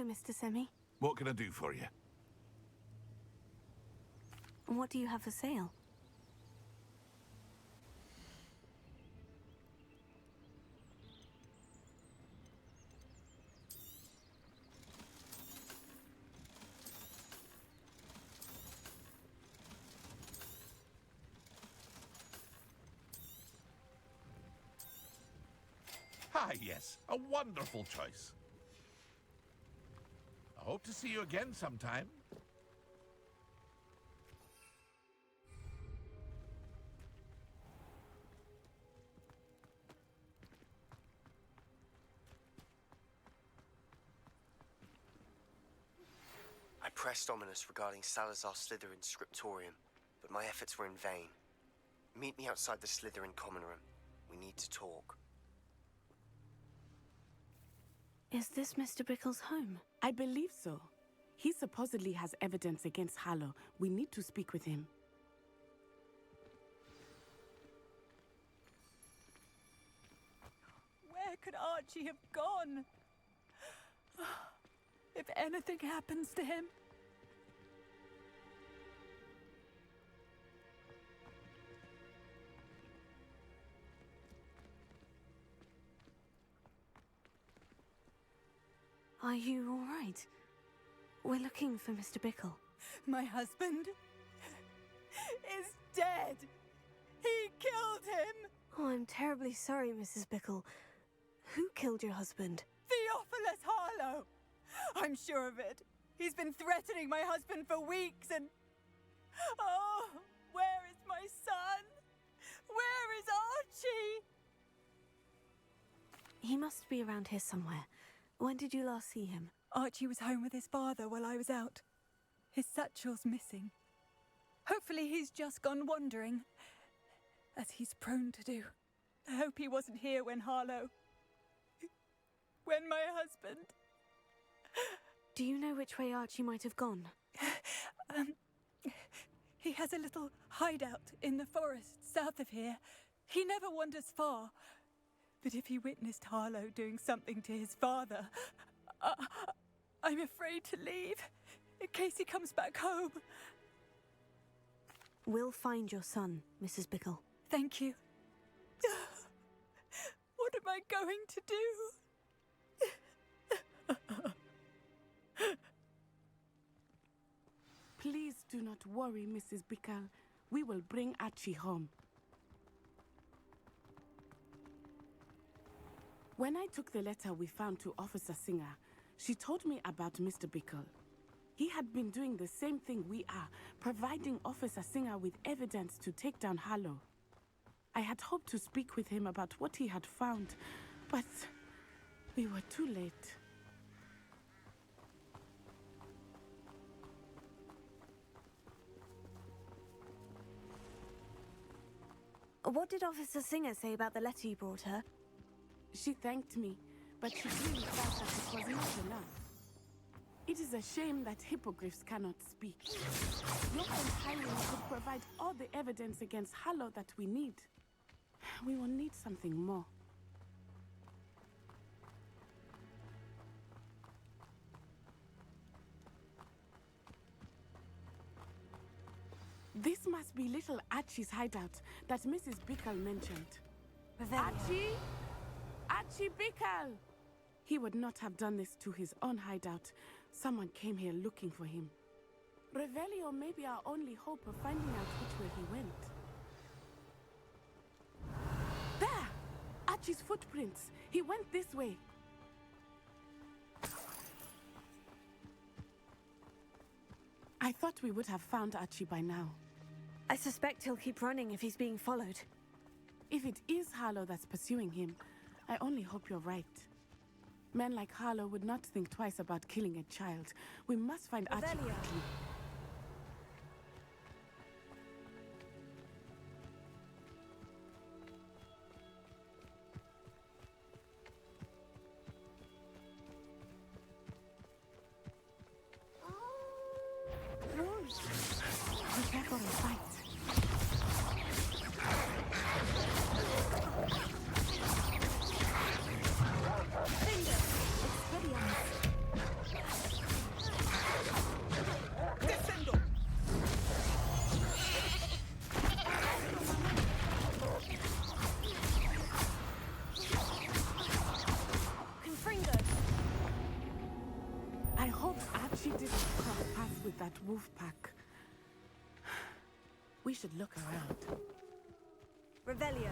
C: Hello, Mr. Semi.
G: What can I do for you?
C: What do you have for sale?
G: Ah, yes, a wonderful choice. I hope to see you again sometime.
B: I pressed Ominous regarding Salazar Slytherin's scriptorium, but my efforts were in vain. Meet me outside the Slytherin common room. We need to talk.
C: Is this Mr. Bickle's home?
H: I believe so. He supposedly has evidence against Harlow. We need to speak with him.
U: Where could Archie have gone? If anything happens to him...
C: Are you all right? We're looking for Mr. Bickle.
U: My husband is dead. He killed him.
C: Oh, I'm terribly sorry, Mrs. Bickle. Who killed your husband?
U: Theophilus Harlow. I'm sure of it. He's been threatening my husband for weeks and... Oh, where is my son? Where is Archie?
C: He must be around here somewhere. When did you last see him?
U: Archie was home with his father while I was out. His satchel's missing. Hopefully he's just gone wandering, as he's prone to do. I hope he wasn't here when Harlow... when my husband...
C: Do you know which way Archie might have gone?
U: He has a little hideout in the forest south of here. He never wanders far. But if he witnessed Harlow doing something to his father, I'm afraid to leave, in case he comes back home.
C: We'll find your son, Mrs. Bickle.
U: Thank you. What am I going to do?
H: Please do not worry, Mrs. Bickle. We will bring Archie home. When I took the letter we found to Officer Singer, she told me about Mr. Bickle. He had been doing the same thing we are, providing Officer Singer with evidence to take down Harlow. I had hoped to speak with him about what he had found, but we were too late.
C: What did Officer Singer say about the letter you brought her?
H: She thanked me, but she clearly felt that it was not enough. It is a shame that hippogriffs cannot speak. Your companion could provide all the evidence against Harlow that we need. We will need something more. This must be little Archie's hideout that Mrs. Bickle mentioned. Archie? Archie Bickle! He would not have done this to his own hideout. Someone came here looking for him. Revelio may be our only hope of finding out which way he went. There! Archie's footprints. He went this way. I thought we would have found Archie by now.
C: I suspect he'll keep running if he's being followed.
H: If it is Harlow that's pursuing him, I only hope you're right. Men like Harlow would not think twice about killing a child. We must find Archie quickly. Be careful and fight. that wolf pack. We should look around.
U: Revelio.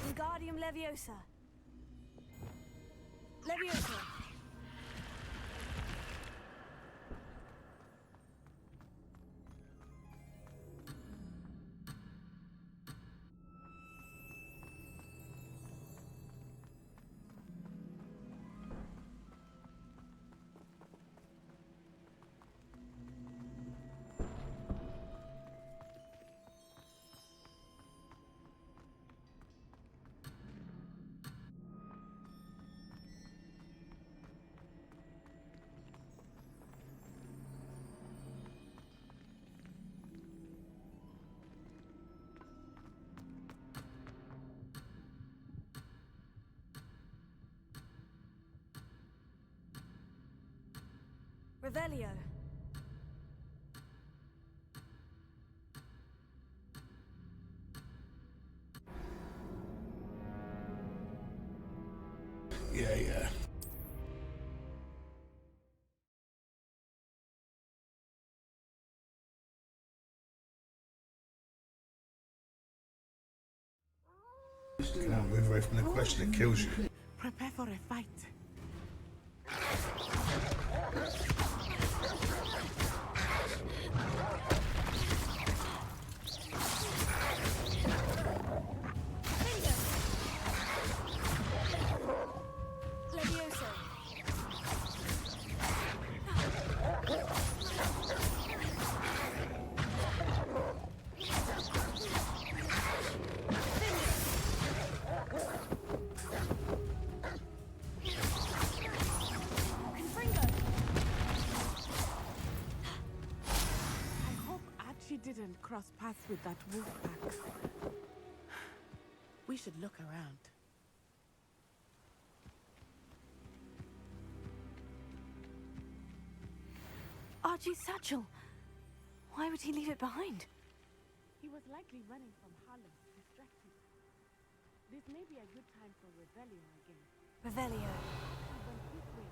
U: Wingardium Leviosa. Leviosa. Revelio.
S: Yeah. Can't move away from the question, it kills you.
H: Prepare for a fight. Didn't cross paths with that wolf pack. We should look around.
C: Archie's satchel. Why would he leave it behind?
H: He was likely running from Harlem, distracted. This may be a good time for Revelio again.
C: Revelio.
H: He went this way.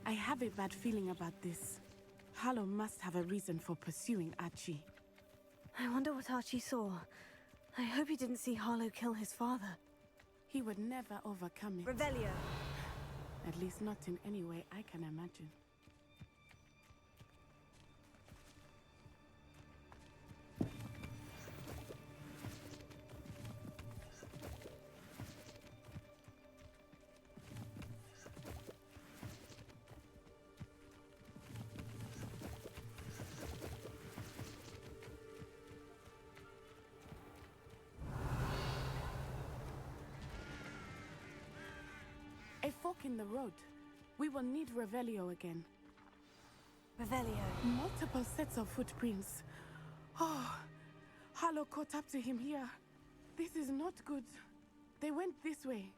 H: I have a bad feeling about this. Harlow must have a reason for pursuing Archie.
C: I wonder what Archie saw. I hope he didn't see Harlow kill his father.
H: He would never overcome it.
U: Revelio.
H: At least not in any way I can imagine. A fork in the road. We will need Revelio again.
C: Revelio.
H: Multiple sets of footprints. Oh, Harlow caught up to him here. This is not good. They went this way.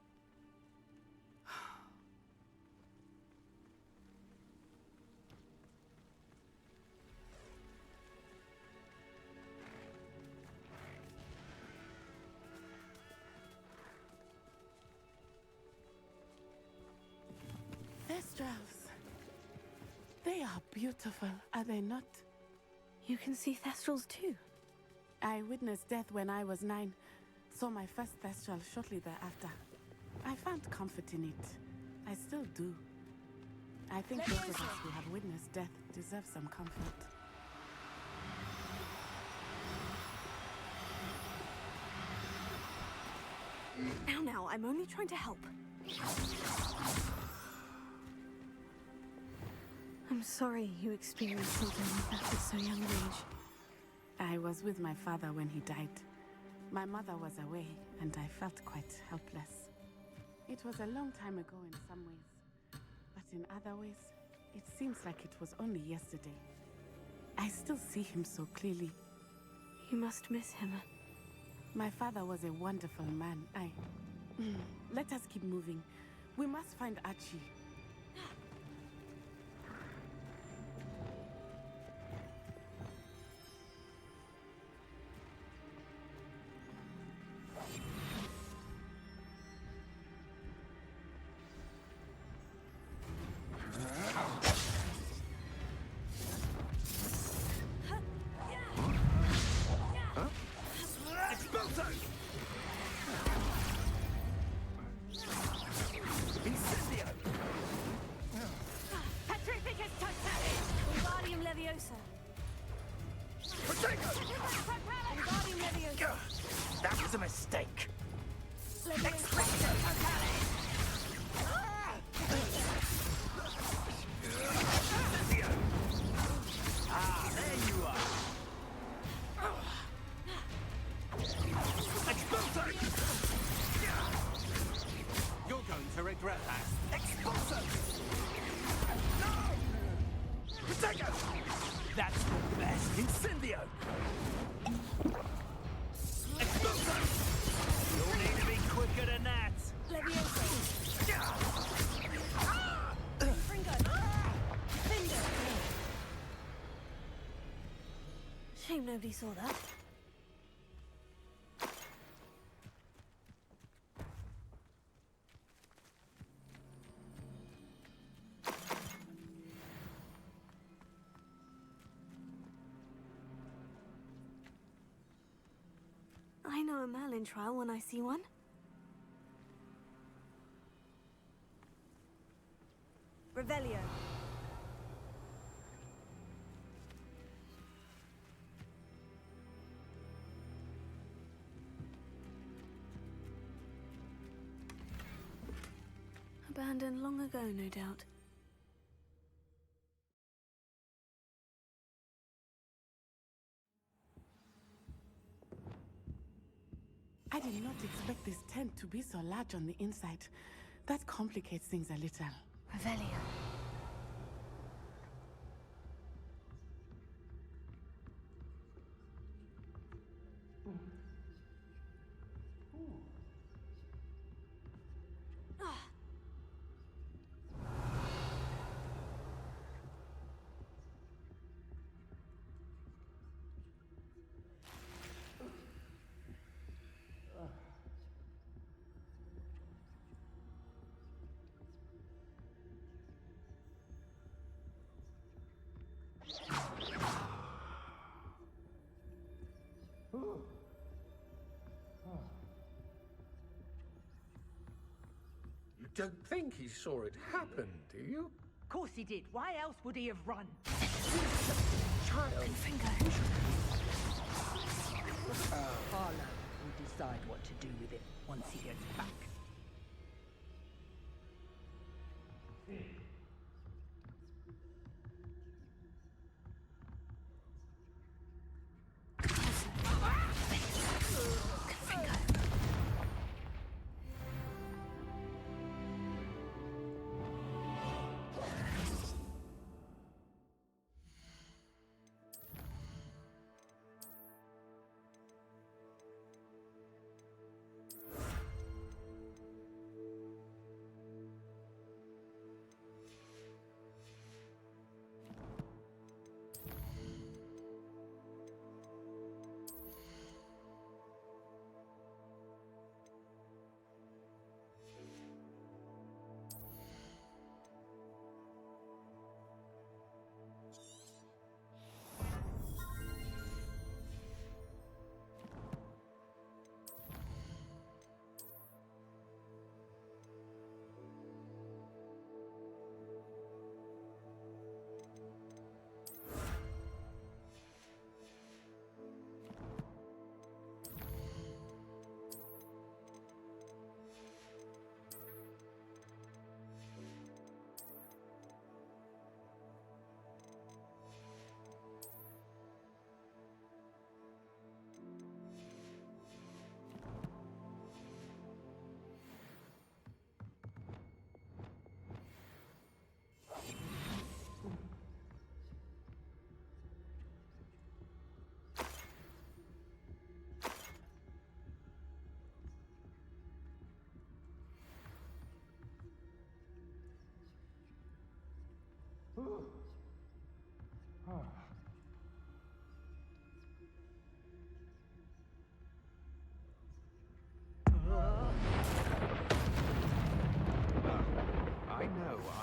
H: Thestrals. They are beautiful, are they not?
C: You can see Thestrals too.
H: I witnessed death when I was 9. Saw my first Thestral shortly thereafter. I found comfort in it. I still do. I think those of us who have witnessed death deserve some comfort.
C: Now, I'm only trying to help. I'm sorry you experienced something like that at so young an age.
H: I was with my father when he died. My mother was away, and I felt quite helpless. It was a long time ago in some ways, but in other ways, it seems like it was only yesterday. I still see him so clearly.
C: You must miss him.
H: My father was a wonderful man. Let us keep moving. We must find Archie.
V: That was a mistake. Ah, there you are. Expulso!
K: You're going to regret that.
V: Expulso! No! Protego! That's the best. Incendio! Expulso! You'll need to be quicker than that.
C: Shame nobody saw that. I know a Merlin trial when I see one.
M: Revelio.
C: Abandoned long ago, no doubt.
H: I did not expect this tent to be so large on the inside. That complicates things a little.
C: Revelio.
K: You don't think he saw it happen, do you?
I: Of course he did. Why else would he have run?
K: Child.
I: Harlow will decide what to do with it once he gets back.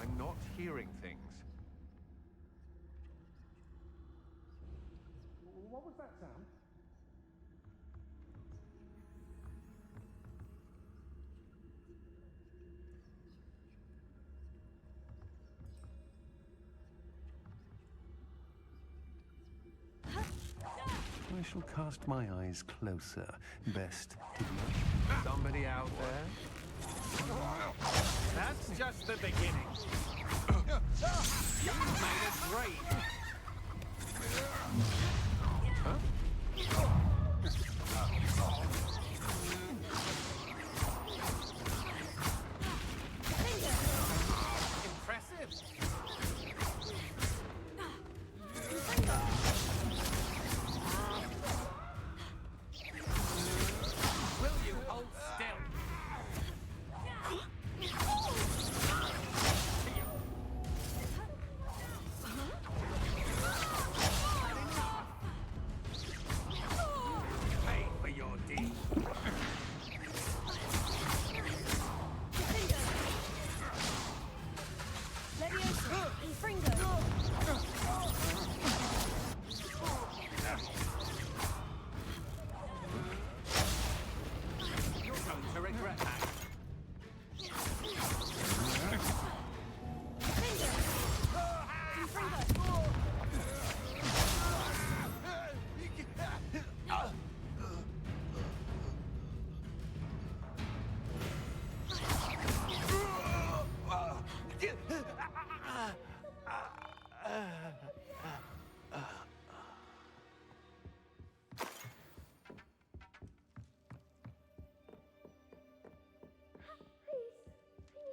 K: I'm not hearing things. What was that sound? I shall cast my eyes closer. Best to be somebody out there.
E: That's just the beginning. You made a grave. Huh? Impressive. Will you hold still? Pay for your deed. You're going to regret that.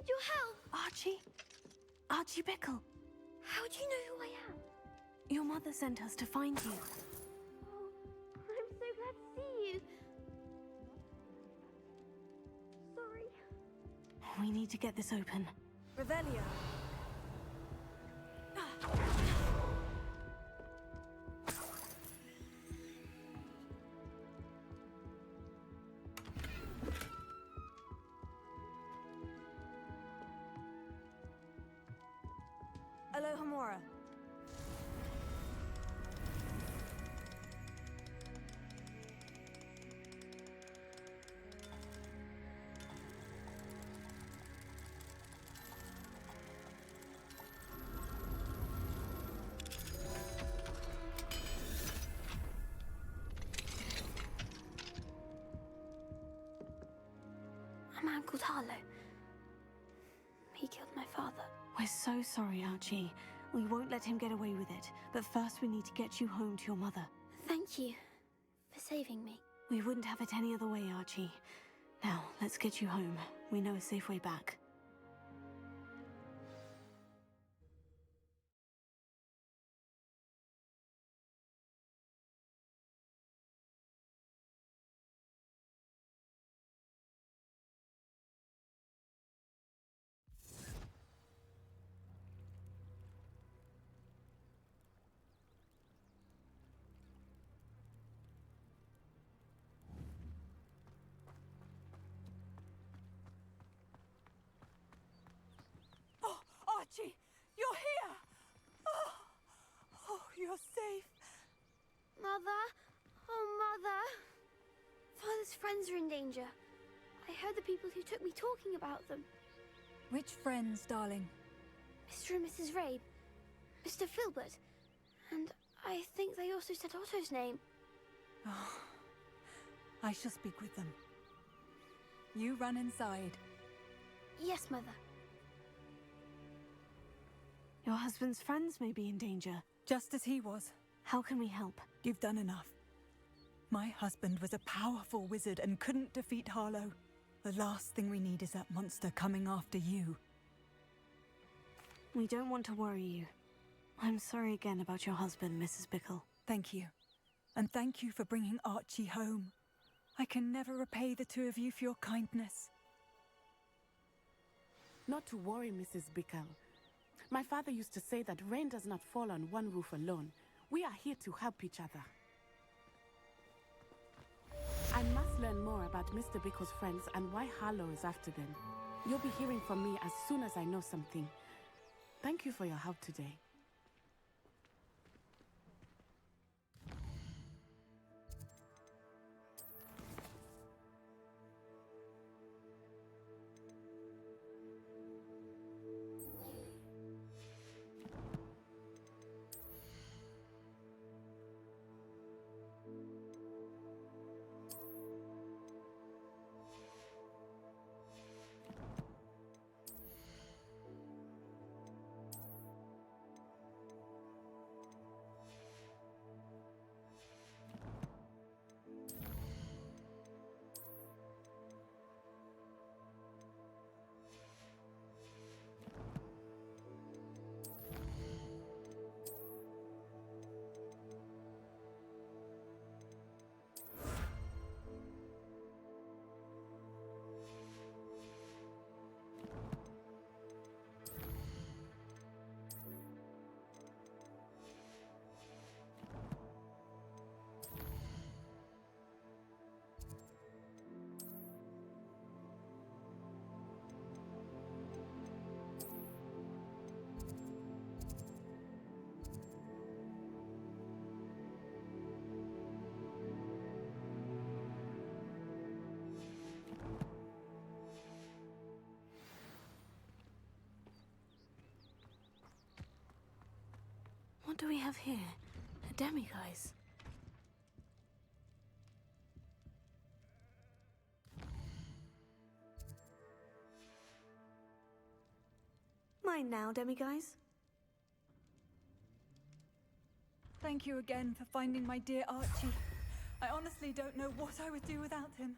C: Your help! Archie? Archie Bickle. How do you know who I am? Your mother sent us to find you. Oh, I'm so glad to see you. Sorry. We need to get this open.
U: Revelio. Alohomora.
C: A man called Harlow. He killed my father. We're so sorry, Archie. We won't let him get away with it. But first we need to get you home to your mother. Thank you for saving me. We wouldn't have it any other way, Archie. Now, let's get you home. We know a safe way back.
U: Archie, you're here! Oh, you're safe.
C: Mother? Oh, Mother. Father's friends are in danger. I heard the people who took me talking about them.
U: Which friends, darling?
C: Mr. and Mrs. Rabe, Mr. Filbert, and I think they also said Otto's name.
U: Oh, I shall speak with them. You run inside.
C: Yes, Mother. Your husband's friends may be in danger.
U: Just as he was.
C: How can we help?
U: You've done enough. My husband was a powerful wizard and couldn't defeat Harlow. The last thing we need is that monster coming after you.
C: We don't want to worry you. I'm sorry again about your husband, Mrs. Bickle.
U: Thank you. And thank you for bringing Archie home. I can never repay the two of you for your kindness.
H: Not to worry, Mrs. Bickle. My father used to say that rain does not fall on one roof alone. We are here to help each other. I must learn more about Mr. Bickle's friends and why Harlow is after them. You'll be hearing from me as soon as I know something. Thank you for your help today. What do we have here? A demiguise.
C: Mine now, demiguise.
U: Thank you again for finding my dear Archie. I honestly don't know what I would do without him.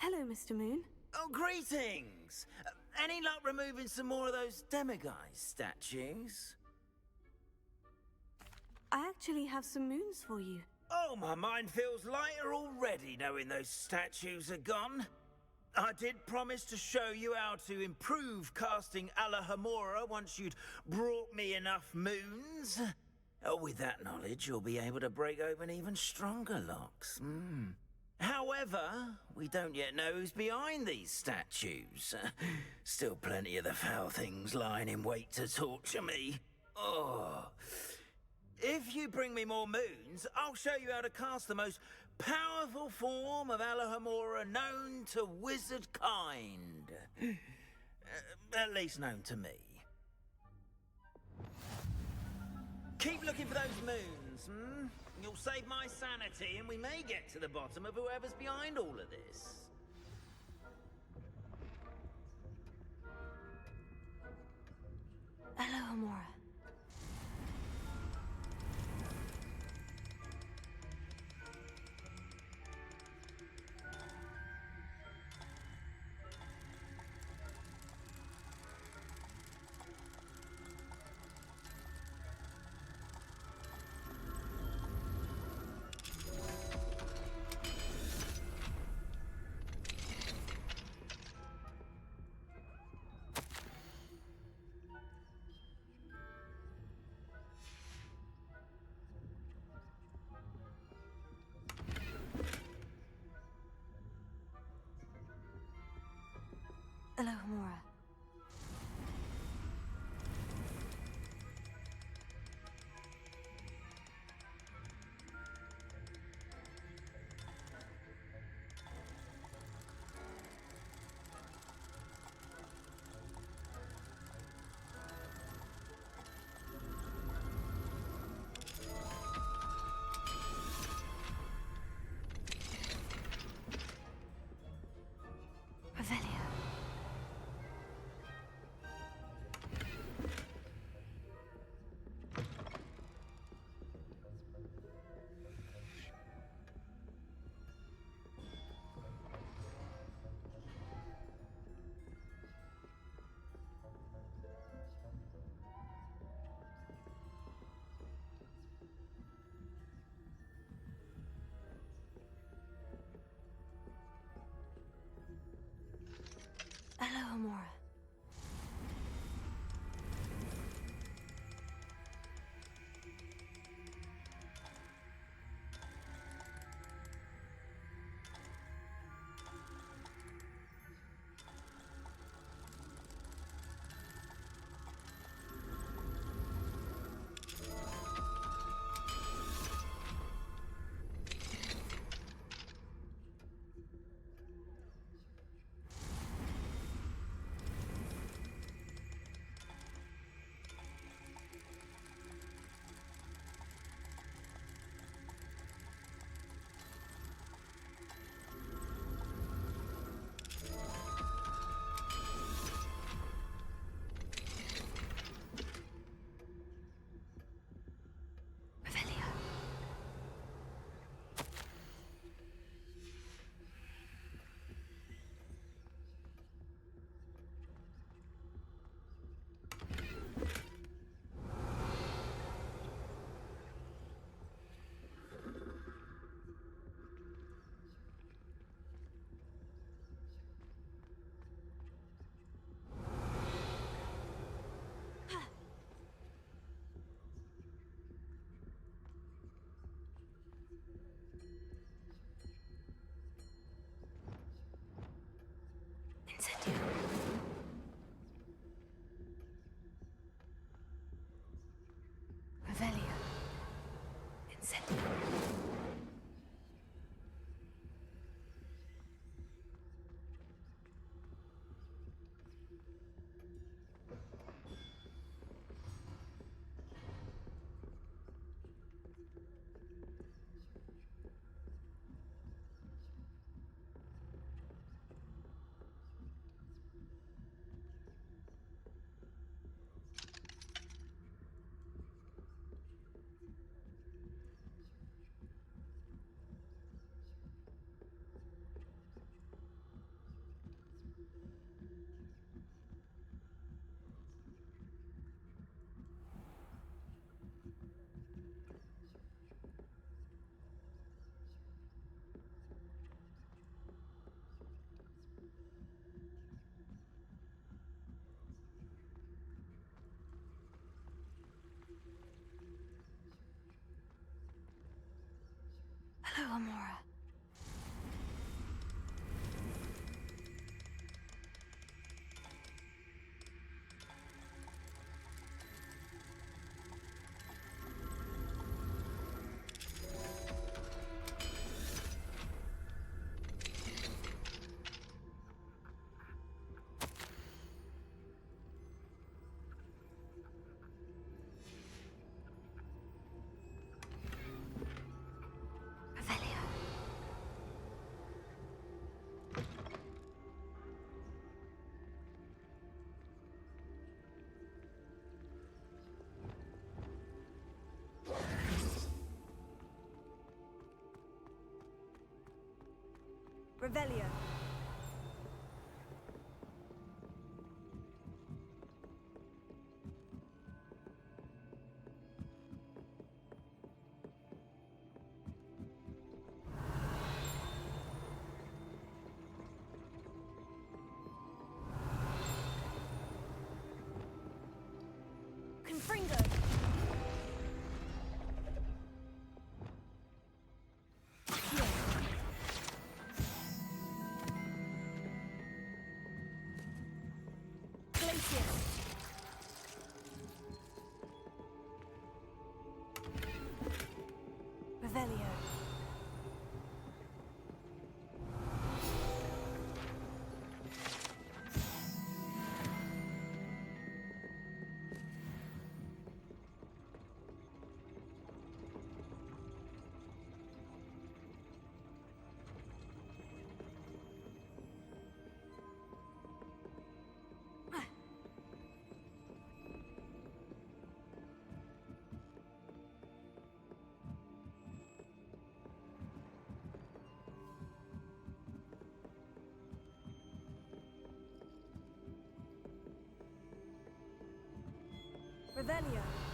C: Hello, Mr. Moon.
V: Oh, greetings! Any luck removing some more of those demiguise statues?
C: I actually have some moons for you.
V: Oh, my mind feels lighter already knowing those statues are gone. I did promise to show you how to improve casting Alahomora once you'd brought me enough moons. Oh, with that knowledge, you'll be able to break open even stronger locks. However, we don't yet know who's behind these statues. Still plenty of the foul things lying in wait to torture me. Oh. If you bring me more moons, I'll show you how to cast the most powerful form of Alahomora known to wizard kind. At least known to me. Keep looking for those moons, You'll save my sanity, and we may get to the bottom of whoever's behind all of this.
C: Alahomora. Hello, Amora. Revelio. Incendio. Hello, Amora.
M: Revelio.
U: Confringo.
C: Revelio.
M: Revelio.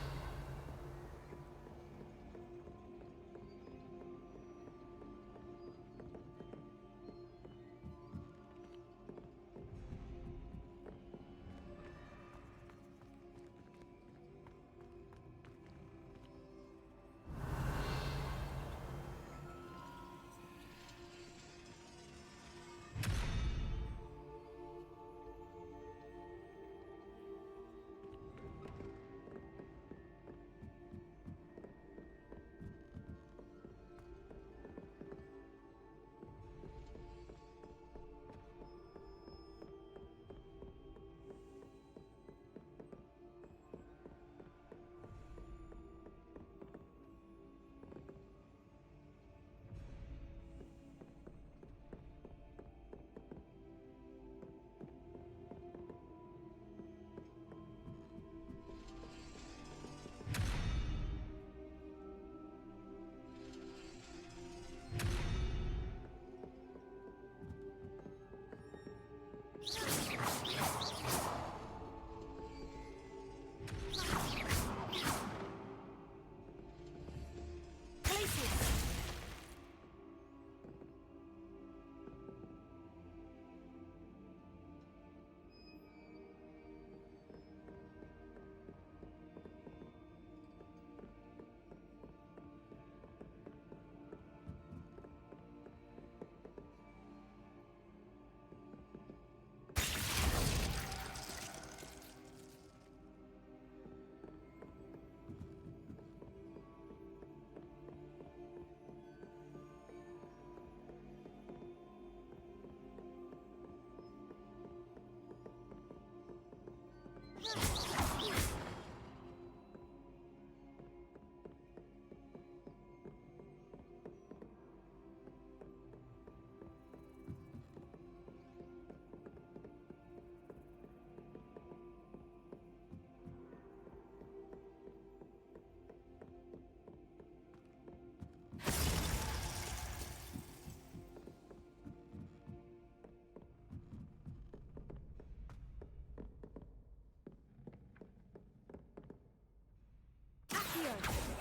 U: Onward!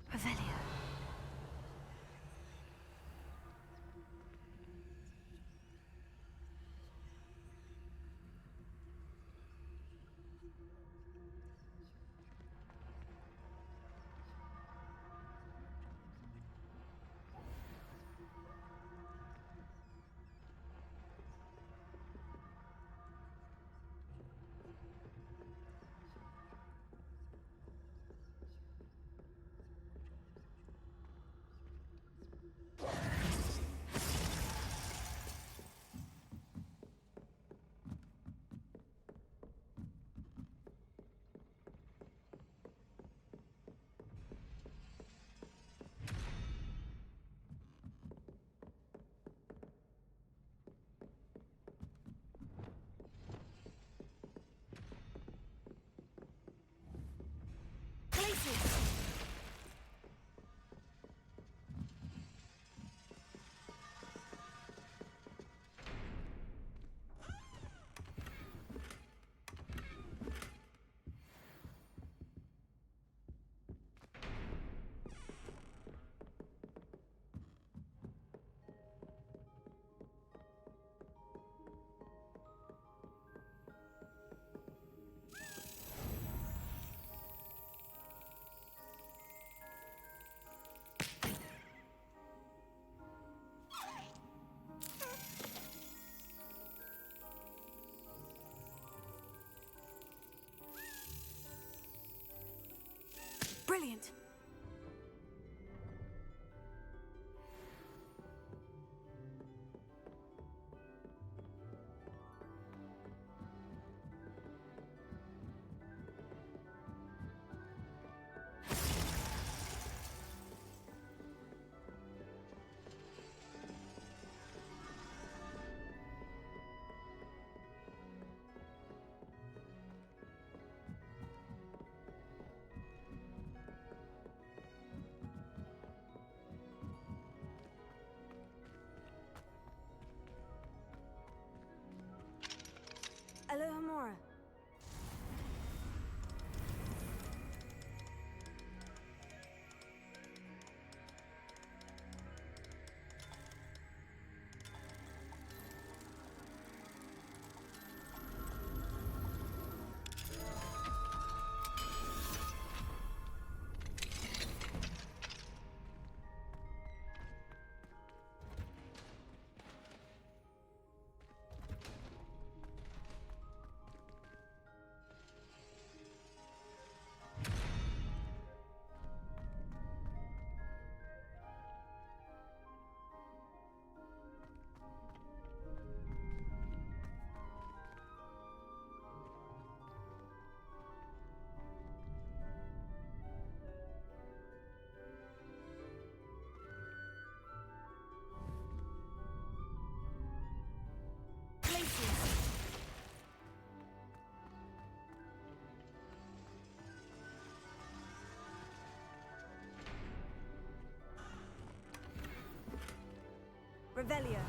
C: Revelio. Brilliant. Alohomora. Revelio.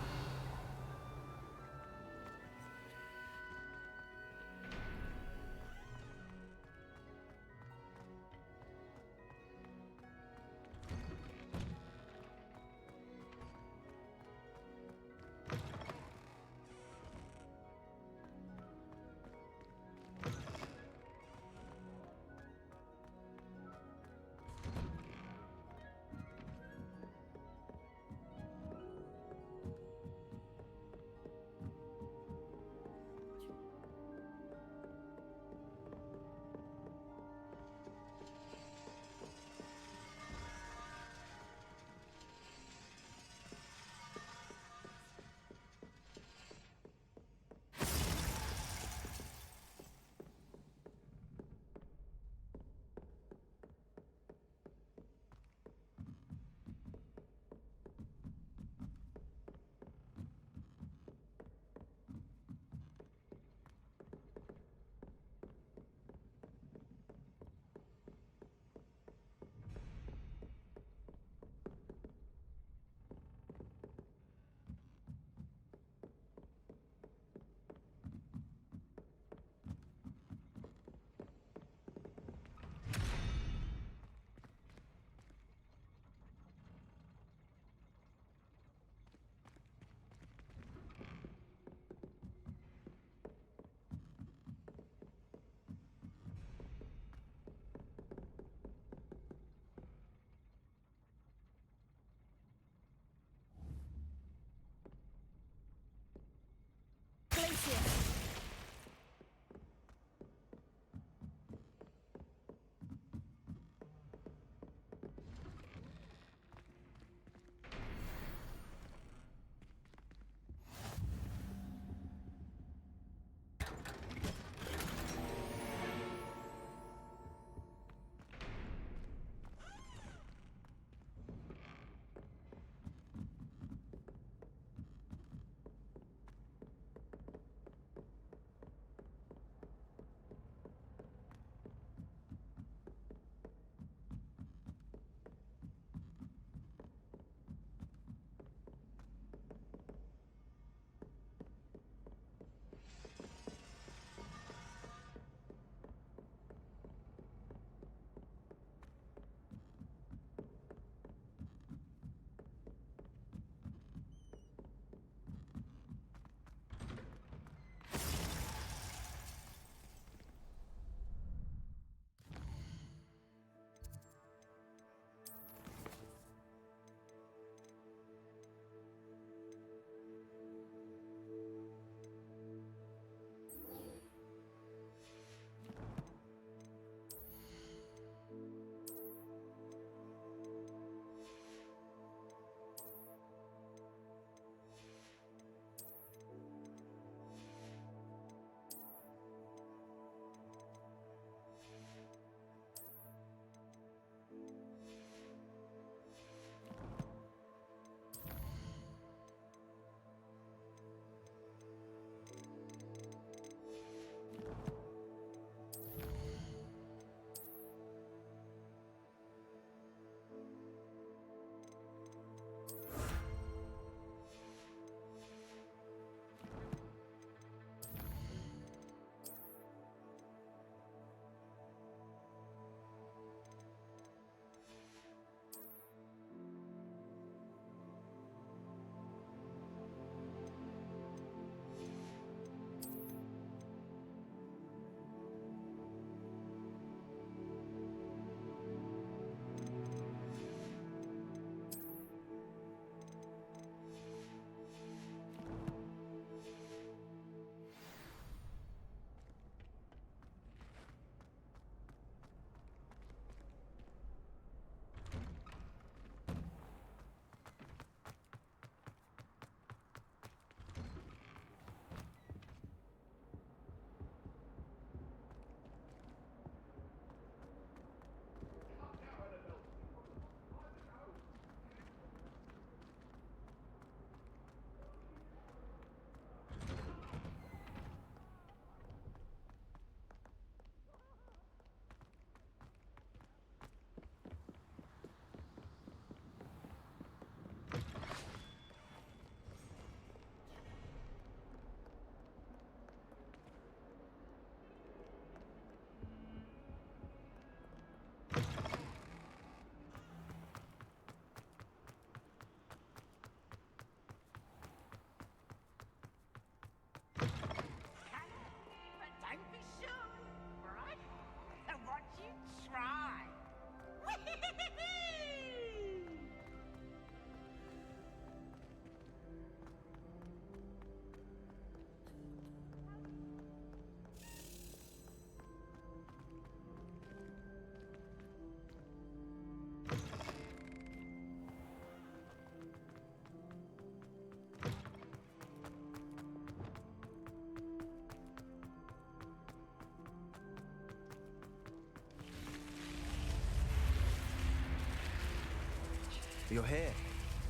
B: You're here.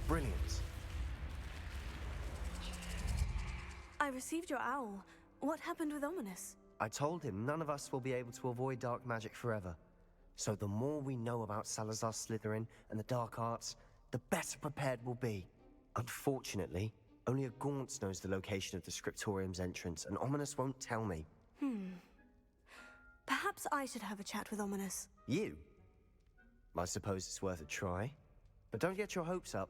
B: Brilliant.
C: I received your owl. What happened with Ominous?
B: I told him none of us will be able to avoid dark magic forever. So the more we know about Salazar Slytherin and the dark arts, the better prepared we'll be. Unfortunately, only a Gaunt knows the location of the Scriptorium's entrance, and Ominous won't tell me.
C: Perhaps I should have a chat with Ominous.
B: You? I suppose it's worth a try. But don't get your hopes up.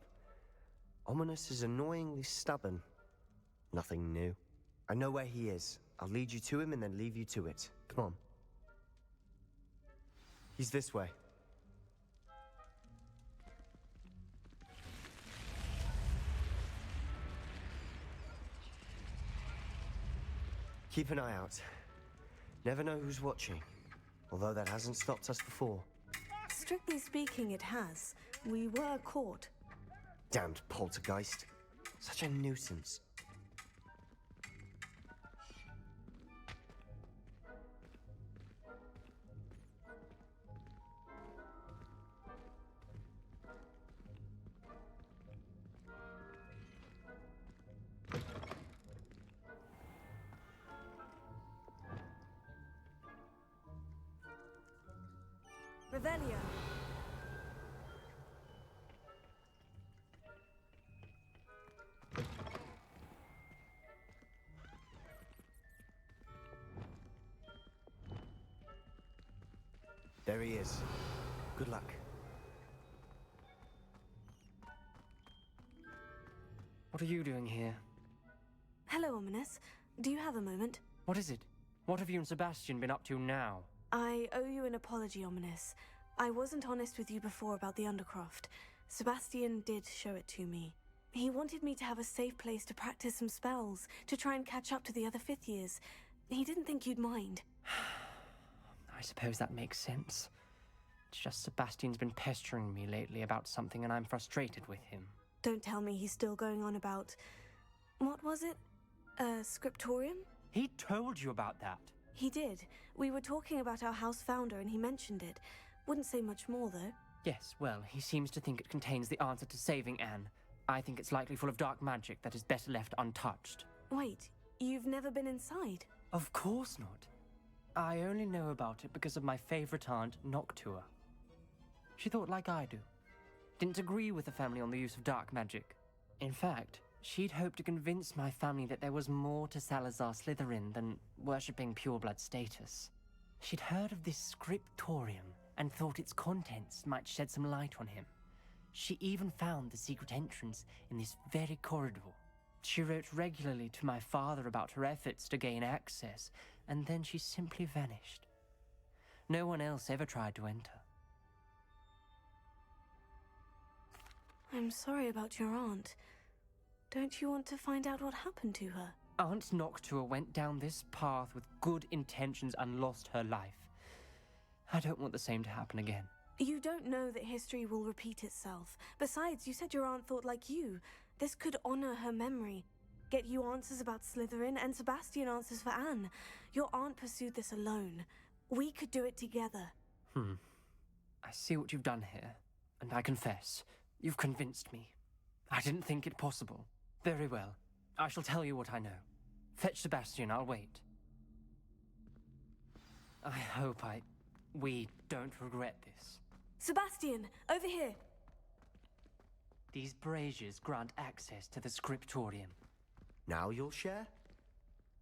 B: Ominous is annoyingly stubborn. Nothing new. I know where he is. I'll lead you to him and then leave you to it. Come on. He's this way. Keep an eye out. Never know who's watching. Although that hasn't stopped us before.
C: Strictly speaking, it has. We were caught.
B: Damned poltergeist. Such a nuisance.
C: Revelio.
B: There he is. Good luck.
P: What are you doing here?
C: Hello, Ominous. Do you have a moment?
P: What is it? What have you and Sebastian been up to now?
C: I owe you an apology, Ominous. I wasn't honest with you before about the Undercroft. Sebastian did show it to me. He wanted me to have a safe place to practice some spells, to try and catch up to the other fifth years. He didn't think you'd mind.
P: I suppose that makes sense. It's just Sebastian's been pestering me lately about something and I'm frustrated with him.
C: Don't tell me he's still going on about... What was it? Scriptorium?
P: He told you about that?
C: He did. We were talking about our house founder and he mentioned it. Wouldn't say much more, though.
P: Yes, well, he seems to think it contains the answer to saving Anne. I think it's likely full of dark magic that is better left untouched.
C: Wait, you've never been inside?
P: Of course not. I only know about it because of my favorite aunt, Noctua. She thought like I do. Didn't agree with the family on the use of dark magic. In fact, she'd hoped to convince my family that there was more to Salazar Slytherin than worshipping pureblood status. She'd heard of this scriptorium and thought its contents might shed some light on him. She even found the secret entrance in this very corridor. She wrote regularly to my father about her efforts to gain access, and then she simply vanished. No one else ever tried to enter.
C: I'm sorry about your aunt. Don't you want to find out what happened to her?
P: Aunt Noctua went down this path with good intentions and lost her life. I don't want the same to happen again.
C: You don't know that history will repeat itself. Besides, you said your aunt thought like you. This could honor her memory. Get you answers about Slytherin and Sebastian answers for Anne. Your aunt pursued this alone. We could do it together.
P: I see what you've done here, and I confess, you've convinced me. I didn't think it possible. Very well. I shall tell you what I know. Fetch Sebastian, I'll wait. I hope we don't regret this.
C: Sebastian, over here.
P: These braziers grant access to the scriptorium.
B: Now you'll share?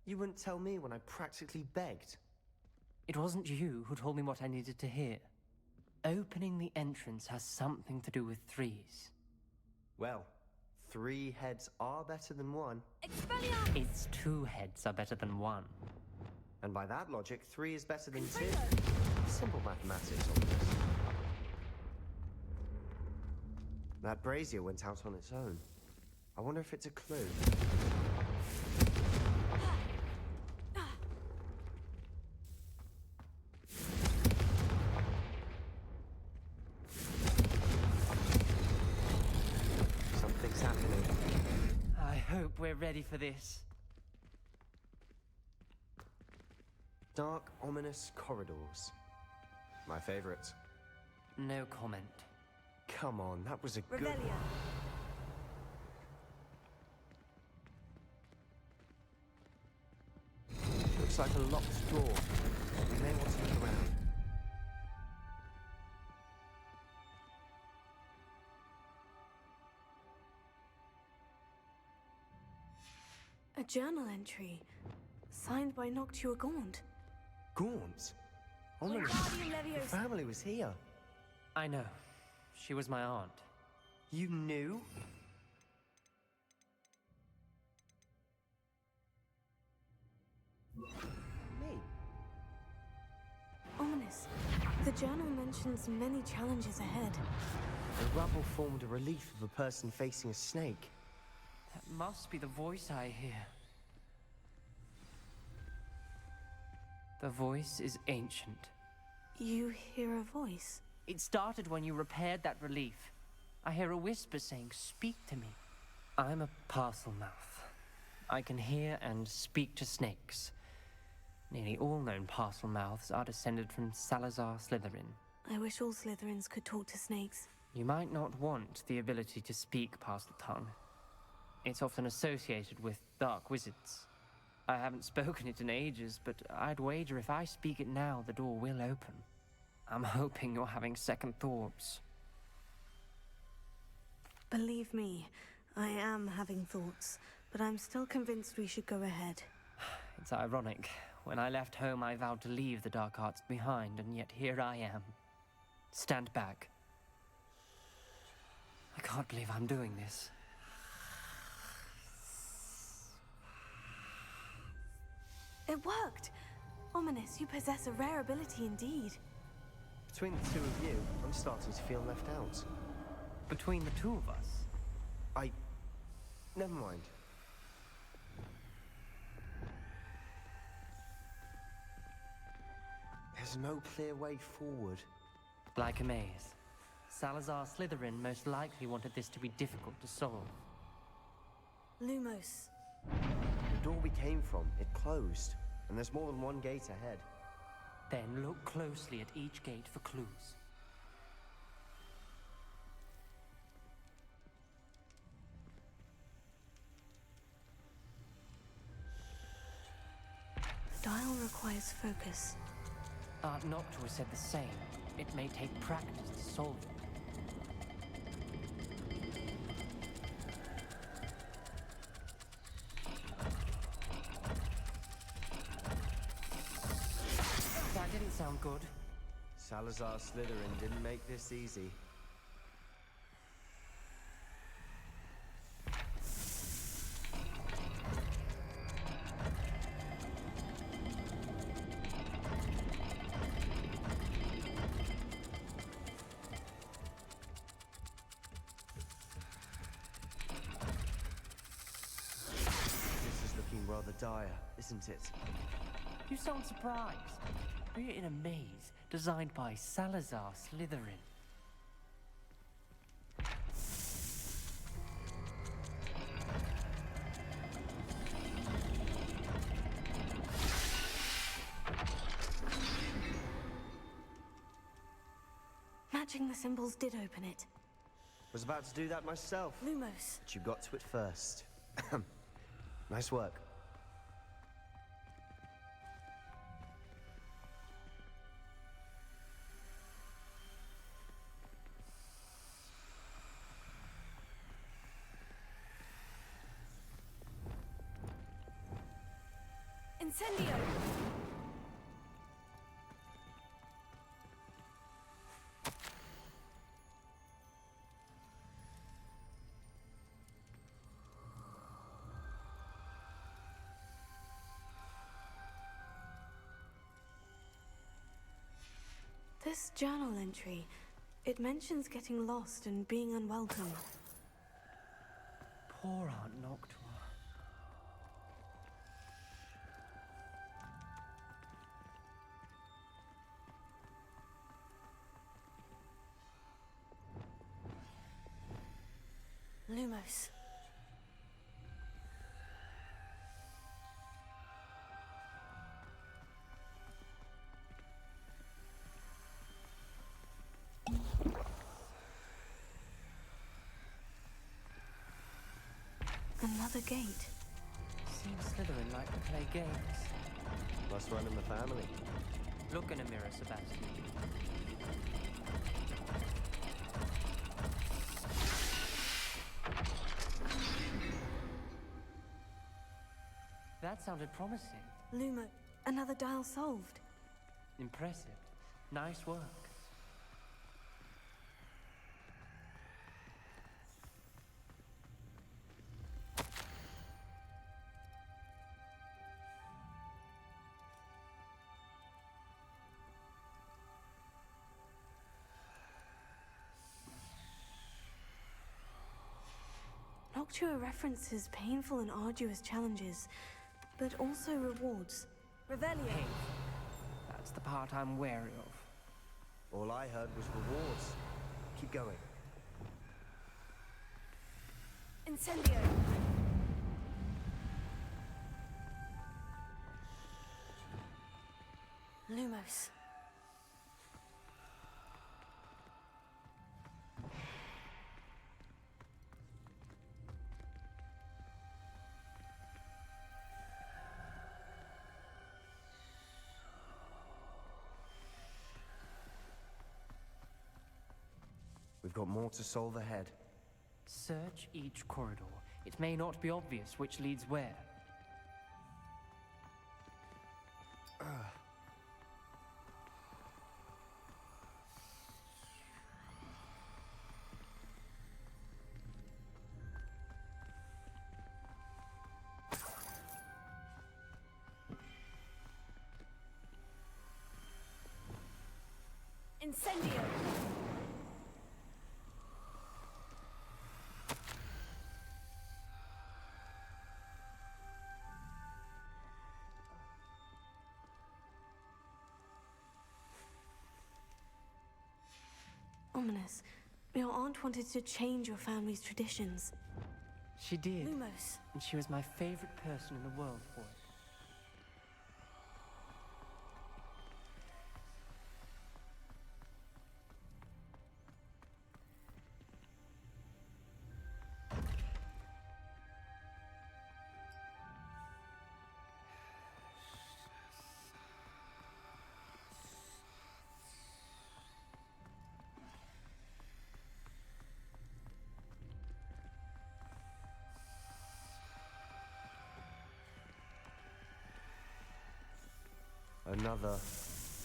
B: You wouldn't tell me when I practically begged.
P: It wasn't you who told me what I needed to hear. Opening the entrance has something to do with threes.
B: Well, 3 heads are better than 1.
R: Expelliarmus!
P: It's 2 heads are better than 1.
B: And by that logic, 3 is better than 2. Simple mathematics on this. That brazier went out on its own. I wonder if it's a clue. Something's happening.
P: I hope we're ready for this.
B: Dark, ominous corridors. My favorite.
P: No comment.
B: Come on, that was a good...
U: Revelia.
B: Looks like a locked door. We may want to look around.
C: A journal entry, signed by Noctua Gaunt.
B: Gaunt? Oh no,
U: Wingardium
B: the
U: Leviosa.
B: family was here.
P: I know. She was my aunt.
B: You knew? Me?
C: Ominous. The journal mentions many challenges ahead.
B: The rubble formed a relief of a person facing a snake.
P: That must be the voice I hear. The voice is ancient.
C: You hear a voice?
P: It started when you repaired that relief. I hear a whisper saying, "Speak to me." I'm a parcel mouth. I can hear and speak to snakes. Nearly all known parcel mouths are descended from Salazar Slytherin.
C: I wish all Slytherins could talk to snakes.
P: You might not want the ability to speak parcel tongue. It's often associated with dark wizards. I haven't spoken it in ages, but I'd wager if I speak it now, the door will open. I'm hoping you're having second thoughts.
C: Believe me, I am having thoughts, but I'm still convinced we should go ahead.
P: It's ironic. When I left home, I vowed to leave the dark arts behind, and yet here I am. Stand back. I can't believe I'm doing this.
C: It worked! Ominous, you possess a rare ability indeed.
B: Between the two of you, I'm starting to feel left out.
P: Between the two of us?
B: Never mind. There's no clear way forward.
P: Like a maze. Salazar Slytherin most likely wanted this to be difficult to solve.
C: Lumos.
B: The door we came from, it closed. And there's more than one gate ahead.
P: Then look closely at each gate for clues.
C: The dial requires focus.
P: Aunt Noctua said the same. It may take practice to solve it. That didn't sound good.
B: Salazar Slytherin didn't make this easy. This is looking rather dire, isn't it?
P: You sound surprised. We're in a maze designed by Salazar Slytherin.
C: Matching the symbols did open it.
B: Was about to do that myself.
C: Lumos.
B: But you got to it first. Nice work.
C: Incendio! This journal entry, it mentions getting lost and being unwelcome.
P: Poor Aunt Noctua.
C: Lumos. other gate.
P: Seems Slytherin like to play games.
B: Must run in the family.
P: Look in a mirror, Sebastian. That sounded promising.
C: Lumo, another dial solved.
P: Impressive. Nice work.
C: Noctua references painful and arduous challenges, but also rewards. Revelio.
P: That's the part I'm wary of.
B: All I heard was rewards. Keep going.
C: Incendio. Lumos.
B: We've got more to solve ahead.
P: Search each corridor. It may not be obvious which leads where.
C: Incendio. Ominous. Your aunt wanted to change your family's traditions.
P: She did.
C: Lumos.
P: And she was my favorite person in the world for it.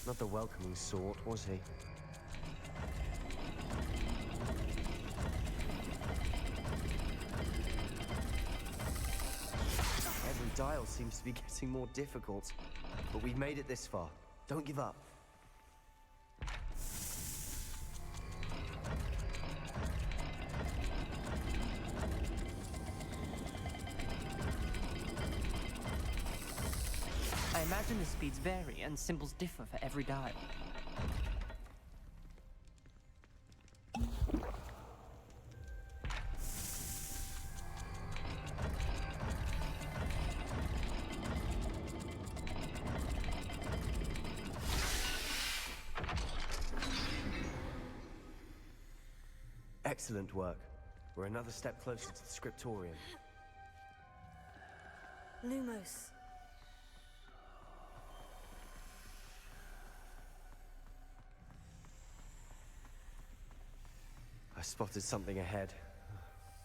B: Not the welcoming sort, was he? Every dial seems to be getting more difficult, but we've made it this far. Don't give up.
P: I imagine the speeds vary and symbols differ for every dial.
B: Excellent work. We're another step closer to the scriptorium.
C: Lumos.
B: I spotted something ahead.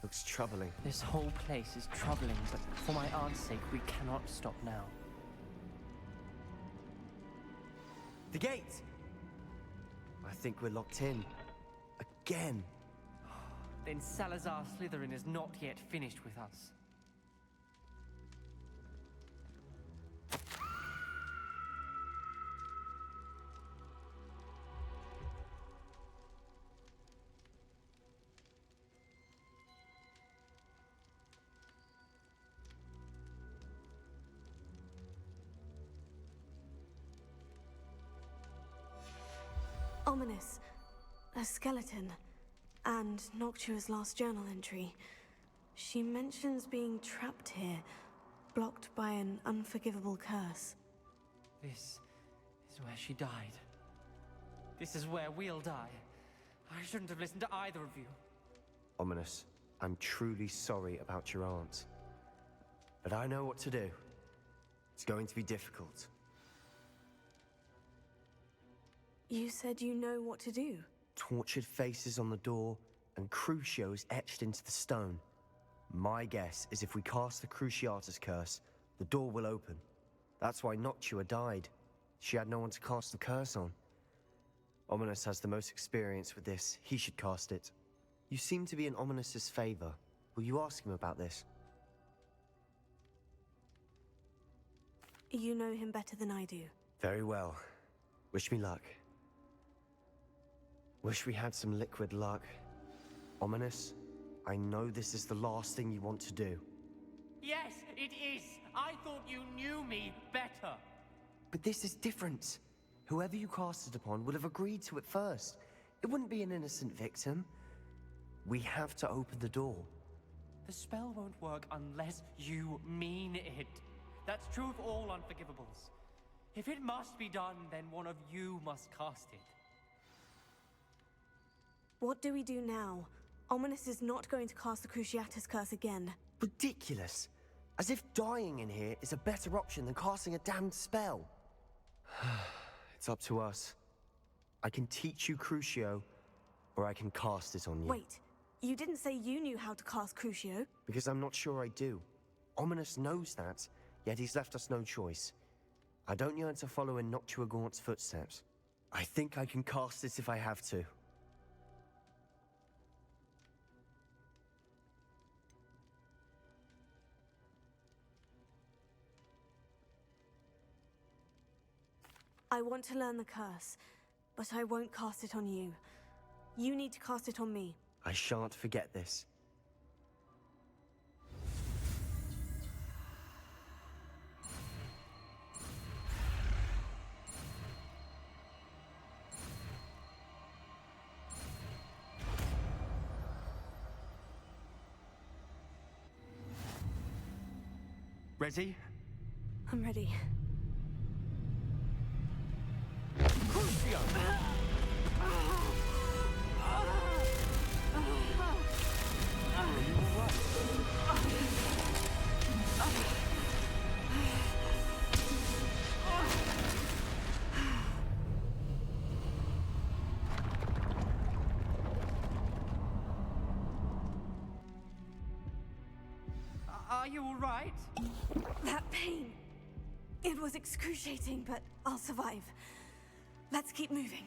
B: Looks troubling.
P: This whole place is troubling, but for my aunt's sake, we cannot stop now.
B: The gate! I think we're locked in. Again.
P: Then Salazar Slytherin is not yet finished with us.
C: Ominous. A skeleton. And Noctua's last journal entry. She mentions being trapped here, blocked by an unforgivable curse.
P: This is where she died. This is where we'll die. I shouldn't have listened to either of you.
B: Ominous, I'm truly sorry about your aunt. but I know what to do. It's going to be difficult.
C: You said you know what to do.
B: Tortured faces on the door and Crucios etched into the stone. My guess is if we cast the Cruciatus curse, the door will open. That's why Noctua died. She had no one to cast the curse on. Ominous has the most experience with this. He should cast it. You seem to be in Ominous's favor. Will you ask him about this?
C: You know him better than I do.
B: Very well. Wish me luck. Wish we had some liquid luck. Ominous, I know this is the last thing you want to do.
L: Yes, it is. I thought you knew me better.
B: But this is different. Whoever you cast it upon would have agreed to it first. It wouldn't be an innocent victim. We have to open the door.
P: The spell won't work unless you mean it. That's true of all unforgivables. If it must be done, then one of you must cast it.
C: What do we do now? Ominous is not going to cast the Cruciatus curse again.
B: Ridiculous. As if dying in here is a better option than casting a damned spell. It's up to us. I can teach you Crucio, or I can cast it on you.
C: Wait, you didn't say you knew how to cast Crucio?
B: Because I'm not sure I do. Ominous knows that, yet he's left us no choice. I don't yearn to follow in Noctua Gaunt's footsteps. I think I can cast it if I have to.
C: I want to learn the curse, but I won't cast it on you. You need to cast it on me.
B: I shan't forget this.
P: Ready?
C: I'm ready.
P: Crucio! Are you all right?
C: That pain. It was excruciating, but I'll survive. Let's keep moving.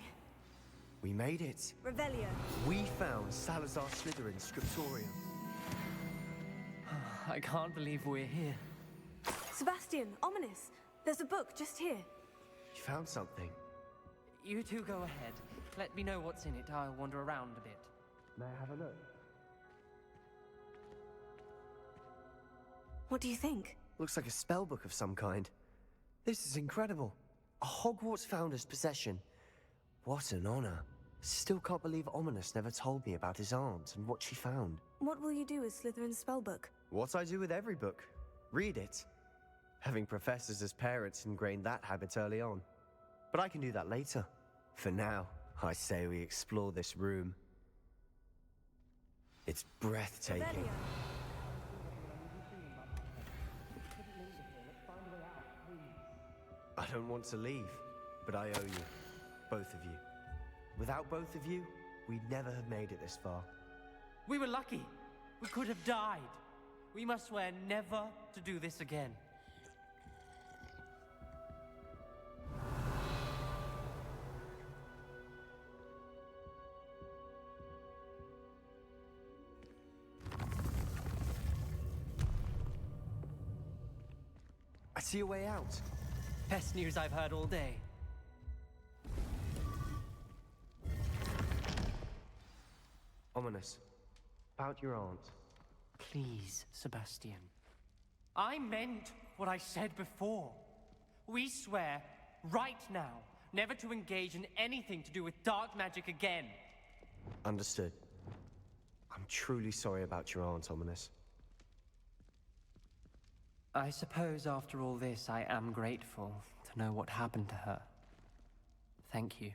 B: We made it.
C: Revelio.
B: We found Salazar Slytherin's scriptorium.
P: I can't believe we're here.
C: Sebastian, Ominous. There's a book just here.
B: You found something.
P: You two go ahead. Let me know what's in it. I'll wander around a bit.
B: May I have a look?
C: What do you think?
B: Looks like a spellbook of some kind. This is incredible. A Hogwarts founder's possession. What an honor. Still can't believe Ominous never told me about his aunt and what she found.
C: What will you do with Slytherin's spellbook?
B: What I do with every book. Read it. Having professors as parents ingrained that habit early on. But I can do that later. For now, I say we explore this room. It's breathtaking.
C: Revelio.
B: I don't want to leave, but I owe you. Both of you. Without both of you, we'd never have made it this far.
P: We were lucky. We could have died. We must swear never to do this again.
B: I see a way out.
P: Best news I've heard all day.
B: Ominous. About your aunt.
P: Please, Sebastian. I meant what I said before. We swear, right now, never to engage in anything to do with dark magic again.
B: Understood. I'm truly sorry about your aunt, Ominous.
P: I suppose after all this, I am grateful to know what happened to her. Thank you.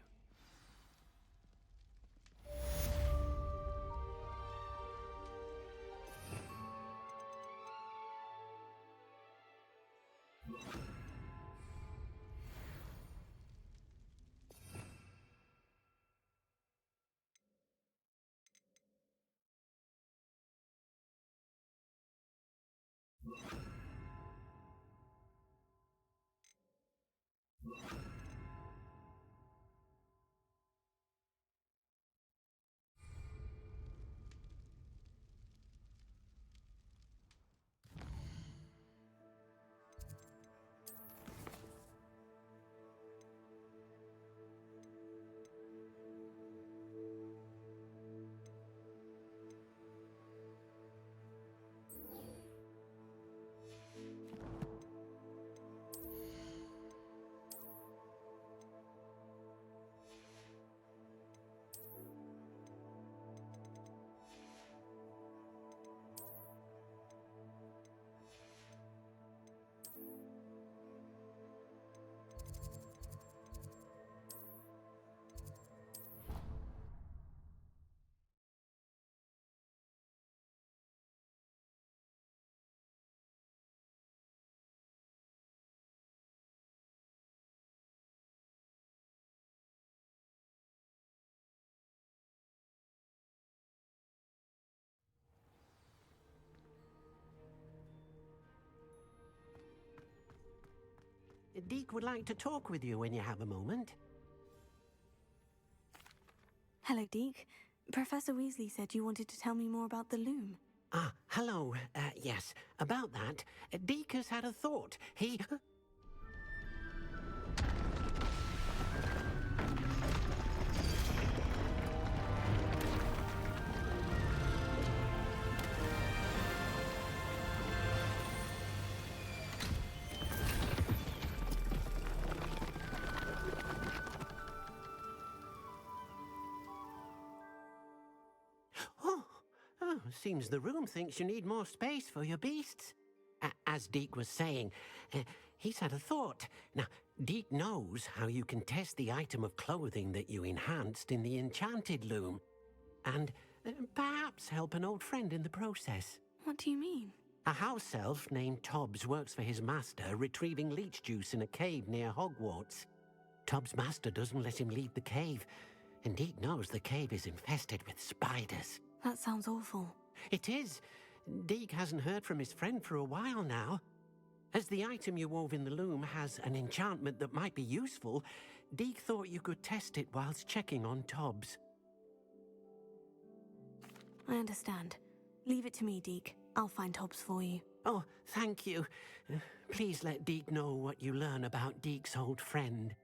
J: Deke would like to talk with you when you have a moment.
C: Hello, Deke. Professor Weasley said you wanted to tell me more about the loom.
J: Ah, hello. Yes, about that. Deke has had a thought. He... Oh, seems the room thinks you need more space for your beasts. As Deke was saying, he's had a thought. Now, Deke knows how you can test the item of clothing that you enhanced in the enchanted loom. And perhaps help an old friend in the process.
C: What do you mean?
J: A house elf named Tobbs works for his master, retrieving leech juice in a cave near Hogwarts. Tobbs' master doesn't let him leave the cave, and Deke knows the cave is infested with spiders.
C: That sounds awful.
J: It is. Deke hasn't heard from his friend for a while now. As the item you wove in the loom has an enchantment that might be useful, Deke thought you could test it whilst checking on Tobbs.
C: I understand. Leave it to me, Deke. I'll find Tobbs for you.
J: Oh, thank you. Please let Deke know what you learn about Deke's old friend.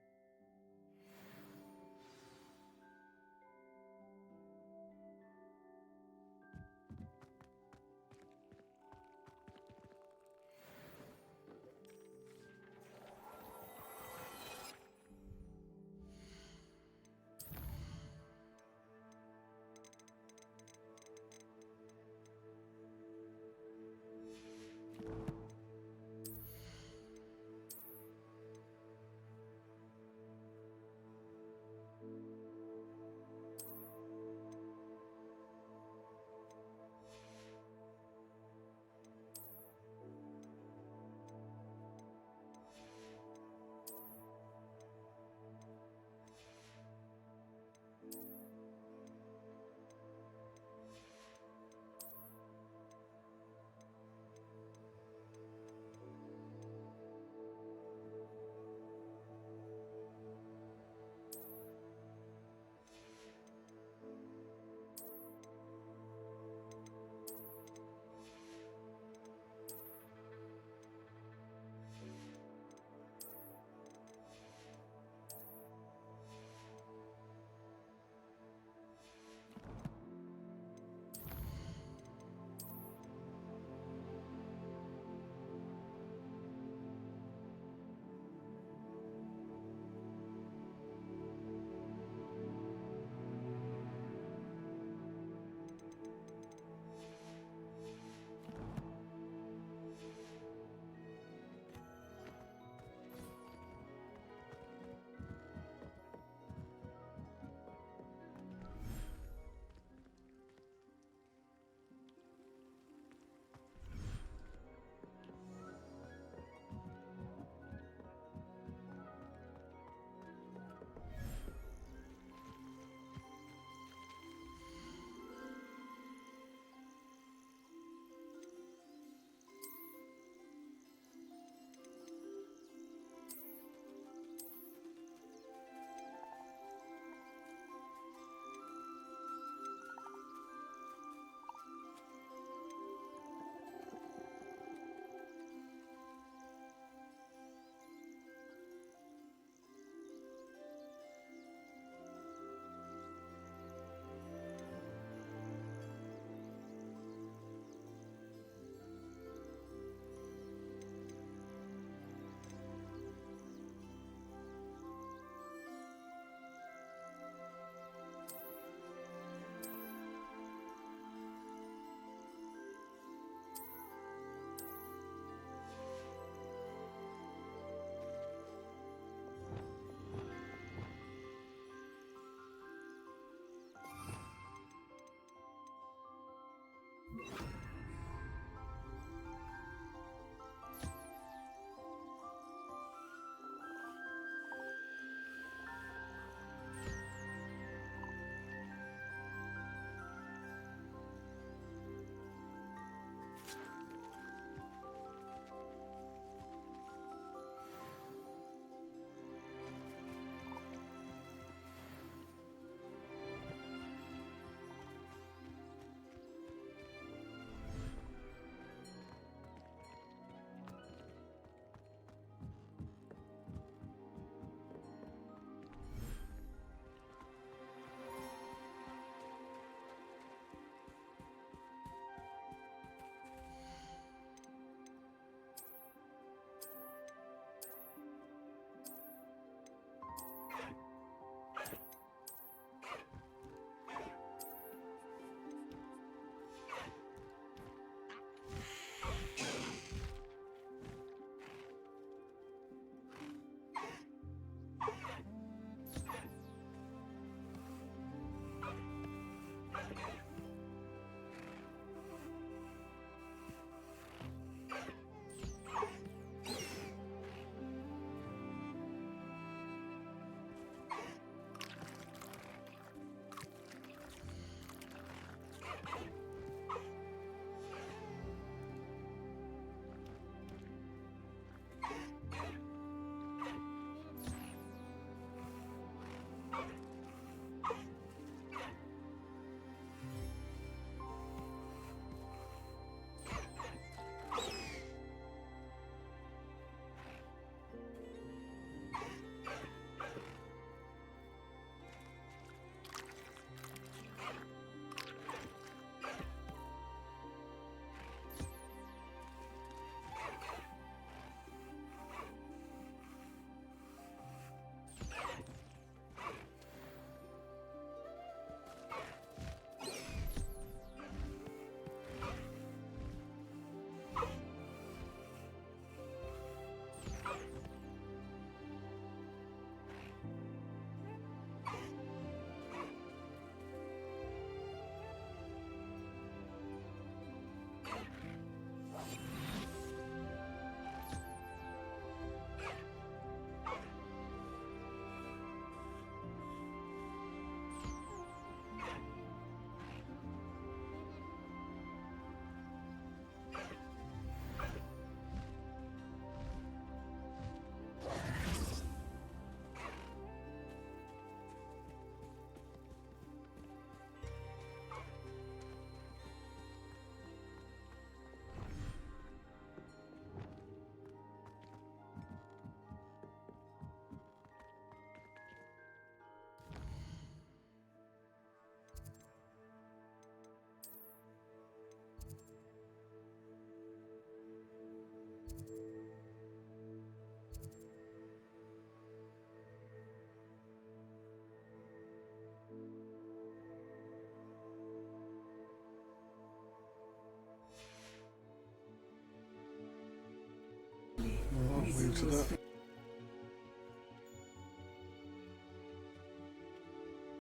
S: Move to that.